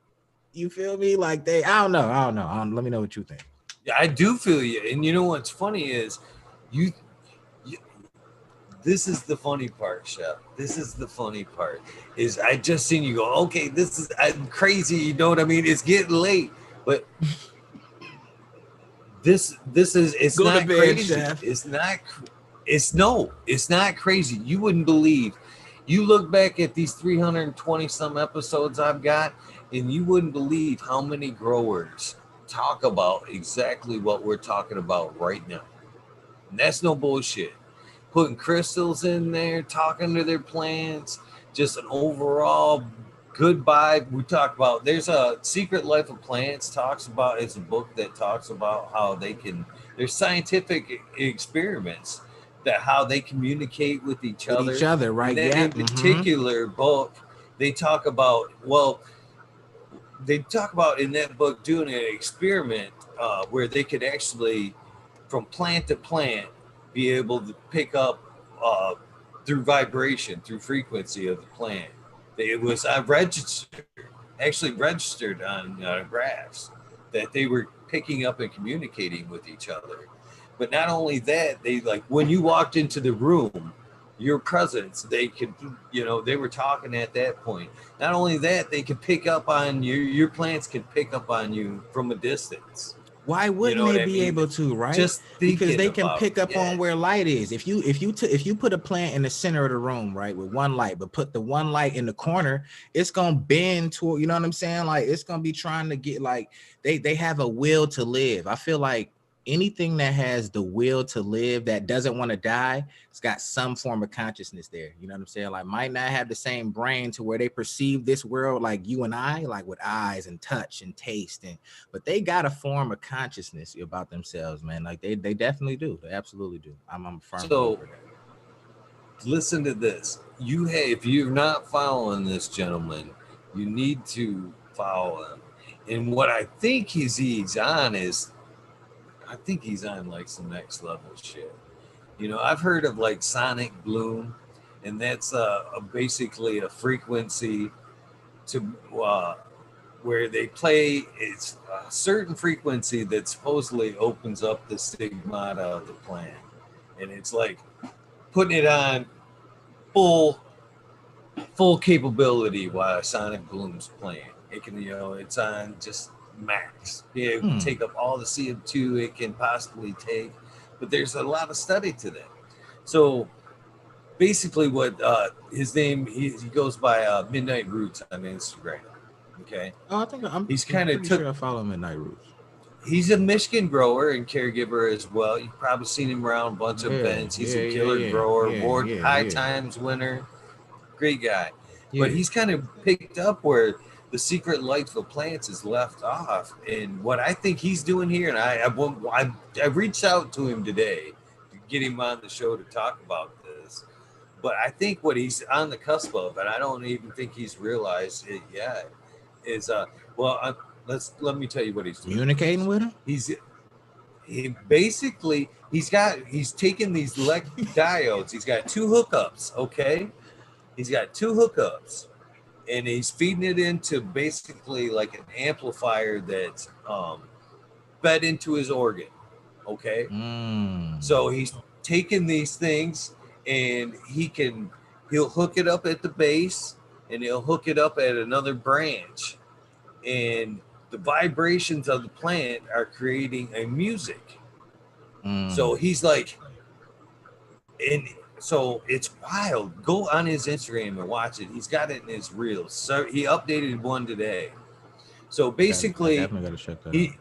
you feel me? Like I don't know. Let me know what you think. Yeah, I do feel you. And you know what's funny is you, you this is the funny part, Chef. This is the funny part. Is I just seen you go, okay, this is I'm crazy, you know what I mean? It's getting late. But this is it's Go to not bed, crazy. chef. It's not crazy. You wouldn't believe. You look back at these 320 some episodes I've got, and you wouldn't believe how many growers. talk about exactly what we're talking about right now. And that's no bullshit. Putting crystals in there, talking to their plants, just an overall good vibe. We talk about there's a Secret Life of Plants talks about it's a book that talks about how they can there's scientific experiments that how they communicate with each With each other. other, And right? that Yeah. in particular book, they talk about they talk about in that book doing an experiment where they could actually, from plant to plant, be able to pick up uh, through vibration, through frequency of the plant. It was registered, actually registered on graphs that they were picking up and communicating with each other. But not only that, they like when you walked into the room, your presence, they could, they were talking at that point. Not only that, they could pick up on you. Your plants could pick up on you from a distance. Why You wouldn't know what they I be mean? able to, right? Just Because thinking they can about pick it. up Yeah. on where light is. If you put a plant in the center of the room, right, with one light, but put the one light in the corner, it's gonna bend toward, you know what I'm saying? Like it's gonna be trying to get like they have a will to live. I feel like anything that has the will to live that doesn't want to die, it's got some form of consciousness there. You know what I'm saying? Like might not have the same brain to where they perceive this world like you and I, like with eyes and touch and taste, and but they got a form of consciousness about themselves, man. Like they definitely do. They absolutely do. I'm a firm So believer of that. listen to this. If you're not following this gentleman, you need to follow him. And what I think he's on is, I think he's on like some next level shit. I've heard of like sonic bloom, and that's basically a frequency to where they play. It's a certain frequency that supposedly opens up the stigmata of the plant, and it's like putting it on full full capability while sonic bloom's playing. It can, it's on just max. Yeah, it can take up all the CO2 it can possibly take, but there's a lot of study to that. So basically what his name, he goes by Midnight Roots on Instagram. Okay. Oh, I think He's I'm kind of pretty took sure I follow Midnight Roots. He's a Michigan grower and caregiver as well. You've probably seen him around a bunch of Yeah, events. He's yeah, a yeah, killer yeah, grower, yeah, award yeah, high yeah, times winner, great guy. But yeah. he's kind of picked up where the secret life of plants is left off. And what I think he's doing here, and I reached out to him today to get him on the show to talk about this. But I think what he's on the cusp of, and I don't even think he's realized it yet, is well, let me tell you what he's doing Communicating first. with him. He's he basically he's taken these diodes. He's got two hookups. Okay, he's got two hookups, and he's feeding it into basically like an amplifier that's fed into his organ. Okay, so he's taking these things, and he'll hook it up at the base, and he'll hook it up at another branch, and the vibrations of the plant are creating a music. So he's like, and so it's wild. Go on his Instagram and watch it. He's got it in his reels. So he updated one today. So I basically, definitely gotta check that out. he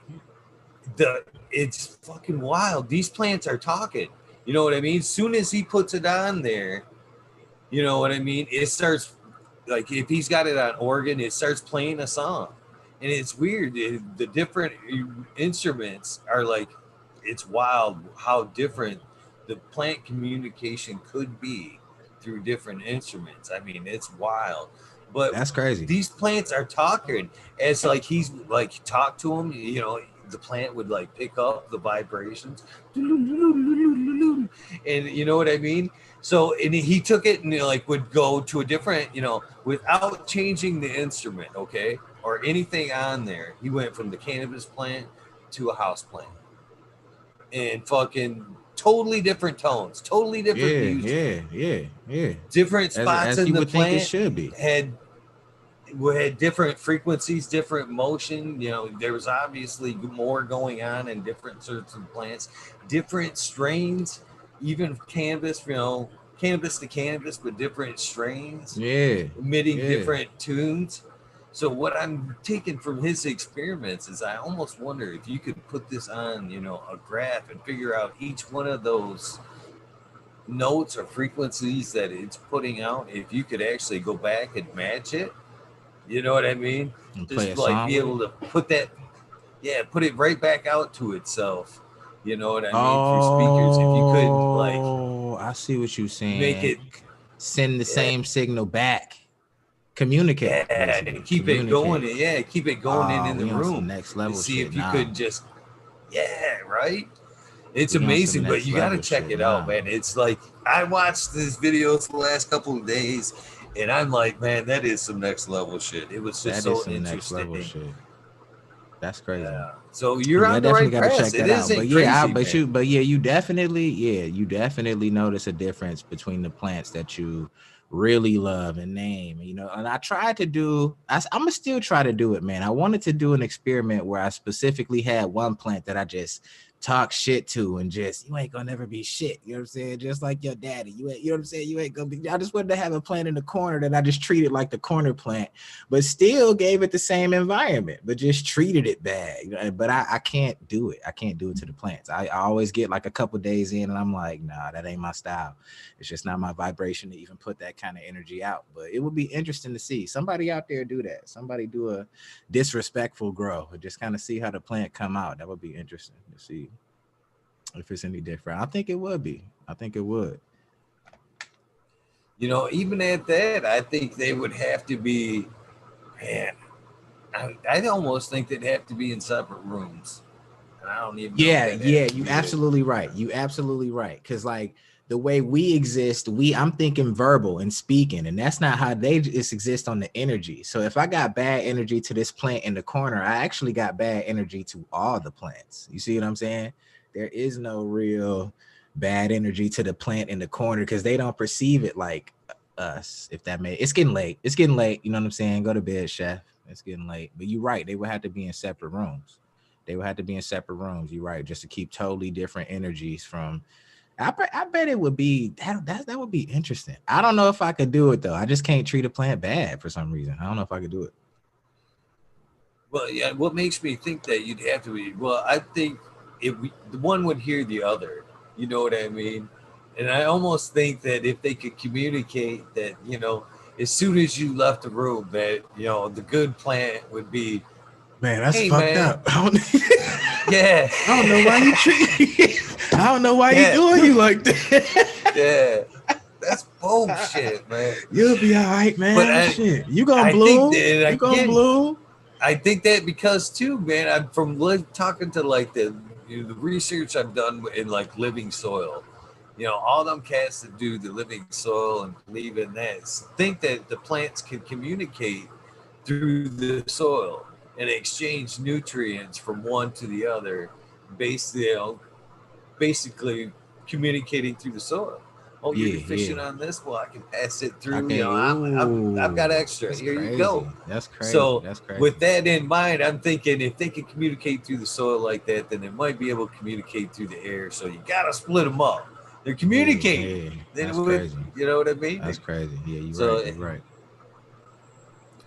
it's fucking wild. These plants are talking. You know what I mean? Soon as he puts it on there, you know what I mean? It starts like if he's got it on organ, it starts playing a song, and it's weird. The different instruments are like, it's wild how different the plant communication could be through different instruments. I mean, it's wild. But That's crazy. these plants are talking as like he's like talk to them. The plant would like pick up the vibrations, and you know what I mean. So and he took it and like would go to a different, without changing the instrument, okay, or anything on there. He went from the cannabis plant to a house plant, and fucking totally different tones, totally different Yeah, music, yeah, yeah, yeah. different spots As in you the would think it plant should be. had different frequencies, different motion. There was obviously more going on in different sorts of plants, different strains, even cannabis, cannabis to cannabis, but different strains Yeah, emitting yeah. different tunes. So what I'm taking from his experiments is I almost wonder if you could put this on, a graph and figure out each one of those notes or frequencies that it's putting out. If you could actually go back and match it, you know what I mean? And play Just a like song be with it. able to put that, yeah, put it right back out to itself. You know what I mean? Through speakers. If you could like Oh, I see what you're make saying. it, Send the yeah, same signal back. Communicate, yeah, basically. keep it going. Communicate. Yeah, keep it going Oh, in the we on some room next and level see shit if you now. could just, yeah, right. It's We on some amazing, but next you got to level check shit it out, now. man. It's like I watched these videos the last couple of days, and I'm like, man, that is some next level shit. It was just That is so some next level interesting. shit. That's crazy. Yeah. So you're Yeah, I on the definitely right got to press. check It that out. But isn't yeah, crazy, man. you definitely notice a difference between the plants that you really love and name. And I tried to do. I'm gonna still try to do it, man. I wanted to do an experiment where I specifically had one plant that I just talk shit to and just you ain't gonna never be shit. You know what I'm saying? Just like your daddy. You know what I'm saying? You ain't gonna be. I just wanted to have a plant in the corner that I just treated like the corner plant but still gave it the same environment, but just treated it bad. But I can't do it. I can't do it to the plants. I always get like a couple days in and I'm like, nah, that ain't my style. It's just not my vibration to even put that kind of energy out. But it would be interesting to see somebody out there do that. Somebody do a disrespectful grow and just kind of see how the plant come out. That would be interesting to see if it's any different. I think it would be. I think it would. Even at that, I think they would have to be, man. I almost think they'd have to be in separate rooms, and I don't even know if Yeah, that has yeah, to you be the. absolutely right. You absolutely right. Cause like the way we exist, I'm thinking verbal and speaking, and that's not how they just exist on the energy. So if I got bad energy to this plant in the corner, I actually got bad energy to all the plants. You see what I'm saying? There is no real bad energy to the plant in the corner because they don't perceive it like us. If that may, it's getting late. It's getting late. You know what I'm saying? Go to bed, chef. It's getting late. But you're right. They would have to be in separate rooms. They would have to be in separate rooms. You're right, just to keep totally different energies from. I bet it would be that would be interesting. I don't know if I could do it though. I just can't treat a plant bad for some reason. I don't know if I could do it. Well, yeah. What makes me think that you'd have to be? Well, I think the one would hear the other. You know what I mean? And I almost think that if they could communicate that, as soon as you left the room, that the good plant would be, Man, that's hey fucked man, up. I don't, yeah, I don't know why you treat. I don't know why you yeah, doing you like that. yeah. That's bullshit, man. You'll be all right, But man. I, Shit, you gonna I think bloom. that You gonna again, bloom. I think that because too, man, I'm from talking to like the research I've done in like living soil. All them cats that do the living soil and believe in that think that the plants can communicate through the soil and exchange nutrients from one to the other, based basically communicating through the soil. Oh, you're Yeah, deficient yeah. on this. Well, I can pass it I through. can't. I've got Ooh, extra. that's Here you go. crazy. That's crazy. So That's crazy. with that in mind, I'm thinking if they can communicate through the soil like that, then they might be able to communicate through the air. So you got to split them up. They're Yeah, communicating. yeah. Then it That's would, crazy. you know what I mean? That's crazy. Yeah, you're right. So, You're right.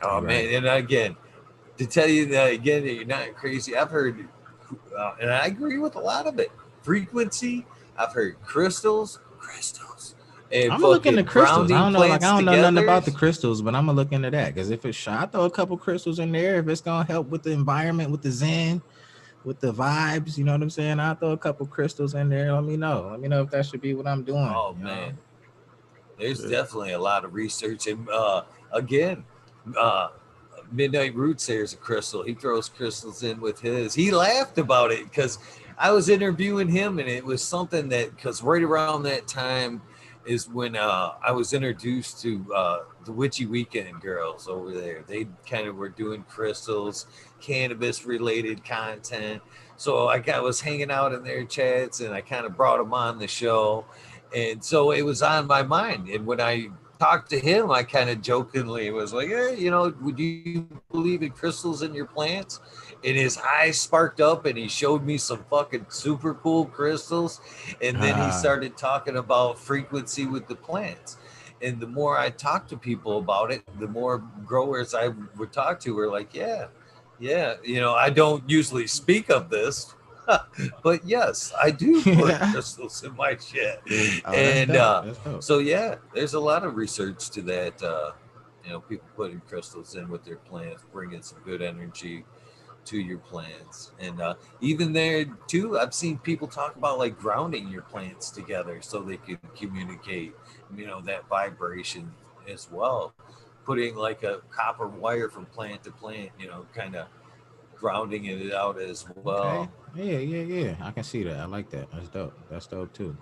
oh You're man, right. and again, to tell you that again that you're not crazy, I've heard, and I agree with a lot of it. Frequency. I've heard crystals, and I'm gonna look into fucking crystals. I grounding don't know, like I plants don't know nothing together. about the crystals, but I'm gonna look into that because if it's shot, I throw a couple crystals in there. If it's gonna help with the environment, with the zen, with the vibes, you know what I'm saying? I'll throw a couple crystals in there. Let me know. Let me know if that should be what I'm doing. Oh You know? man, there's Yeah. definitely a lot of research, and again, uh, Midnight Roots there's a crystal. He throws crystals in with his. He laughed about it because I was interviewing him, and it was something that because right around that time is when I was introduced to the Witchy Weekend girls over there. They kind of were doing crystals, cannabis related content. So was hanging out in their chats, and I kind of brought them on the show, and so it was on my mind. And when I talked to him, I kind of jokingly was like, "Hey, would you believe in crystals in your plants?" And his eyes sparked up, and he showed me some fucking super cool crystals. And then he Ah, started talking about frequency with the plants. And the more I talk to people about it, the more growers I would talk to were like, yeah, yeah, I don't usually speak of this, but yes, I do put crystals in my shit. Oh, that's And dope. That's dope. so yeah, there's a lot of research to that. People putting crystals in with their plants, bringing some good energy to your plants. And even there too, I've seen people talk about like grounding your plants together so they can communicate, that vibration as well. Putting like a copper wire from plant to plant, kind of grounding it out as well. Okay. Yeah, yeah, yeah. I can see that. I like that. That's dope. That's dope too.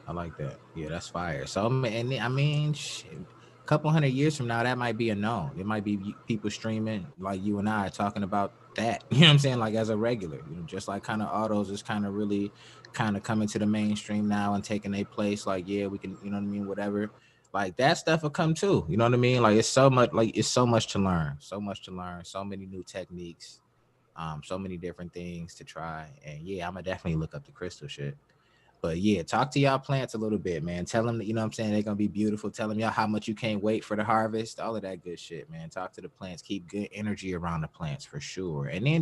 I like that. Yeah, that's fire. So, and I mean, shit, a couple 100 years from now, that might be a known. It might be people streaming like you and I talking about that. You know what I'm saying? Like as a regular, just like kind of autos is kind of really kind of coming to the mainstream now and taking a place. Like, yeah, we can, you know what I mean? Whatever. Like that stuff will come too. You know what I mean? Like it's so much to learn, so many new techniques, so many different things to try. And yeah, I'm gonna definitely look up the crystal shit. But yeah, talk to y'all plants a little bit, man. Tell them that, you know what I'm saying, they're gonna be beautiful. Tell them y'all how much you can't wait for the harvest, all of that good shit, man. Talk to the plants, keep good energy around the plants for sure. And then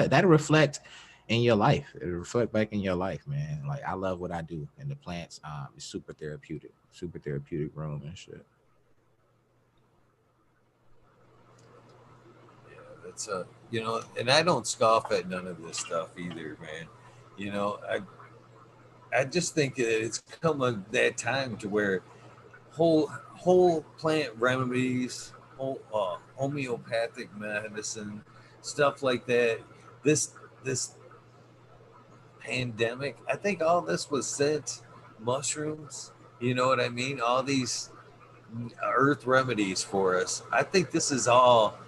that'll reflect in your life. It'll reflect back in your life, man. Like I love what I do. And the plants is super therapeutic room and shit. Yeah, that's and I don't scoff at none of this stuff either, man. I just think that it's come a, that time to where whole whole plant remedies, whole homeopathic medicine, stuff like that. This pandemic, I think all this was sent mushrooms. You know what I mean? All these earth remedies for us. I think this is all.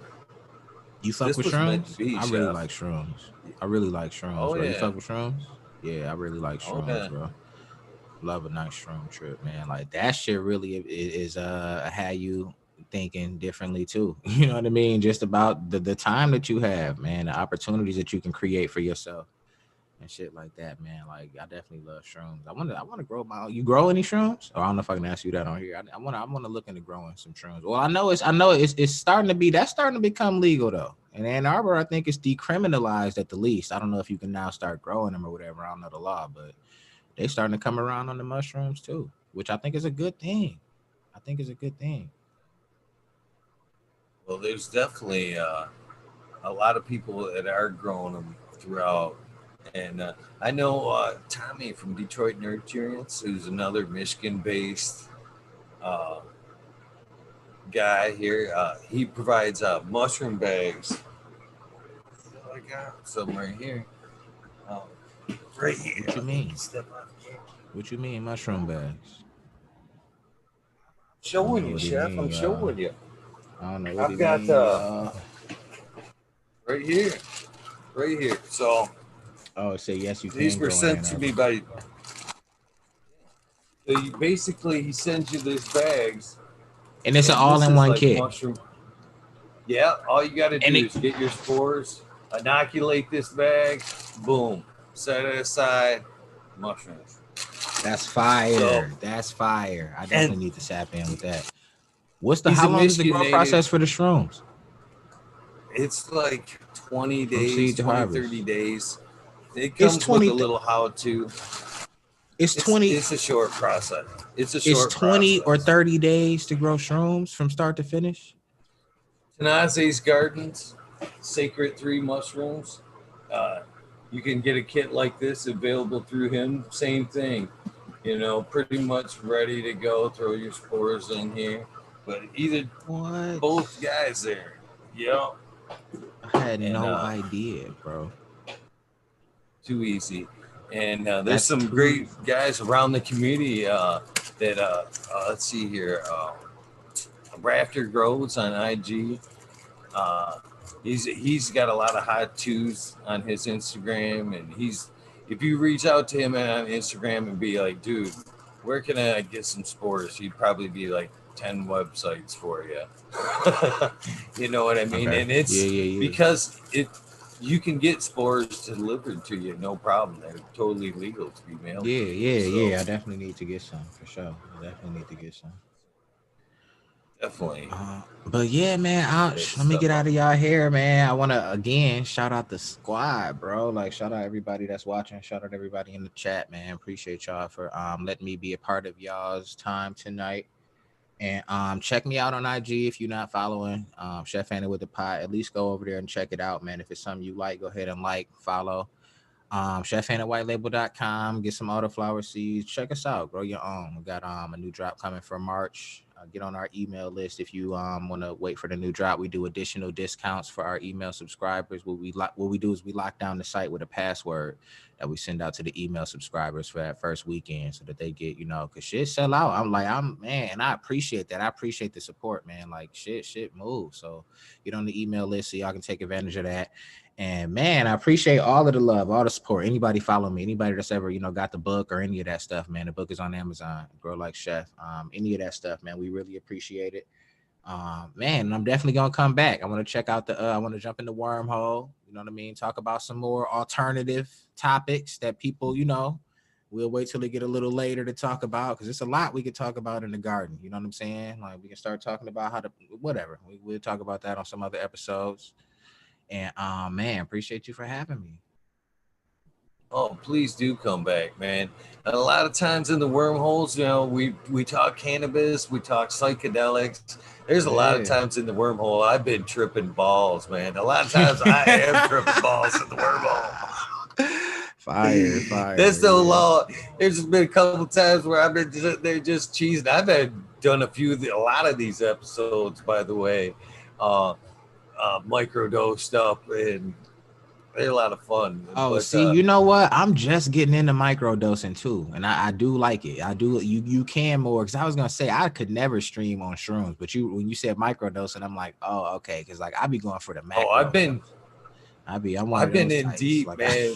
You fuck This with was meant to shrooms? be, I really chef. like shrooms. I really like shrooms, Oh bro. You yeah. fuck with shrooms? Yeah, I really like Oh shrooms, yeah. bro. Love a nice shroom trip, man. Like that shit really is how you thinking differently too. You know what I mean? Just about the time that you have, man, the opportunities that you can create for yourself and shit like that, man. Like I definitely love shrooms. I wanna grow my own. You grow any shrooms? Or I don't know if I can ask you that on here. I wanna look into growing some shrooms. Well, I know it's starting to be that's starting to become legal though. In Ann Arbor, I think it's decriminalized at the least. I don't know if you can now start growing them or whatever. I don't know the law, but they starting to come around on the mushrooms too, which I think is a good thing. I think is a good thing. Well, there's definitely a lot of people that are growing them throughout. And I know Tommy from Detroit Nurturance, who's another Michigan-based uh, guy here. He provides mushroom bags. I got some right here. Um, right here. What you Let me mean? step on the camera. What you mean mushroom bags? I don't Showing know you, what he chef. I'm mean, y'all. showing you. I don't know what he I've got mean, y'all. right here, right here. So Oh, say yes, you these can were grow in sent Ann to me Arbor. by. So you basically he sends you these bags, And it's an and this is all-in-one like kit. mushroom. Yeah, all you got to And do it is get your spores, inoculate this bag, boom, set it aside, mushrooms. that's So, fire. That's fire. I and definitely need to tap in with that. What's the he's how a long is the Michigan grow native. process for the shrooms? It's like 20 From days, seed to 20 harvest. 30 days. It It's comes with a 20 little how to. it's It's 20 it's a short process. It's a it's short 20 or process. 30 days to grow shrooms from start to finish. Tanaze's Gardens, Sacred 3 mushrooms. Uh, you can get a kit like this available through him. Same thing, pretty much ready to go. Throw your spores in here, but either What? both guys there. Yep, I had and no idea, bro. too easy. And there's That's some too great easy. guys around the community that let's see here. Rafter Groves on IG. Uh, he's got a lot of hot twos on his Instagram, and he's if you reach out to him on Instagram and be like, dude, where can I get some spores? He'd probably be like 10 websites for you. You know what I mean? Okay. And Yeah, it's yeah, yeah. because it you can get spores delivered to you, no problem. They're totally legal to be mailed Yeah, to you. yeah, So yeah. I definitely need to get some for sure. I definitely need to get some. Definitely But yeah, man, hit let me stuff get out up. of y'all hair, man. I want to again shout out the squad, bro. Like shout out everybody that's watching. Shout out everybody in the chat, man. Appreciate y'all for letting me be a part of y'all's time tonight. And check me out on IG if you're not following Chef Anna with the Pot. At least go over there and check it out, man. If it's something you like, go ahead and like, follow. Chef.whitelabel.com. Get some autoflower seeds. Check us out. Grow your own. We got a new drop coming for March. Get on our email list if you want to wait for the new drop. We do additional discounts for our email subscribers. What we do is we lock down the site with a password that we send out to the email subscribers for that first weekend so that they get, cause shit sell out. I'm man, and I appreciate that. I appreciate the support, man. Like shit moves. So get on the email list so y'all can take advantage of that. And man, I appreciate all of the love, all the support. Anybody follow me, anybody that's ever, got the book or any of that stuff, man. The book is on Amazon, Grow Like Chef. Any of that stuff, man. We really appreciate it. Man, I'm definitely gonna come back. I want to check out I want to jump in the wormhole, you know what I mean? Talk about some more alternative topics that people, we'll wait till they get a little later to talk about because it's a lot we could talk about in the garden. You know what I'm saying? Like we can start talking about how to whatever. We'll talk about that on some other episodes. And man, appreciate you for having me. Oh, please do come back, man. And a lot of times in the wormholes, we talk cannabis, we talk psychedelics. There's a lot of Yeah. times in the wormhole I've been tripping balls, man. A lot of times I am tripping balls in the wormhole. Fire, That's the yeah. law. There's just been a couple times where I've been they're just cheesing. I've had done a lot of these episodes, by the way, uh, microdose stuff, and they're a lot of fun. Oh, But see, you know what? I'm just getting into microdosing too, and I do like it. I do. You can more because I was gonna say I could never stream on shrooms, but when you said microdosing, I'm like, oh, okay, because like I be going for the oh, macro dose. I'm one of I've been those in types. deep, Like man.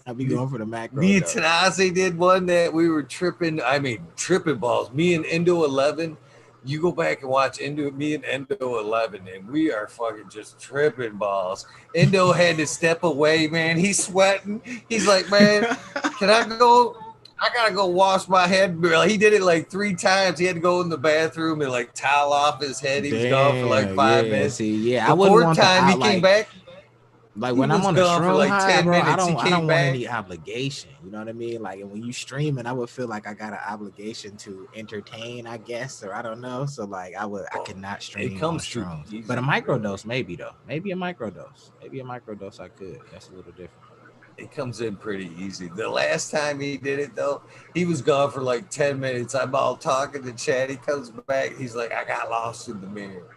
I be going for the macro Me and dose. Tanase did one that we were tripping. I mean, tripping balls. Me and Endo 11. You go back and watch me and Endo 11, and we are fucking just tripping balls. Endo had to step away, man. He's sweating. He's like, man, can I go? I gotta go wash my head. He did it like 3 times. He had to go in the bathroom and like towel off his head. He was gone for like Damn, 5 minutes. see, yeah, I The wouldn't fourth want the time out he came like back, he when I'm was on a gone for shroom like high, 10 bro, minutes. He I came don't want back. any obligation. You know what I mean? Like when you streaming, I would feel like I got an obligation to entertain, I guess, or I don't know. So like I Oh, could not it stream on comes too shrooms. But a easy, really. microdose, maybe though. Maybe a microdose. Maybe a microdose I could. That's a little different. It comes in pretty easy. The last time he did it, though, he was gone for like 10 minutes. I'm all talking to Chad. He comes back. He's like, I got lost in the mirror.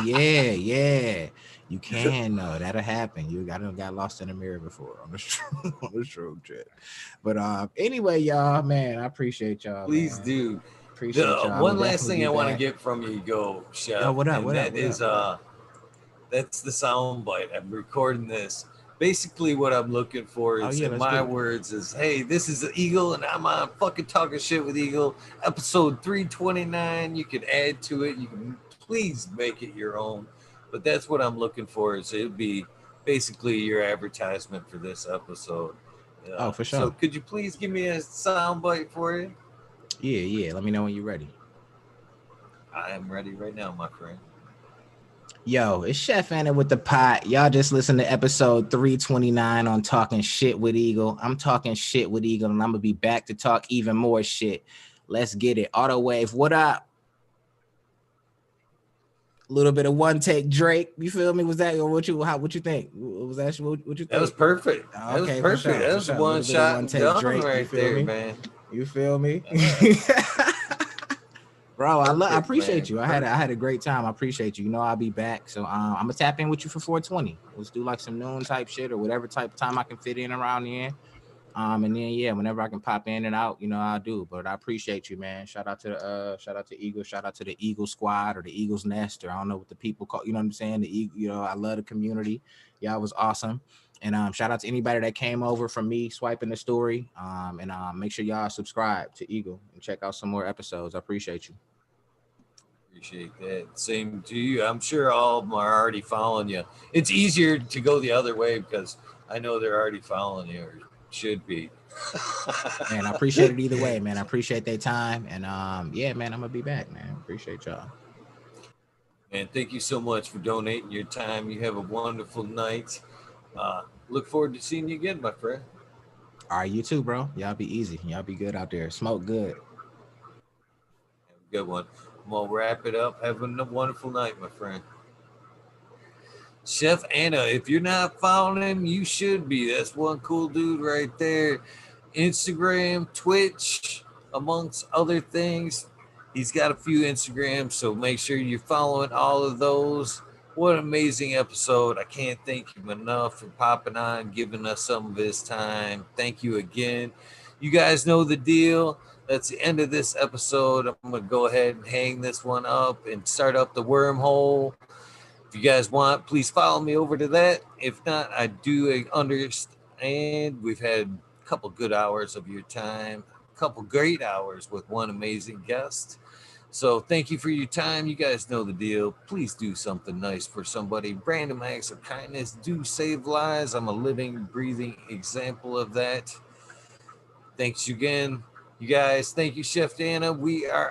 Yeah. You can know that'll happen. I done got lost in the mirror before on the on the shroom trip. But anyway, y'all, man, I appreciate y'all, Please man. do. Appreciate The y'all. I will one last definitely thing be I want to back. get from you, go, Yo, Chef, what up? and What up? that What up? is What up? that's the sound bite. I'm recording this. Basically, what I'm looking for Oh is, yeah, in let's my get it. words, is hey, this is the Eagle, and I'm on fucking talking shit with Eagle, episode 329. You can add to it. You can please make it your own. But that's what I'm looking for. Is it'd be basically your advertisement for this episode. Oh, for So sure. could you please give me a sound bite for you? Yeah. Let me know when you're ready. I am ready right now, my friend. Yo, it's Chef Anna with the pot. Y'all just listen to episode 329 on Talking Shit with Eagle. I'm talking shit with Eagle, and I'm gonna be back to talk even more shit. Let's get it. Auto Wave, what up? A little bit of one take Drake. You feel me? Was that or what you think? Was that what you That was think? perfect. That was Okay, for perfect. sure, That for was sure. A one little bit of shot one and take done Drake. You right feel there, me? man. You feel me? Yeah, Bro, I perfect, appreciate man. you. I had a great time. I appreciate you. You know I'll be back. So I'm gonna tap in with you for 420. Let's do like some noon type shit or whatever type of time I can fit in around then. And then yeah, whenever I can pop in and out, I'll do. But I appreciate you, man. Shout out to Eagle, shout out to the Eagle Squad or the Eagles Nest, or I don't know what the people call. You know what I'm saying? The Eagle, I love the community. Y'all was awesome. And shout out to anybody that came over from me swiping the story. And make sure y'all subscribe to Eagle and check out some more episodes. I appreciate you. Appreciate that. Same to you. I'm sure all of them are already following you. It's easier to go the other way because I know they're already following you. Should be. Man, I appreciate it either way, man. I appreciate their time. And yeah, man, I'm gonna be back, man. Appreciate y'all. And thank you so much for donating your time. You have a wonderful night. Look forward to seeing you again, my friend. All right, you too, bro. Y'all be easy. Y'all be good out there. Smoke good. Have a good one. I'm gonna wrap it up. Have a wonderful night, my friend. Chef Anna, if you're not following him, you should be. That's one cool dude right there. Instagram, Twitch, amongst other things. He's got a few Instagrams, so make sure you're following all of those. What an amazing episode. I can't thank him enough for popping on, giving us some of his time. Thank you again. You guys know the deal. That's the end of this episode. I'm going to go ahead and hang this one up and start up the wormhole. If you guys want, please follow me over to that. If not, I do understand. We've had a couple good hours of your time, a couple great hours with one amazing guest. So thank you for your time. You guys know the deal. Please do something nice for somebody. Random acts of kindness do save lives. I'm a living, breathing example of that. Thanks again, you guys. Thank you, Chef Dana. We are